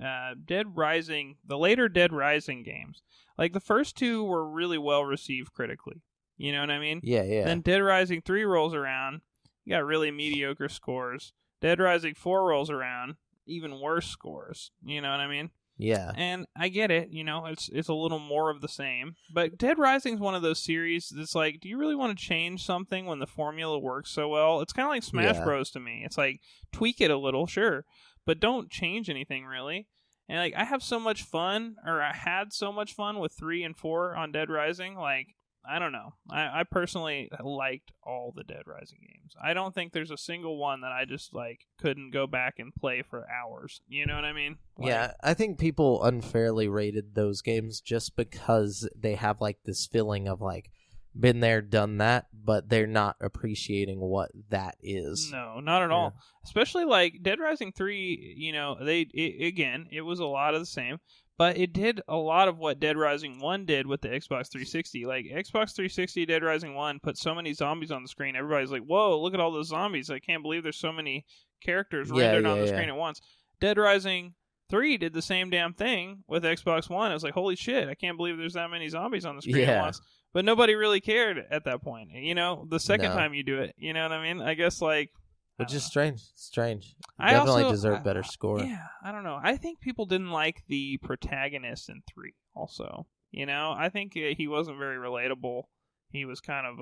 [SPEAKER 2] Dead Rising, the later Dead Rising games, like the first two were really well received critically. You know what I mean?
[SPEAKER 1] Yeah.
[SPEAKER 2] Then Dead Rising 3 rolls around, you got really mediocre scores. Dead Rising 4 rolls around, even worse scores. You know what I mean?
[SPEAKER 1] Yeah.
[SPEAKER 2] And I get it, you know, it's a little more of the same. But Dead Rising is one of those series that's like, do you really want to change something when the formula works so well? It's kind of like Smash Bros. To me. It's like, tweak it a little, sure, but don't change anything really. And like, I have so much fun, or I had so much fun with 3 and 4 on Dead Rising, like, I don't know. I personally liked all the Dead Rising games. I don't think there's a single one that I just like couldn't go back and play for hours. You know what I mean? Like,
[SPEAKER 1] yeah, I think people unfairly rated those games just because they have like this feeling of like been there, done that, but they're not appreciating what that is.
[SPEAKER 2] No, not at all. Especially like Dead Rising 3, you know, it was a lot of the same. But it did a lot of what Dead Rising 1 did with the Xbox 360. Like, Xbox 360 Dead Rising 1 put so many zombies on the screen. Everybody's like, whoa, look at all those zombies. I can't believe there's so many characters rendered on the screen at once. Dead Rising 3 did the same damn thing with Xbox One. I was like, holy shit, I can't believe there's that many zombies on the screen at once. But nobody really cared at that point. You know, the second time you do it, you know what I mean? I guess, like...
[SPEAKER 1] Which is strange. Strange. Definitely deserve better score.
[SPEAKER 2] Yeah, I don't know. I think people didn't like the protagonist in 3 also. You know, I think he wasn't very relatable. He was kind of,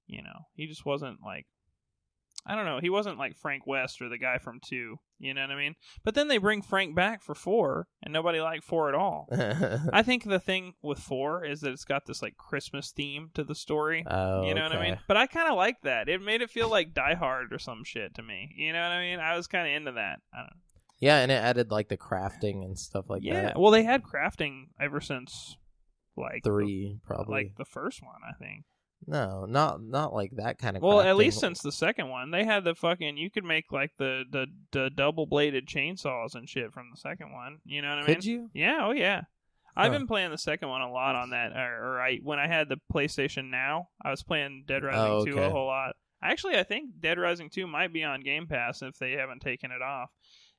[SPEAKER 2] you know, he just wasn't like, I don't know. He wasn't like Frank West or the guy from 2. You know what I mean? But then they bring Frank back for 4, and nobody liked 4 at all. I think the thing with 4 is that it's got this like Christmas theme to the story.
[SPEAKER 1] Oh,
[SPEAKER 2] you know what I mean? But I kind of like that. It made it feel like Die Hard or some shit to me. You know what I mean? I was kind of into that. I don't know.
[SPEAKER 1] Yeah, and it added like the crafting and stuff like that.
[SPEAKER 2] Yeah, well, they had crafting ever since like
[SPEAKER 1] 3, probably.
[SPEAKER 2] Like the first one, I think.
[SPEAKER 1] No, not like that kind of.
[SPEAKER 2] Well, at least since the second one, they had the fucking. You could make like the double bladed chainsaws and shit from the second one. You know what I mean?
[SPEAKER 1] Could you?
[SPEAKER 2] Yeah. Oh yeah. I've been playing the second one a lot on that. When I had the PlayStation Now, I was playing Dead Rising 2 a whole lot. Actually, I think Dead Rising 2 might be on Game Pass if they haven't taken it off.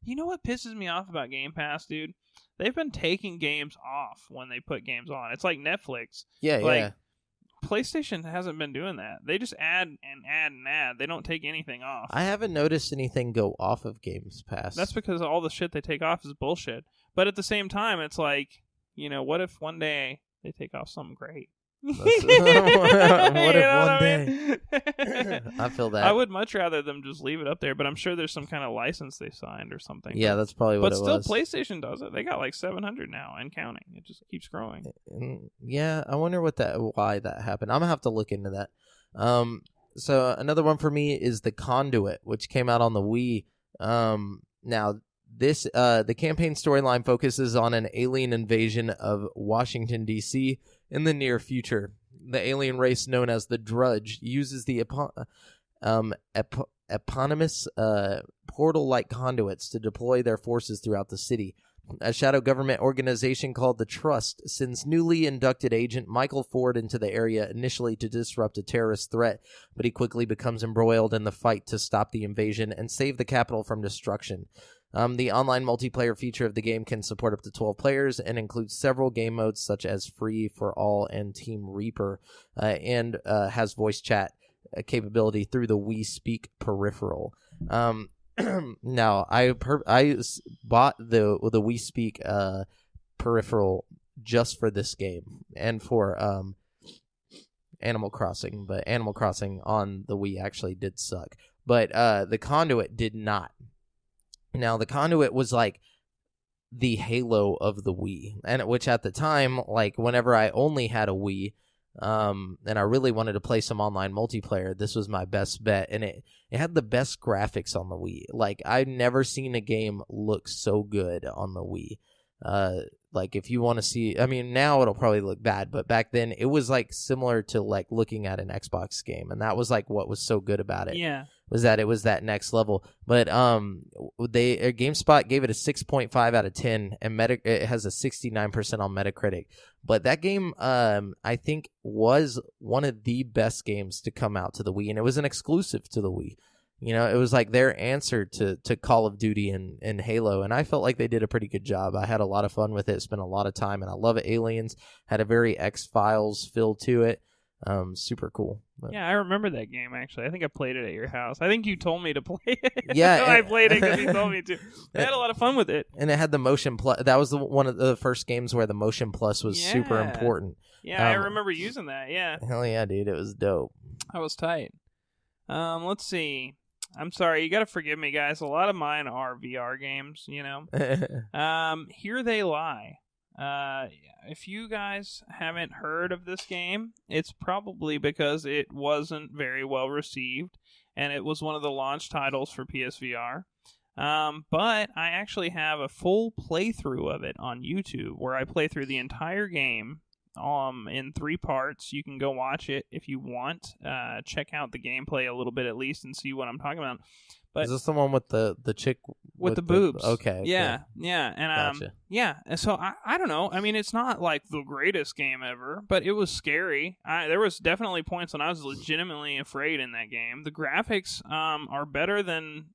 [SPEAKER 2] You know what pisses me off about Game Pass, dude? They've been taking games off when they put games on. It's like Netflix.
[SPEAKER 1] Yeah, yeah.
[SPEAKER 2] PlayStation hasn't been doing that. They just add and add and add. They don't take anything off.
[SPEAKER 1] I haven't noticed anything go off of Games Pass.
[SPEAKER 2] That's because all the shit they take off is bullshit. But at the same time, it's like, you know, what if one day they take off something great?
[SPEAKER 1] What if one day? I feel that.
[SPEAKER 2] I would much rather them just leave it up there, but I'm sure there's some kind of license they signed or something.
[SPEAKER 1] Yeah, that's probably what it was.
[SPEAKER 2] But still, PlayStation does it. They got like 700 now and counting. It just keeps growing.
[SPEAKER 1] Yeah, I wonder why that happened. I'm gonna have to look into that. So another one for me is The Conduit, which came out on the Wii. Now this the campaign storyline focuses on an alien invasion of Washington, D.C. in the near future. The alien race known as the Drudge uses the eponymous portal-like conduits to deploy their forces throughout the city. A shadow government organization called the Trust sends newly inducted agent Michael Ford into the area initially to disrupt a terrorist threat, but he quickly becomes embroiled in the fight to stop the invasion and save the capital from destruction. The online multiplayer feature of the game can support up to 12 players and includes several game modes such as Free for All and Team Reaper, and has voice chat capability through the Wii Speak peripheral. Now, I bought the Wii Speak peripheral just for this game and for Animal Crossing, but Animal Crossing on the Wii actually did suck. But the Conduit did not. Now, the Conduit was like the Halo of the Wii, and which at the time, like whenever I only had a Wii, and I really wanted to play some online multiplayer, this was my best bet, and it had the best graphics on the Wii. Like, I've never seen a game look so good on the Wii. Like, if you want to see, I mean, now it'll probably look bad, but back then it was like similar to like looking at an Xbox game, and that was like what was so good about it.
[SPEAKER 2] Yeah.
[SPEAKER 1] Was that it was that next level. But GameSpot gave it a 6.5 out of 10, and it has a 69% on Metacritic. But that game, I think, was one of the best games to come out to the Wii, and it was an exclusive to the Wii. You know, it was like their answer to Call of Duty and Halo, and I felt like they did a pretty good job. I had a lot of fun with it, spent a lot of time, and I love it. Aliens had a very X-Files feel to it. Super cool. But.
[SPEAKER 2] Yeah, I remember that game, actually. I think I played it at your house. I think you told me to play it.
[SPEAKER 1] Yeah.
[SPEAKER 2] I played it because you told me to. I had a lot of fun with it.
[SPEAKER 1] And it had the Motion Plus. That was one of the first games where the Motion Plus was super important.
[SPEAKER 2] Yeah, I remember using that, yeah.
[SPEAKER 1] Hell yeah, dude. It was dope.
[SPEAKER 2] That was tight. Let's see. I'm sorry, you gotta forgive me, guys. A lot of mine are VR games, you know. Here They Lie. If you guys haven't heard of this game, it's probably because it wasn't very well received, and it was one of the launch titles for PSVR. But I actually have a full playthrough of it on YouTube, where I play through the entire game in 3 parts. You can go watch it if you want. Check out the gameplay a little bit at least and see what I'm talking about. But
[SPEAKER 1] is this the one with the chick
[SPEAKER 2] with the boobs?
[SPEAKER 1] Okay.
[SPEAKER 2] Yeah, and
[SPEAKER 1] gotcha.
[SPEAKER 2] And so I don't know. I mean, it's not like the greatest game ever, but it was scary. There was definitely points when I was legitimately afraid in that game. The graphics are better than,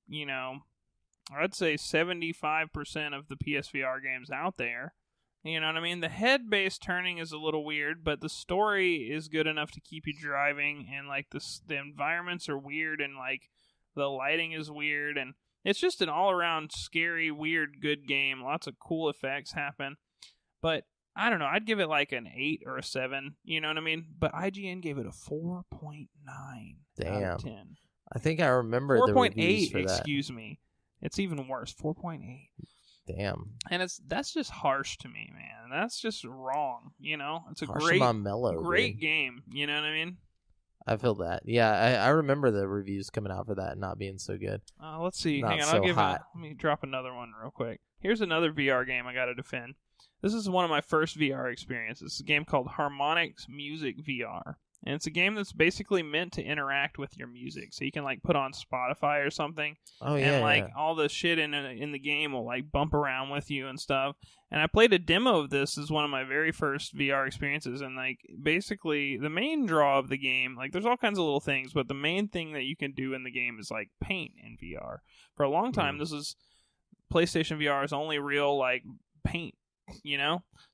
[SPEAKER 2] I'd say 75% of the PSVR games out there. You know what I mean? The head-based turning is a little weird, but the story is good enough to keep you driving, and like the environments are weird, and like the lighting is weird, and it's just an all-around scary, weird, good game. Lots of cool effects happen. But I don't know. I'd give it like an 8 or a 7. You know what I mean? But IGN gave it a 4.9 out of 10.
[SPEAKER 1] I think I remember the reviews for that.
[SPEAKER 2] 4.8, excuse me. It's even worse. 4.8.
[SPEAKER 1] Damn. And
[SPEAKER 2] that's just harsh to me, man. That's just wrong. It's a
[SPEAKER 1] harsh
[SPEAKER 2] great game. You know what I mean?
[SPEAKER 1] I feel that. Yeah, I remember the reviews coming out for that not being so good.
[SPEAKER 2] Let's see. Hang on, let me drop another one real quick. Here's another VR game I got to defend. This is one of my first VR experiences. It's a game called Harmonix Music VR. And it's a game that's basically meant to interact with your music. So you can like put on Spotify or something.
[SPEAKER 1] Oh, yeah.
[SPEAKER 2] And like all the shit in the game will like bump around with you and stuff. And I played a demo of this as one of my very first VR experiences. And like basically the main draw of the game, like there's all kinds of little things, but the main thing that you can do in the game is like paint in VR. For a long time, this is PlayStation VR's only real like paint.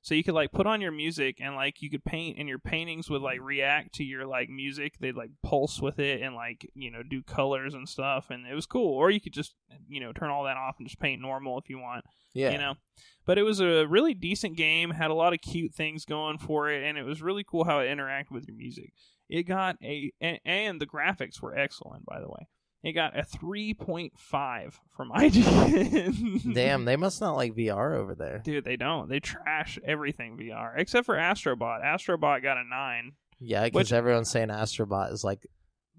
[SPEAKER 2] So you could like put on your music and like you could paint, and your paintings would like react to your like music. They'd like pulse with it and like do colors and stuff, and it was cool. Or you could just turn all that off and just paint normal if you want. But it was a really decent game, had a lot of cute things going for it, and it was really cool how it interacted with your music. It got and the graphics were excellent, by the way. It got a 3.5 from IGN.
[SPEAKER 1] Damn, they must not like VR over there.
[SPEAKER 2] Dude, they don't. They trash everything VR, except for Astrobot. Astrobot got a 9.
[SPEAKER 1] Yeah, because everyone's saying Astrobot is like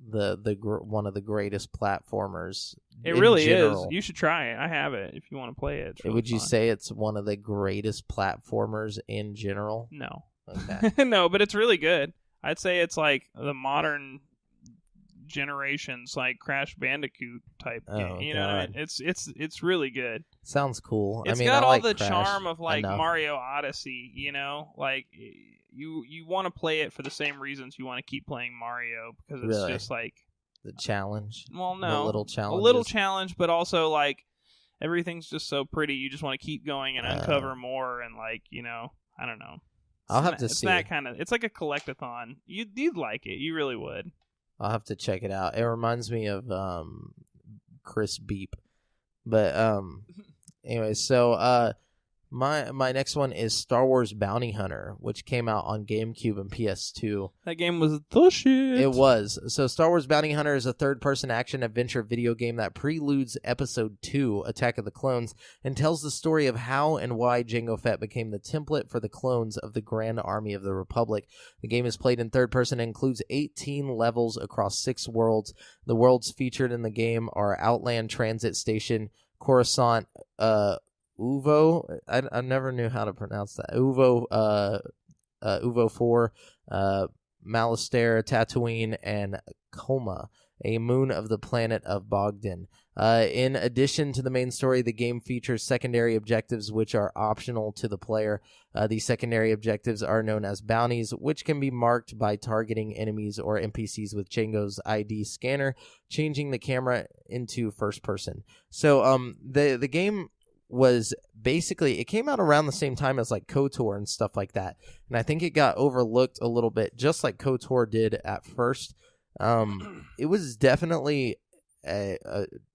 [SPEAKER 1] the one of the greatest platformers.
[SPEAKER 2] It really is. You should try it. I have it if you want to play it. Really
[SPEAKER 1] Would you say it's one of the greatest platformers in general?
[SPEAKER 2] No.
[SPEAKER 1] Okay.
[SPEAKER 2] No, but it's really good. I'd say it's like the modern generations like Crash Bandicoot type game. You know what I mean? It's really good.
[SPEAKER 1] Sounds cool.
[SPEAKER 2] It's got all the charm of like Mario Odyssey, like you want to play it for the same reasons you want to keep playing Mario, because it's just like
[SPEAKER 1] the challenge.
[SPEAKER 2] Well, no.
[SPEAKER 1] A little
[SPEAKER 2] challenge, but also like everything's just so pretty. You just want to keep going and uncover more, and like, I don't know.
[SPEAKER 1] I'll have to see.
[SPEAKER 2] It's that kind of, it's like a collectathon. You'd like it. You really would.
[SPEAKER 1] I'll have to check it out. It reminds me of Chris Beep. But anyway, so my next one is Star Wars Bounty Hunter, which came out on GameCube and PS2.
[SPEAKER 2] That game was the shit.
[SPEAKER 1] It was. So Star Wars Bounty Hunter is a third-person action-adventure video game that preludes Episode 2, Attack of the Clones, and tells the story of how and why Jango Fett became the template for the clones of the Grand Army of the Republic. The game is played in third person and includes 18 levels across 6 worlds. The worlds featured in the game are Outland Transit Station, Coruscant, Uvo, I never knew how to pronounce that. Uvo 4, Malastare, Tatooine, and Coma, a moon of the planet of Bogdan. In addition to the main story, the game features secondary objectives which are optional to the player. These secondary objectives are known as bounties, which can be marked by targeting enemies or NPCs with Jango's ID scanner, changing the camera into first person. So the game was basically, it came out around the same time as like KOTOR and stuff like that, and I think it got overlooked a little bit, just like KOTOR did at first. It was definitely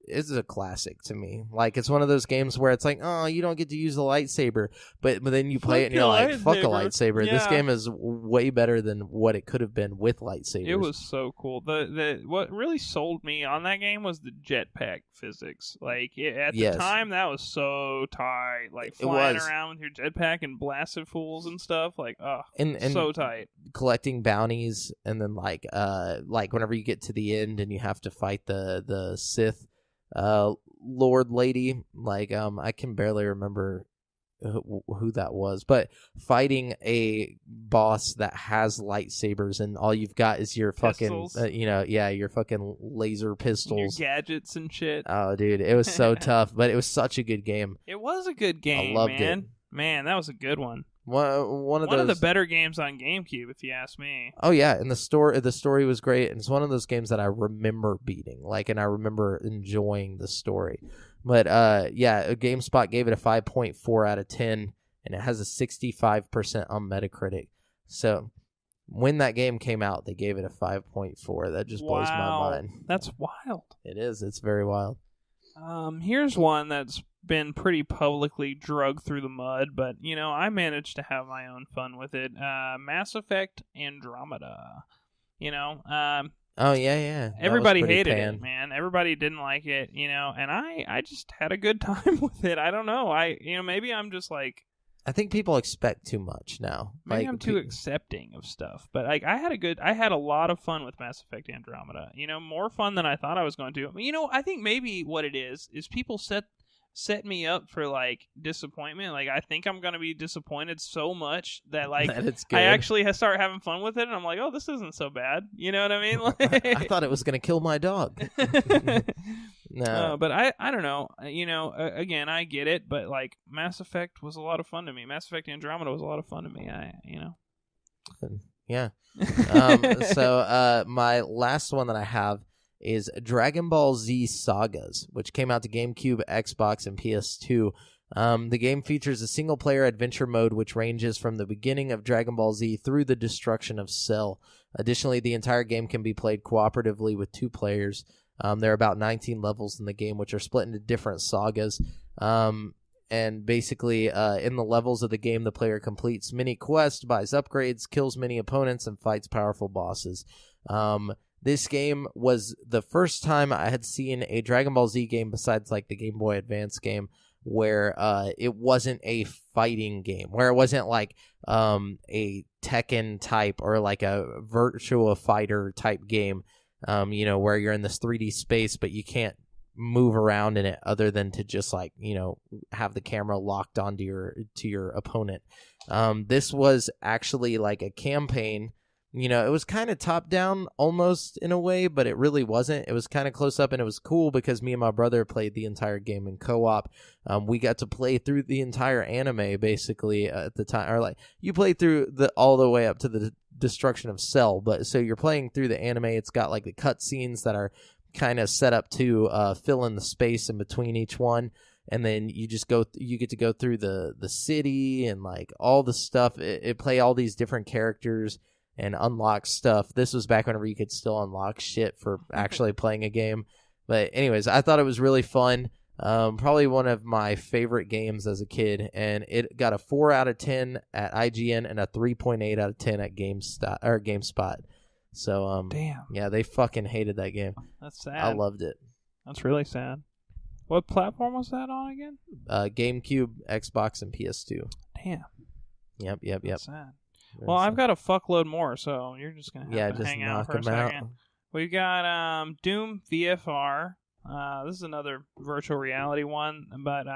[SPEAKER 1] it's a classic to me. Like, it's one of those games where it's like, oh, you don't get to use the lightsaber, but then you play it and you're like, fuck a lightsaber. Yeah. This game is way better than what it could have been with lightsabers.
[SPEAKER 2] It was so cool. The what really sold me on that game was the jetpack physics. Like, at the time, that was so tight. Like, flying around with your jetpack and blasting fools and stuff. Like, and so tight.
[SPEAKER 1] Collecting bounties, and then like whenever you get to the end and you have to fight the Sith Lord lady, like I can barely remember who that was, but fighting a boss that has lightsabers and all you've got is your fucking, your fucking laser pistols.
[SPEAKER 2] Your gadgets and shit.
[SPEAKER 1] Oh, dude, it was so tough, but it was such a good game.
[SPEAKER 2] It was a good game,
[SPEAKER 1] I loved
[SPEAKER 2] man.
[SPEAKER 1] it.
[SPEAKER 2] Man, that was a good one.
[SPEAKER 1] One of
[SPEAKER 2] the better games on GameCube, if you ask me.
[SPEAKER 1] Oh yeah, and the story was great, and it's one of those games that I remember beating, and I remember enjoying the story. But GameSpot gave it a 5.4 out of 10, and it has a 65% on Metacritic. So when that game came out, they gave it a 5.4. That just blows my mind.
[SPEAKER 2] That's wild.
[SPEAKER 1] It is. It's very wild.
[SPEAKER 2] Here's one that's been pretty publicly dragged through the mud, but I managed to have my own fun with it. Mass Effect Andromeda.
[SPEAKER 1] Oh yeah.
[SPEAKER 2] Everybody hated it, man. Everybody didn't like it, and I just had a good time with it. I don't know. Maybe I'm just like,
[SPEAKER 1] I think people expect too much now.
[SPEAKER 2] Maybe I'm too accepting of stuff. But I had a lot of fun with Mass Effect Andromeda. More fun than I thought I was going to. I think maybe what it is people set me up for disappointment. I think I'm gonna be disappointed so much that I actually start having fun with it, and I'm like, oh, this isn't so bad. You know what I mean?
[SPEAKER 1] I thought it was gonna kill my dog. No,
[SPEAKER 2] but I don't know. Again, I get it, but Mass Effect was a lot of fun to me. Mass Effect Andromeda was a lot of fun to me.
[SPEAKER 1] Yeah. So my last one that I have is Dragon Ball Z Sagas, which came out to GameCube, Xbox, and PS2. The game features a single-player adventure mode which ranges from the beginning of Dragon Ball Z through the destruction of Cell. Additionally, the entire game can be played cooperatively with 2 players. There are about 19 levels in the game, which are split into different sagas. And basically, in the levels of the game, the player completes many quests, buys upgrades, kills many opponents, and fights powerful bosses. This game was the first time I had seen a Dragon Ball Z game besides the Game Boy Advance game where it wasn't a fighting game, where it wasn't a Tekken type or a Virtua Fighter type game, where you're in this 3D space but you can't move around in it other than to just have the camera locked onto your opponent. This was actually a campaign. It was kind of top down almost in a way, but it really wasn't. It was kind of close up, and it was cool because me and my brother played the entire game in co-op. We got to play through the entire anime basically at the time, or you play through all the way up to the destruction of Cell. But so you're playing through the anime. It's got the cutscenes that are kind of set up to fill in the space in between each one. And then you get to go through the city and all the stuff. It play all these different characters and unlock stuff. This was back whenever you could still unlock shit for actually playing a game. But anyways, I thought it was really fun. Probably one of my favorite games as a kid, and it got a 4 out of 10 at IGN and a 3.8 out of 10 at GameSpot. So
[SPEAKER 2] damn.
[SPEAKER 1] Yeah, they fucking hated that game.
[SPEAKER 2] That's sad.
[SPEAKER 1] I loved it.
[SPEAKER 2] That's really sad. What platform was that on again?
[SPEAKER 1] GameCube, Xbox, and PS2.
[SPEAKER 2] Damn.
[SPEAKER 1] Yep.
[SPEAKER 2] That's sad. Well, I've got a fuckload more, so you're just going to have to
[SPEAKER 1] just
[SPEAKER 2] hang out for a second. We got Doom VFR. This is another virtual reality one, but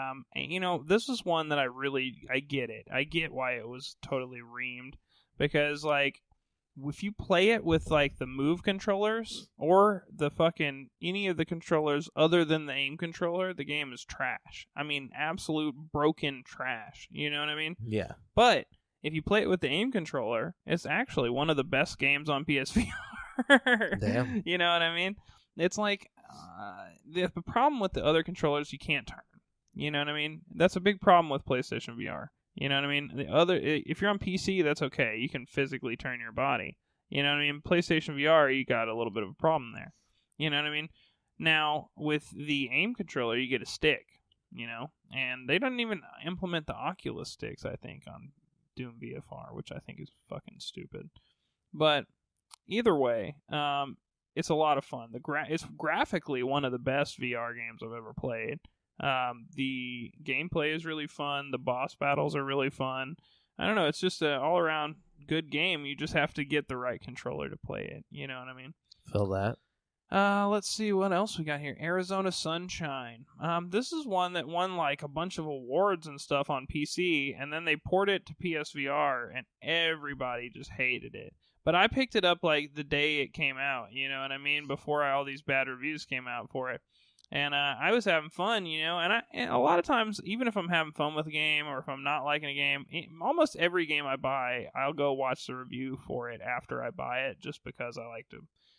[SPEAKER 2] this is one that I get it. I get why it was totally reamed, because if you play it with the Move controllers or the fucking any of the controllers other than the aim controller, the game is trash. I mean, absolute broken trash. You know what I mean?
[SPEAKER 1] Yeah.
[SPEAKER 2] But if you play it with the aim controller, it's actually one of the best games on PSVR.
[SPEAKER 1] Damn.
[SPEAKER 2] You know what I mean? It's the problem with the other controllers, you can't turn. You know what I mean? That's a big problem with PlayStation VR. You know what I mean? If you're on PC, that's okay. You can physically turn your body. You know what I mean? PlayStation VR, you got a little bit of a problem there. You know what I mean? Now, with the aim controller, you get a stick, and they don't even implement the Oculus sticks, I think, on Doom VFR, which I think is fucking stupid. But either way, it's a lot of fun. It's graphically one of the best VR games I've ever played. The gameplay is really fun. The boss battles are really fun. I don't know. It's just an all-around good game. You just have to get the right controller to play it. You know what I mean?
[SPEAKER 1] Feel that.
[SPEAKER 2] Let's see what else we got here. Arizona Sunshine. This is one that won like a bunch of awards and stuff on PC, and then they ported it to PSVR, and everybody just hated it. But I picked it up like the day it came out, you know what I mean? Before all these bad reviews came out for it. And I was having fun, you know, and a lot of times, even if I'm having fun with a game or if I'm not liking a game, almost every game I buy, I'll go watch the review for it after I buy it, just because I like to,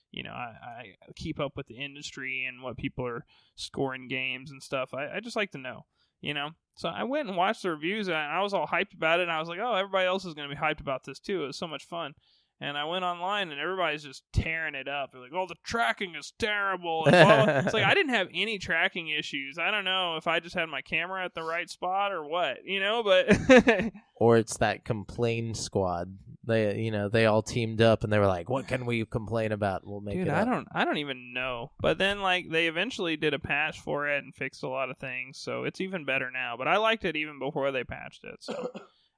[SPEAKER 2] you know, I keep up with the industry and what people are scoring games and stuff. I just like to know, you know. So I went and watched the reviews, and I was all hyped about it, and I was like, oh, everybody else is going to be hyped about this too. It was so much fun. And I went online, and everybody's just tearing it up. They're like, oh, the tracking is terrible. It's like, I didn't have any tracking issues. I don't know if I just had my camera at the right spot or what, you know, but...
[SPEAKER 1] Or it's that complain squad. They all teamed up, and they were like, what can we complain about? We'll make it up.
[SPEAKER 2] I don't even know. But then, like, they eventually did a patch for it and fixed a lot of things, so it's even better now. But I liked it even before they patched it, so...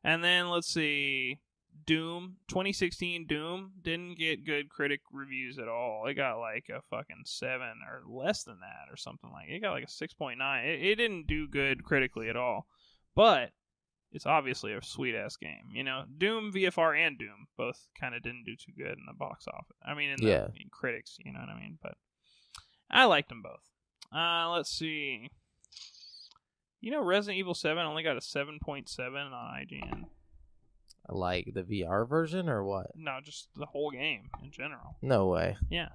[SPEAKER 2] And then, let's see... Doom 2016 Doom didn't get good critic reviews at all. It got like a fucking 7 or less than that or something like. It got like a 6.9. It didn't do good critically at all. But it's obviously a sweet ass game, you know. Doom VFR and Doom both kind of didn't do too good in the box office. I mean, in critics, you know what I mean. But I liked them both. Let's see. You know, Resident Evil 7 only got a 7.7 on IGN.
[SPEAKER 1] Like the VR version or what?
[SPEAKER 2] No, just the whole game in general.
[SPEAKER 1] No way.
[SPEAKER 2] Yeah.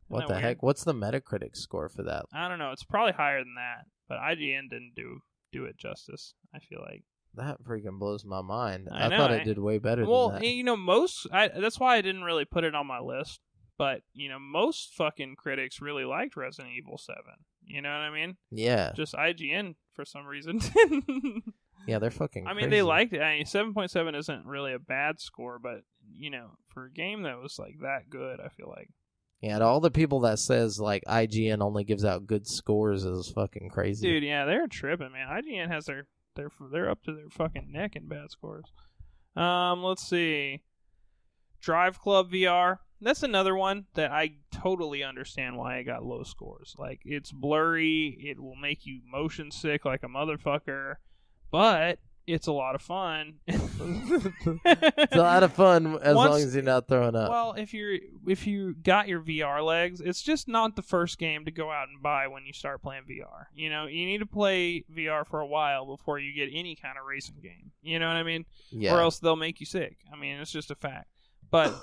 [SPEAKER 1] What the heck? What's the Metacritic score for that?
[SPEAKER 2] I don't know. It's probably higher than that, but IGN didn't do it justice, I feel like.
[SPEAKER 1] That freaking blows my mind. I
[SPEAKER 2] know,
[SPEAKER 1] thought it did way better than that.
[SPEAKER 2] Well, you know, that's why I didn't really put it on my list, but, you know, most fucking critics really liked Resident Evil 7. You know what I mean?
[SPEAKER 1] Yeah.
[SPEAKER 2] Just IGN, for some reason.
[SPEAKER 1] Yeah, they're fucking
[SPEAKER 2] crazy.
[SPEAKER 1] crazy.
[SPEAKER 2] They liked it. I mean, 7.7 isn't really a bad score, but, you know, for a game that was, like, that good, I feel like.
[SPEAKER 1] Yeah, to all the people that says, like, IGN only gives out good scores is fucking crazy.
[SPEAKER 2] Dude, yeah, they're tripping, man. IGN has they're up to their fucking neck in bad scores. Let's see. Drive Club VR. That's another one that I totally understand why it got low scores. Like, it's blurry. It will make you motion sick like a motherfucker. But it's a lot of fun.
[SPEAKER 1] It's a lot of fun as long as you're not throwing up.
[SPEAKER 2] Well, if you got your VR legs, it's just not the first game to go out and buy when you start playing VR. You know, you need to play VR for a while before you get any kind of racing game. You know what I mean?
[SPEAKER 1] Yeah.
[SPEAKER 2] Or else they'll make you sick. I mean, it's just a fact. But,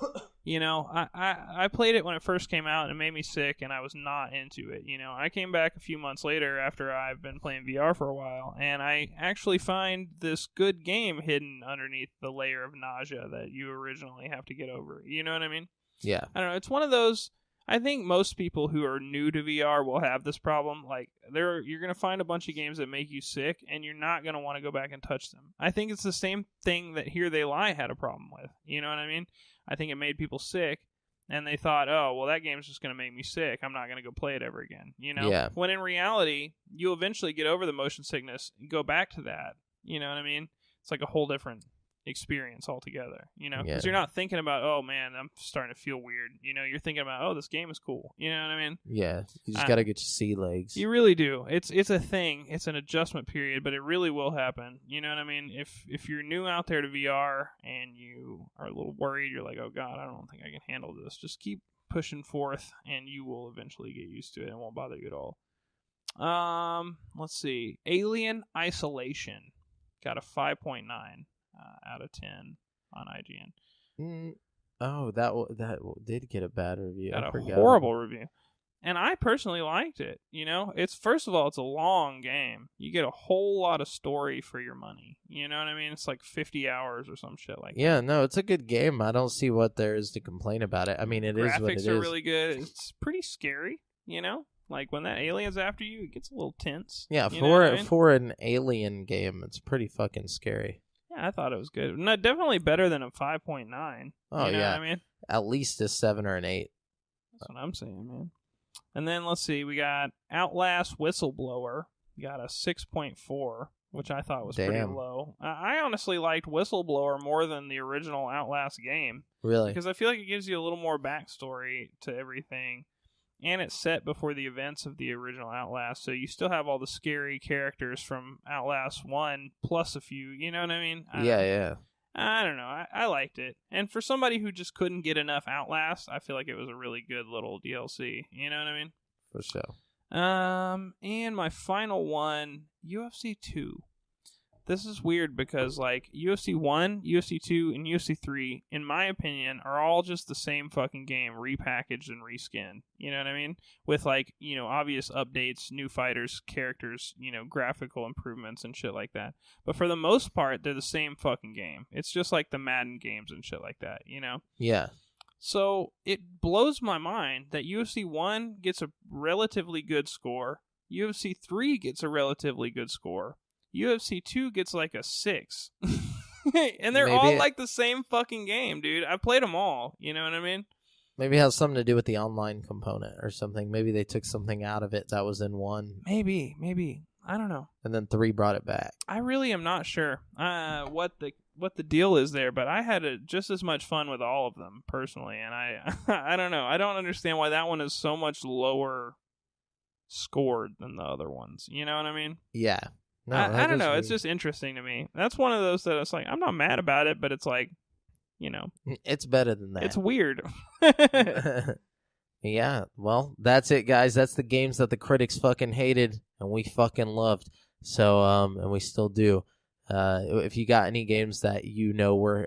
[SPEAKER 2] you know, I played it when it first came out, and it made me sick, and I was not into it. You know, I came back a few months later after I've been playing VR for a while, and I actually find this good game hidden underneath the layer of nausea that you originally have to get over. You know what I mean?
[SPEAKER 1] Yeah.
[SPEAKER 2] I don't know. It's one of those... I think most people who are new to VR will have this problem. Like, you're going to find a bunch of games that make you sick, and you're not going to want to go back and touch them. I think it's the same thing that Here They Lie had a problem with. You know what I mean? I think it made people sick, and they thought, oh, well, that game's just going to make me sick. I'm not going to go play it ever again. You know?
[SPEAKER 1] Yeah.
[SPEAKER 2] When in reality, you'll eventually get over the motion sickness and go back to that. You know what I mean? It's like a whole different experience altogether, you know, because you're not thinking about, oh man, I'm starting to feel weird, you know, you're thinking about, oh, this game is cool, you know what I mean?
[SPEAKER 1] Yeah, you just gotta get your sea legs.
[SPEAKER 2] You really do. It's a thing. It's an adjustment period, but it really will happen. You know what I mean? If you're new out there to VR and you are a little worried, you're like, oh god, I don't think I can handle this, just keep pushing forth and you will eventually get used to it and it won't bother you at all. Let's see. Alien Isolation got a 5.9 out of 10 on IGN.
[SPEAKER 1] Oh, that did get a bad review.
[SPEAKER 2] Got a horrible review. And I personally liked it. You know, it's, first of all, it's a long game. You get a whole lot of story for your money. You know what I mean? It's like 50 hours or some shit like that.
[SPEAKER 1] Yeah, no, it's a good game. I don't see what there is to complain about it. I mean, it is what it is.
[SPEAKER 2] Graphics are really good. It's pretty scary, you know? Like, when that alien's after you, it gets a little tense.
[SPEAKER 1] Yeah, for an alien game, it's pretty fucking scary.
[SPEAKER 2] Yeah, I thought it was good. No, definitely better than a 5.9.
[SPEAKER 1] Oh,
[SPEAKER 2] you know
[SPEAKER 1] yeah.
[SPEAKER 2] what I mean?
[SPEAKER 1] At least a 7 or an 8.
[SPEAKER 2] That's what I'm saying, man. And then, let's see, we got Outlast Whistleblower. We got a 6.4, which I thought was pretty low. I honestly liked Whistleblower more than the original Outlast game.
[SPEAKER 1] Really?
[SPEAKER 2] Because I feel like it gives you a little more backstory to everything. and it's set before the events of the original Outlast, so you still have all the scary characters from Outlast 1 plus a few, you know what I mean?
[SPEAKER 1] Yeah.
[SPEAKER 2] I don't know. I liked it. And for somebody who just couldn't get enough Outlast, I feel like it was a really good little DLC, you know what I mean?
[SPEAKER 1] For sure.
[SPEAKER 2] And my final one, UFC 2. This is weird because, like, UFC 1, UFC 2, and UFC 3, in my opinion, are all just the same fucking game, repackaged and reskinned. You know what I mean? With, like, you know, obvious updates, new fighters, characters, you know, graphical improvements and shit like that. But for the most part, they're the same fucking game. It's just like the Madden games and shit like that, you know?
[SPEAKER 1] Yeah.
[SPEAKER 2] So it blows my mind that UFC 1 gets a relatively good score, UFC 3 gets a relatively good score, UFC 2 gets like a 6. And they're all like the same fucking game, dude. I played them all. You know what I mean?
[SPEAKER 1] Maybe it has something to do with the online component or something. Maybe they took something out of it that was in 1.
[SPEAKER 2] Maybe. I don't know.
[SPEAKER 1] And then 3 brought it back.
[SPEAKER 2] I really am not sure what the deal is there, but I had just as much fun with all of them personally, and I don't know. I don't understand why that one is so much lower scored than the other ones. You know what I mean?
[SPEAKER 1] Yeah. No,
[SPEAKER 2] I don't know. Weird. It's just interesting to me. That's one of those that it's like, I'm not mad about it, but it's like, you know.
[SPEAKER 1] It's better than that.
[SPEAKER 2] It's weird.
[SPEAKER 1] Yeah, well, that's it, guys. That's the games that the critics fucking hated and we fucking loved. So, and we still do. If you got any games that you know were,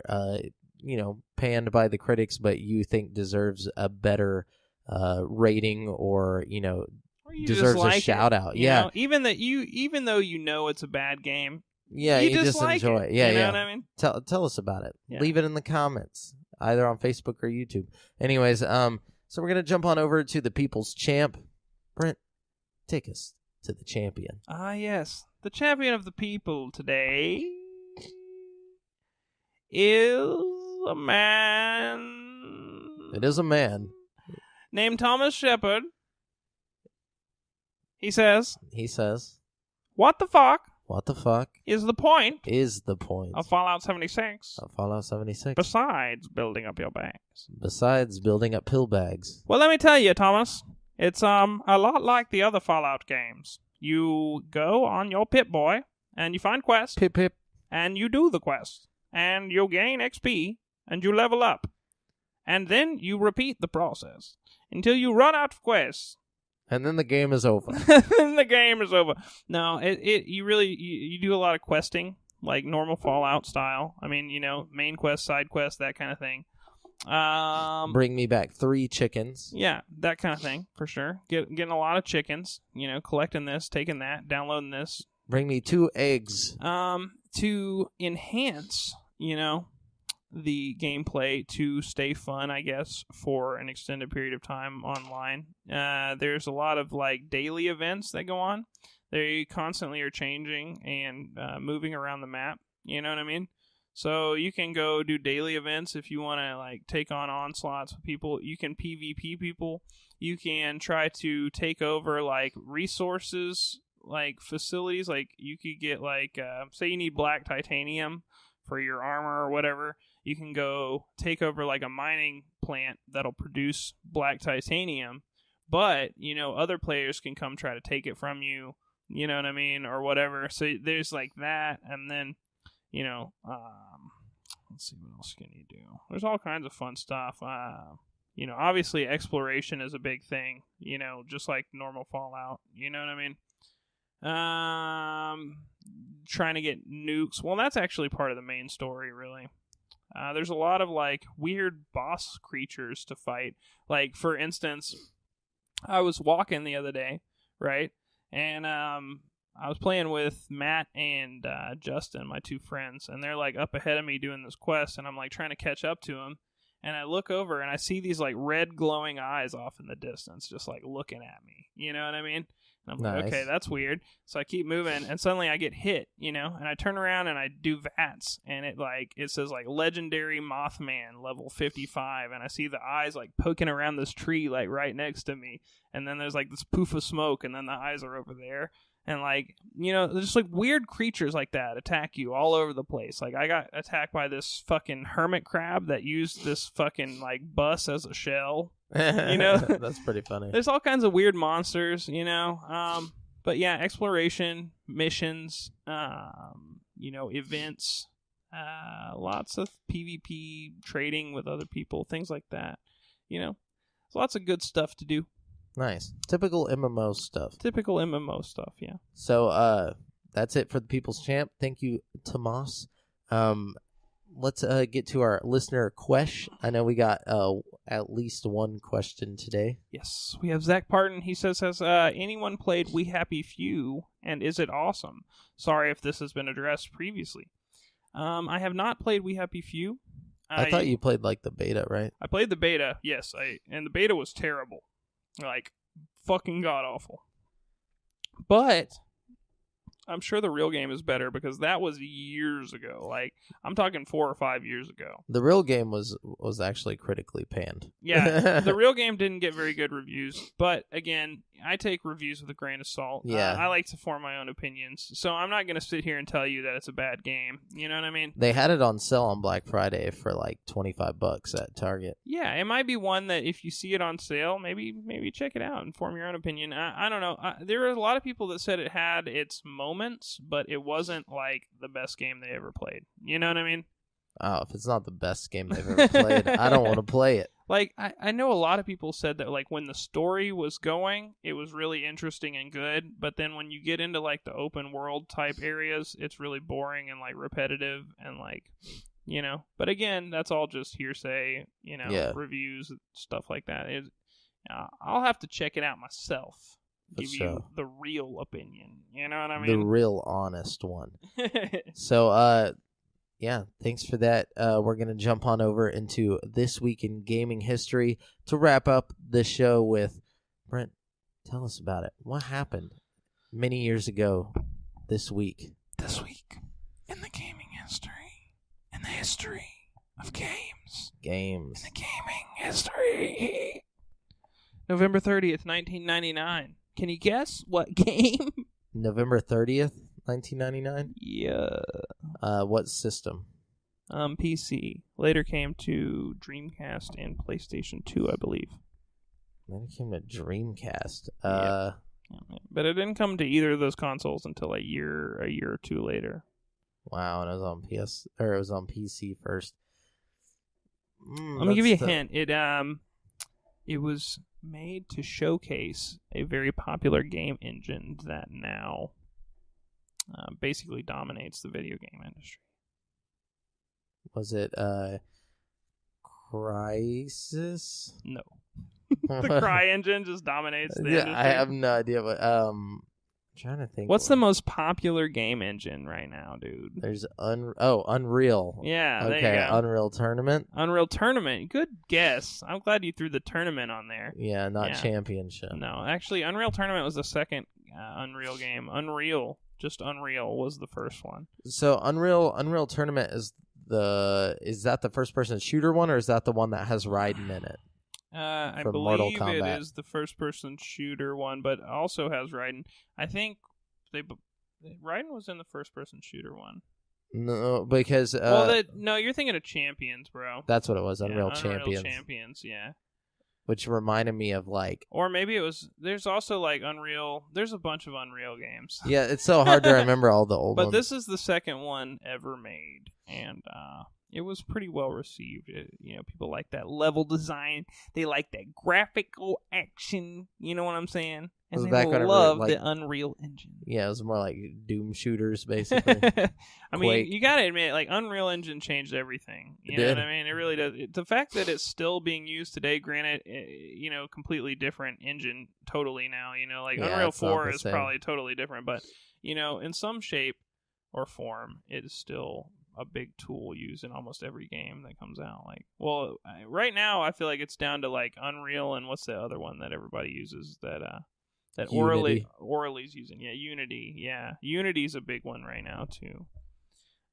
[SPEAKER 1] you know, panned by the critics, but you think deserves a better rating or, you know, deserves a shout out. Yeah.
[SPEAKER 2] Know? Even though you know it's a bad game.
[SPEAKER 1] Yeah, you just
[SPEAKER 2] like
[SPEAKER 1] enjoy it. Yeah,
[SPEAKER 2] you know what I mean?
[SPEAKER 1] Tell us about it.
[SPEAKER 2] Yeah.
[SPEAKER 1] Leave it in the comments, either on Facebook or YouTube. Anyways, so we're gonna jump on over to the People's Champ. Brent, take us to the champion.
[SPEAKER 2] Ah, yes. The champion of the people today is a man.
[SPEAKER 1] It is a man
[SPEAKER 2] named Thomas Shepard. He says, What the fuck is the point of Fallout 76? Besides building up your bags.
[SPEAKER 1] Besides building up pill bags.
[SPEAKER 2] Well, let me tell you, Thomas. It's a lot like the other Fallout games. You go on your Pip-Boy, and you find quests.
[SPEAKER 1] Pip.
[SPEAKER 2] And you do the quest. And you gain XP, and you level up. And then you repeat the process until you run out of quests.
[SPEAKER 1] And then the game is over.
[SPEAKER 2] No, you do a lot of questing, like normal Fallout style. I mean, you know, main quest, side quest, that kind of thing.
[SPEAKER 1] Bring me back 3 chickens.
[SPEAKER 2] Yeah, that kind of thing, for sure. Getting a lot of chickens, you know, collecting this, taking that, downloading this.
[SPEAKER 1] Bring me 2 eggs.
[SPEAKER 2] To enhance, you know, the gameplay to stay fun, I guess, for an extended period of time online. There's a lot of like daily events that go on. They constantly are changing and moving around the map. You know what I mean? So you can go do daily events if you want to like take on onslaughts with people. You can PvP people. You can try to take over like resources, like facilities. Like you could get like, say you need black titanium for your armor or whatever. You can go take over like a mining plant that'll produce black titanium, but, you know, other players can come try to take it from you, you know what I mean, or whatever. So there's like that, and then, you know, let's see, what else can you do? There's all kinds of fun stuff. You know, obviously exploration is a big thing, you know, just like normal Fallout, you know what I mean? Trying to get nukes. Well, that's actually part of the main story, really. There's a lot of like weird boss creatures to fight. Like, for instance, I was walking the other day, right? And I was playing with Matt and Justin, my 2 friends, and they're like up ahead of me doing this quest, and I'm like trying to catch up to them. And I look over and I see these like red glowing eyes off in the distance, just like looking at me. You know what I mean? And I'm like, okay, that's weird. So I keep moving, and suddenly I get hit, you know, and I turn around and I do VATS, and it says like Legendary Mothman level 55, and I see the eyes like poking around this tree like right next to me, and then there's like this poof of smoke, and then the eyes are over there, And, like, you know, just, like, weird creatures like that attack you all over the place. Like, I got attacked by this fucking hermit crab that used this fucking, like, bus as a shell. You know?
[SPEAKER 1] That's pretty funny.
[SPEAKER 2] There's all kinds of weird monsters, you know? But, yeah, exploration, missions, you know, events, lots of PvP trading with other people, things like that. You know? There's lots of good stuff to do.
[SPEAKER 1] Nice. Typical MMO stuff.
[SPEAKER 2] Yeah.
[SPEAKER 1] So that's it for the People's Champ. Thank you, Tomas. Let's get to our listener question. I know we got at least one question today.
[SPEAKER 2] Yes, we have Zach Parton. He says, has anyone played We Happy Few, and is it awesome? Sorry if this has been addressed previously. I have not played We Happy Few.
[SPEAKER 1] I thought you played like the beta, right?
[SPEAKER 2] I played the beta, yes, and the beta was terrible. Like, fucking god-awful. But I'm sure the real game is better because that was years ago. Like, I'm talking 4 or 5 years ago.
[SPEAKER 1] The real game was actually critically panned.
[SPEAKER 2] Yeah, the real game didn't get very good reviews. But, again, I take reviews with a grain of salt.
[SPEAKER 1] Yeah.
[SPEAKER 2] I like to form my own opinions. So I'm not going to sit here and tell you that it's a bad game. You know what I mean?
[SPEAKER 1] They had it on sale on Black Friday for like $25 at Target.
[SPEAKER 2] Yeah, it might be one that if you see it on sale, maybe check it out and form your own opinion. I don't know. There were a lot of people that said it had its moments, but it wasn't like the best game they ever played. You know what I mean?
[SPEAKER 1] Oh, if it's not the best game they've ever played, I don't want to play it.
[SPEAKER 2] Like, I know a lot of people said that, like, when the story was going, it was really interesting and good, but then when you get into, like, the open world type areas, it's really boring and, like, repetitive and, like, you know. But again, that's all just hearsay, you know, reviews, stuff like that. I'll have to check it out myself. Give you the real opinion. You know what I mean?
[SPEAKER 1] The real honest one. So, yeah, thanks for that. We're going to jump on over into This Week in Gaming History to wrap up the show with, Brent, tell us about it. What happened many years ago this week?
[SPEAKER 2] This week in the gaming history, in the history of games. In the gaming history. November 30th, 1999. Can you guess what game?
[SPEAKER 1] November 30th, 1999?
[SPEAKER 2] Yeah.
[SPEAKER 1] What system?
[SPEAKER 2] PC. Later came to Dreamcast and PlayStation 2, I believe.
[SPEAKER 1] Then it came to Dreamcast.
[SPEAKER 2] Yeah, but it didn't come to either of those consoles until a year or two later.
[SPEAKER 1] Wow, and it was on PC first.
[SPEAKER 2] Let me give you a hint. It was made to showcase a very popular game engine that now basically dominates the video game industry.
[SPEAKER 1] Was it Crysis?
[SPEAKER 2] No. The Cry engine just dominates the industry.
[SPEAKER 1] I have no idea, but I'm trying to think.
[SPEAKER 2] What's the most popular game engine right now, dude?
[SPEAKER 1] There's Unreal.
[SPEAKER 2] Yeah,
[SPEAKER 1] okay,
[SPEAKER 2] there you go.
[SPEAKER 1] Unreal Tournament.
[SPEAKER 2] Unreal Tournament. Good guess. I'm glad you threw the tournament on there.
[SPEAKER 1] Yeah, not Championship.
[SPEAKER 2] No, actually, Unreal Tournament was the second Unreal game. Just Unreal was the first one.
[SPEAKER 1] So Unreal Tournament is that the first person shooter one, or is that the one that has Raiden in it?
[SPEAKER 2] I believe it is the first person shooter one, but also has Raiden. I think Raiden was in the first person shooter one.
[SPEAKER 1] No, because
[SPEAKER 2] you're thinking of Champions, bro.
[SPEAKER 1] That's what it was. Unreal Champions.
[SPEAKER 2] Unreal Champions, yeah.
[SPEAKER 1] Which reminded me of like...
[SPEAKER 2] Or maybe it was... There's also like Unreal... There's a bunch of Unreal games.
[SPEAKER 1] Yeah, it's so hard to remember all the old ones.
[SPEAKER 2] But this is the second one ever made. And it was pretty well received. People like that level design. They like that graphical action. You know what I'm saying? And they love the Unreal Engine.
[SPEAKER 1] Yeah, it was more like Doom shooters, basically.
[SPEAKER 2] I mean, you gotta admit, like, Unreal Engine changed everything. You know what I mean? It really does. The fact that it's still being used today, granted, completely different engine totally now. Like Unreal 4 is probably totally different, but, in some shape or form, it is still a big tool used in almost every game that comes out. Right now, I feel like it's down to, like, Unreal and what's the other one that everybody uses that Orly's using. Yeah, Unity. Yeah, Unity's a big one right now too.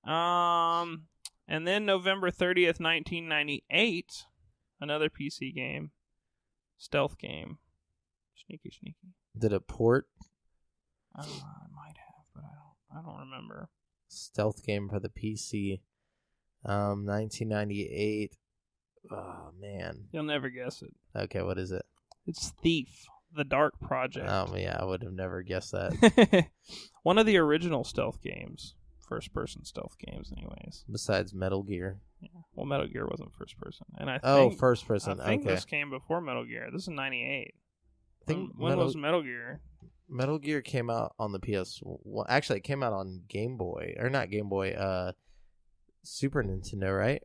[SPEAKER 2] And then November 30th, 1998, another PC game, stealth game, sneaky.
[SPEAKER 1] Did it port?
[SPEAKER 2] I might have, but I don't remember.
[SPEAKER 1] Stealth game for the PC. 1998. Oh, man.
[SPEAKER 2] You'll never guess it.
[SPEAKER 1] Okay, what is it?
[SPEAKER 2] It's Thief, the Dark Project.
[SPEAKER 1] Yeah, I would have never guessed that.
[SPEAKER 2] One of the original stealth games. First-person stealth games, anyways.
[SPEAKER 1] Besides Metal Gear.
[SPEAKER 2] Yeah. Well, Metal Gear wasn't first-person. And I think,
[SPEAKER 1] first person.
[SPEAKER 2] I think this came before Metal Gear. This is 98.
[SPEAKER 1] I think
[SPEAKER 2] when was Metal Gear?
[SPEAKER 1] Metal Gear came out on the PS. Well, actually, it came out on Game Boy. Or not Game Boy, Super Nintendo, right?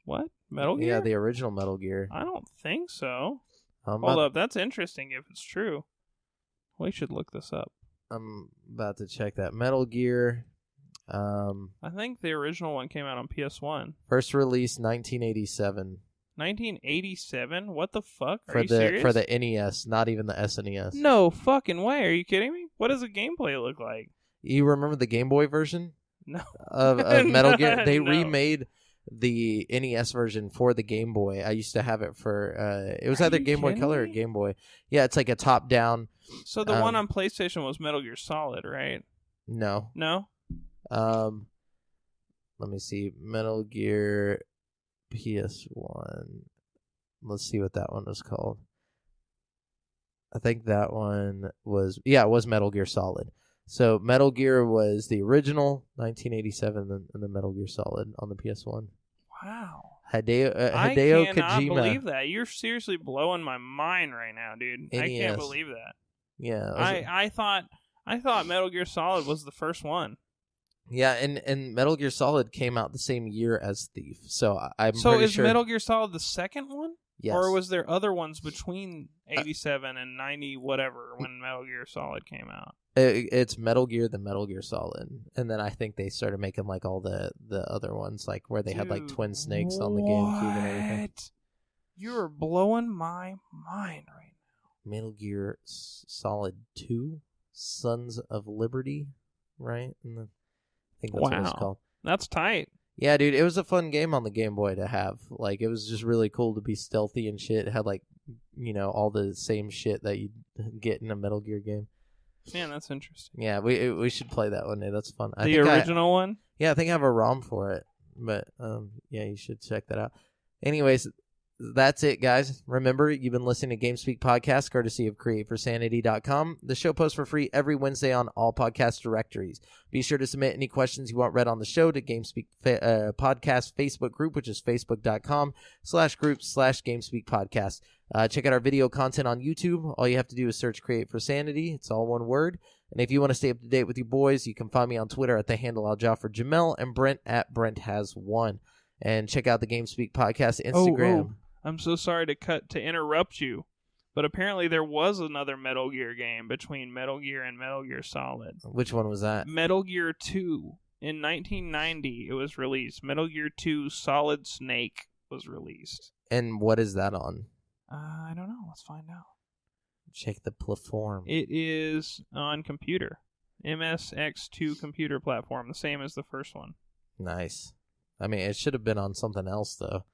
[SPEAKER 2] What? Metal Gear?
[SPEAKER 1] Yeah, the original Metal Gear.
[SPEAKER 2] I don't think so. Hold up, that's interesting if it's true. We should look this up.
[SPEAKER 1] I'm about to check that. Metal Gear.
[SPEAKER 2] I think the original one came out on PS1.
[SPEAKER 1] First release 1987.
[SPEAKER 2] 1987? What the fuck? Are you serious?
[SPEAKER 1] For the NES, not even the SNES.
[SPEAKER 2] No fucking way. Are you kidding me? What does the gameplay look like?
[SPEAKER 1] You remember the Game Boy version?
[SPEAKER 2] No.
[SPEAKER 1] Of Metal Gear? They
[SPEAKER 2] No.
[SPEAKER 1] remade the NES version for the Game Boy. I used to have it for it was either Game Boy Color or Game Boy. Yeah, it's like a top down.
[SPEAKER 2] So the one on PlayStation was Metal Gear Solid, right?
[SPEAKER 1] No. Let me see. Metal Gear PS1. Let's see what that one was called. I think that one was it was Metal Gear Solid. So Metal Gear was the original 1987 and the Metal Gear Solid on the PS1.
[SPEAKER 2] Wow.
[SPEAKER 1] Hideo
[SPEAKER 2] I
[SPEAKER 1] Kojima.
[SPEAKER 2] cannot believe that. You're seriously blowing my mind right now, dude.
[SPEAKER 1] NES.
[SPEAKER 2] I can't believe that.
[SPEAKER 1] Yeah.
[SPEAKER 2] I thought Metal Gear Solid was the first one.
[SPEAKER 1] Yeah, and Metal Gear Solid came out the same year as Thief. So I'm
[SPEAKER 2] So
[SPEAKER 1] pretty
[SPEAKER 2] is
[SPEAKER 1] sure.
[SPEAKER 2] Metal Gear Solid the second one?
[SPEAKER 1] Yes.
[SPEAKER 2] Or was there other ones between 87 and 90 whatever when Metal Gear Solid came out?
[SPEAKER 1] It's Metal Gear, the Metal Gear Solid, and then I think they started making like all the other ones, like where they had like twin snakes on the GameCube and everything.
[SPEAKER 2] You're blowing my mind right now.
[SPEAKER 1] Metal Gear Solid 2, Sons of Liberty, right? I think that's what it's called.
[SPEAKER 2] That's tight.
[SPEAKER 1] Yeah, dude, it was a fun game on the Game Boy to have. Like, it was just really cool to be stealthy and shit. It had like, all the same shit that you get in a Metal Gear game.
[SPEAKER 2] Man, that's interesting.
[SPEAKER 1] Yeah, we should play that one day. That's fun.
[SPEAKER 2] The original one?
[SPEAKER 1] Yeah, I think I have a ROM for it. But, yeah, you should check that out. Anyways, that's it, guys. Remember, you've been listening to GameSpeak Podcast, courtesy of CreateForSanity.com. The show posts for free every Wednesday on all podcast directories. Be sure to submit any questions you want read on the show to GameSpeak Podcast Facebook group, which is facebook.com/groups/GameSpeak Podcast. Check out our video content on YouTube. All you have to do is search Create for Sanity. It's all one word. And if you want to stay up to date with your boys, you can find me on Twitter at the handle Aljaafreh Jamal and Brent at BrentHas1. And check out the GameSpeak Podcast Instagram.
[SPEAKER 2] Oh. I'm so sorry to interrupt you, but apparently there was another Metal Gear game between Metal Gear and Metal Gear Solid.
[SPEAKER 1] Which one was that?
[SPEAKER 2] Metal Gear 2. In 1990, it was released. Metal Gear 2 Solid Snake was released.
[SPEAKER 1] And what is that on?
[SPEAKER 2] I don't know. Let's find out.
[SPEAKER 1] Check the platform.
[SPEAKER 2] It is on computer. MSX2 computer platform, the same as the first one.
[SPEAKER 1] Nice. I mean, it should have been on something else, though.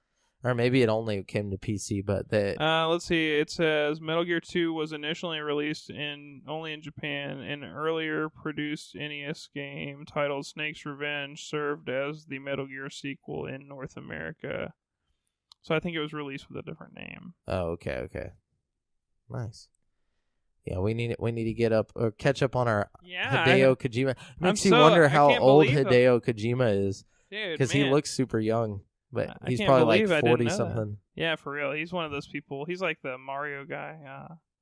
[SPEAKER 1] Or maybe it only came to PC, but
[SPEAKER 2] let's see. It says Metal Gear 2 was initially released only in Japan. An earlier produced NES game titled Snake's Revenge served as the Metal Gear sequel in North America. So I think it was released with a different name.
[SPEAKER 1] Oh, okay. Nice. Yeah, we need to get up or catch up on our Hideo Kojima. It makes you wonder how old Hideo Kojima is.
[SPEAKER 2] Dude,
[SPEAKER 1] because he looks super young. But he's
[SPEAKER 2] can't
[SPEAKER 1] probably
[SPEAKER 2] believe
[SPEAKER 1] like
[SPEAKER 2] I
[SPEAKER 1] 40
[SPEAKER 2] didn't know
[SPEAKER 1] something.
[SPEAKER 2] that. Yeah, for real. He's one of those people. He's like the Mario guy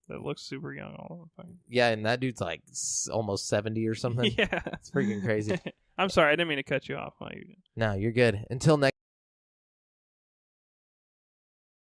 [SPEAKER 2] that looks super young all the time.
[SPEAKER 1] Yeah, and that dude's like almost 70 or something.
[SPEAKER 2] Yeah.
[SPEAKER 1] It's freaking crazy.
[SPEAKER 2] I'm sorry. I didn't mean to cut you off.
[SPEAKER 1] No, you're good. Until next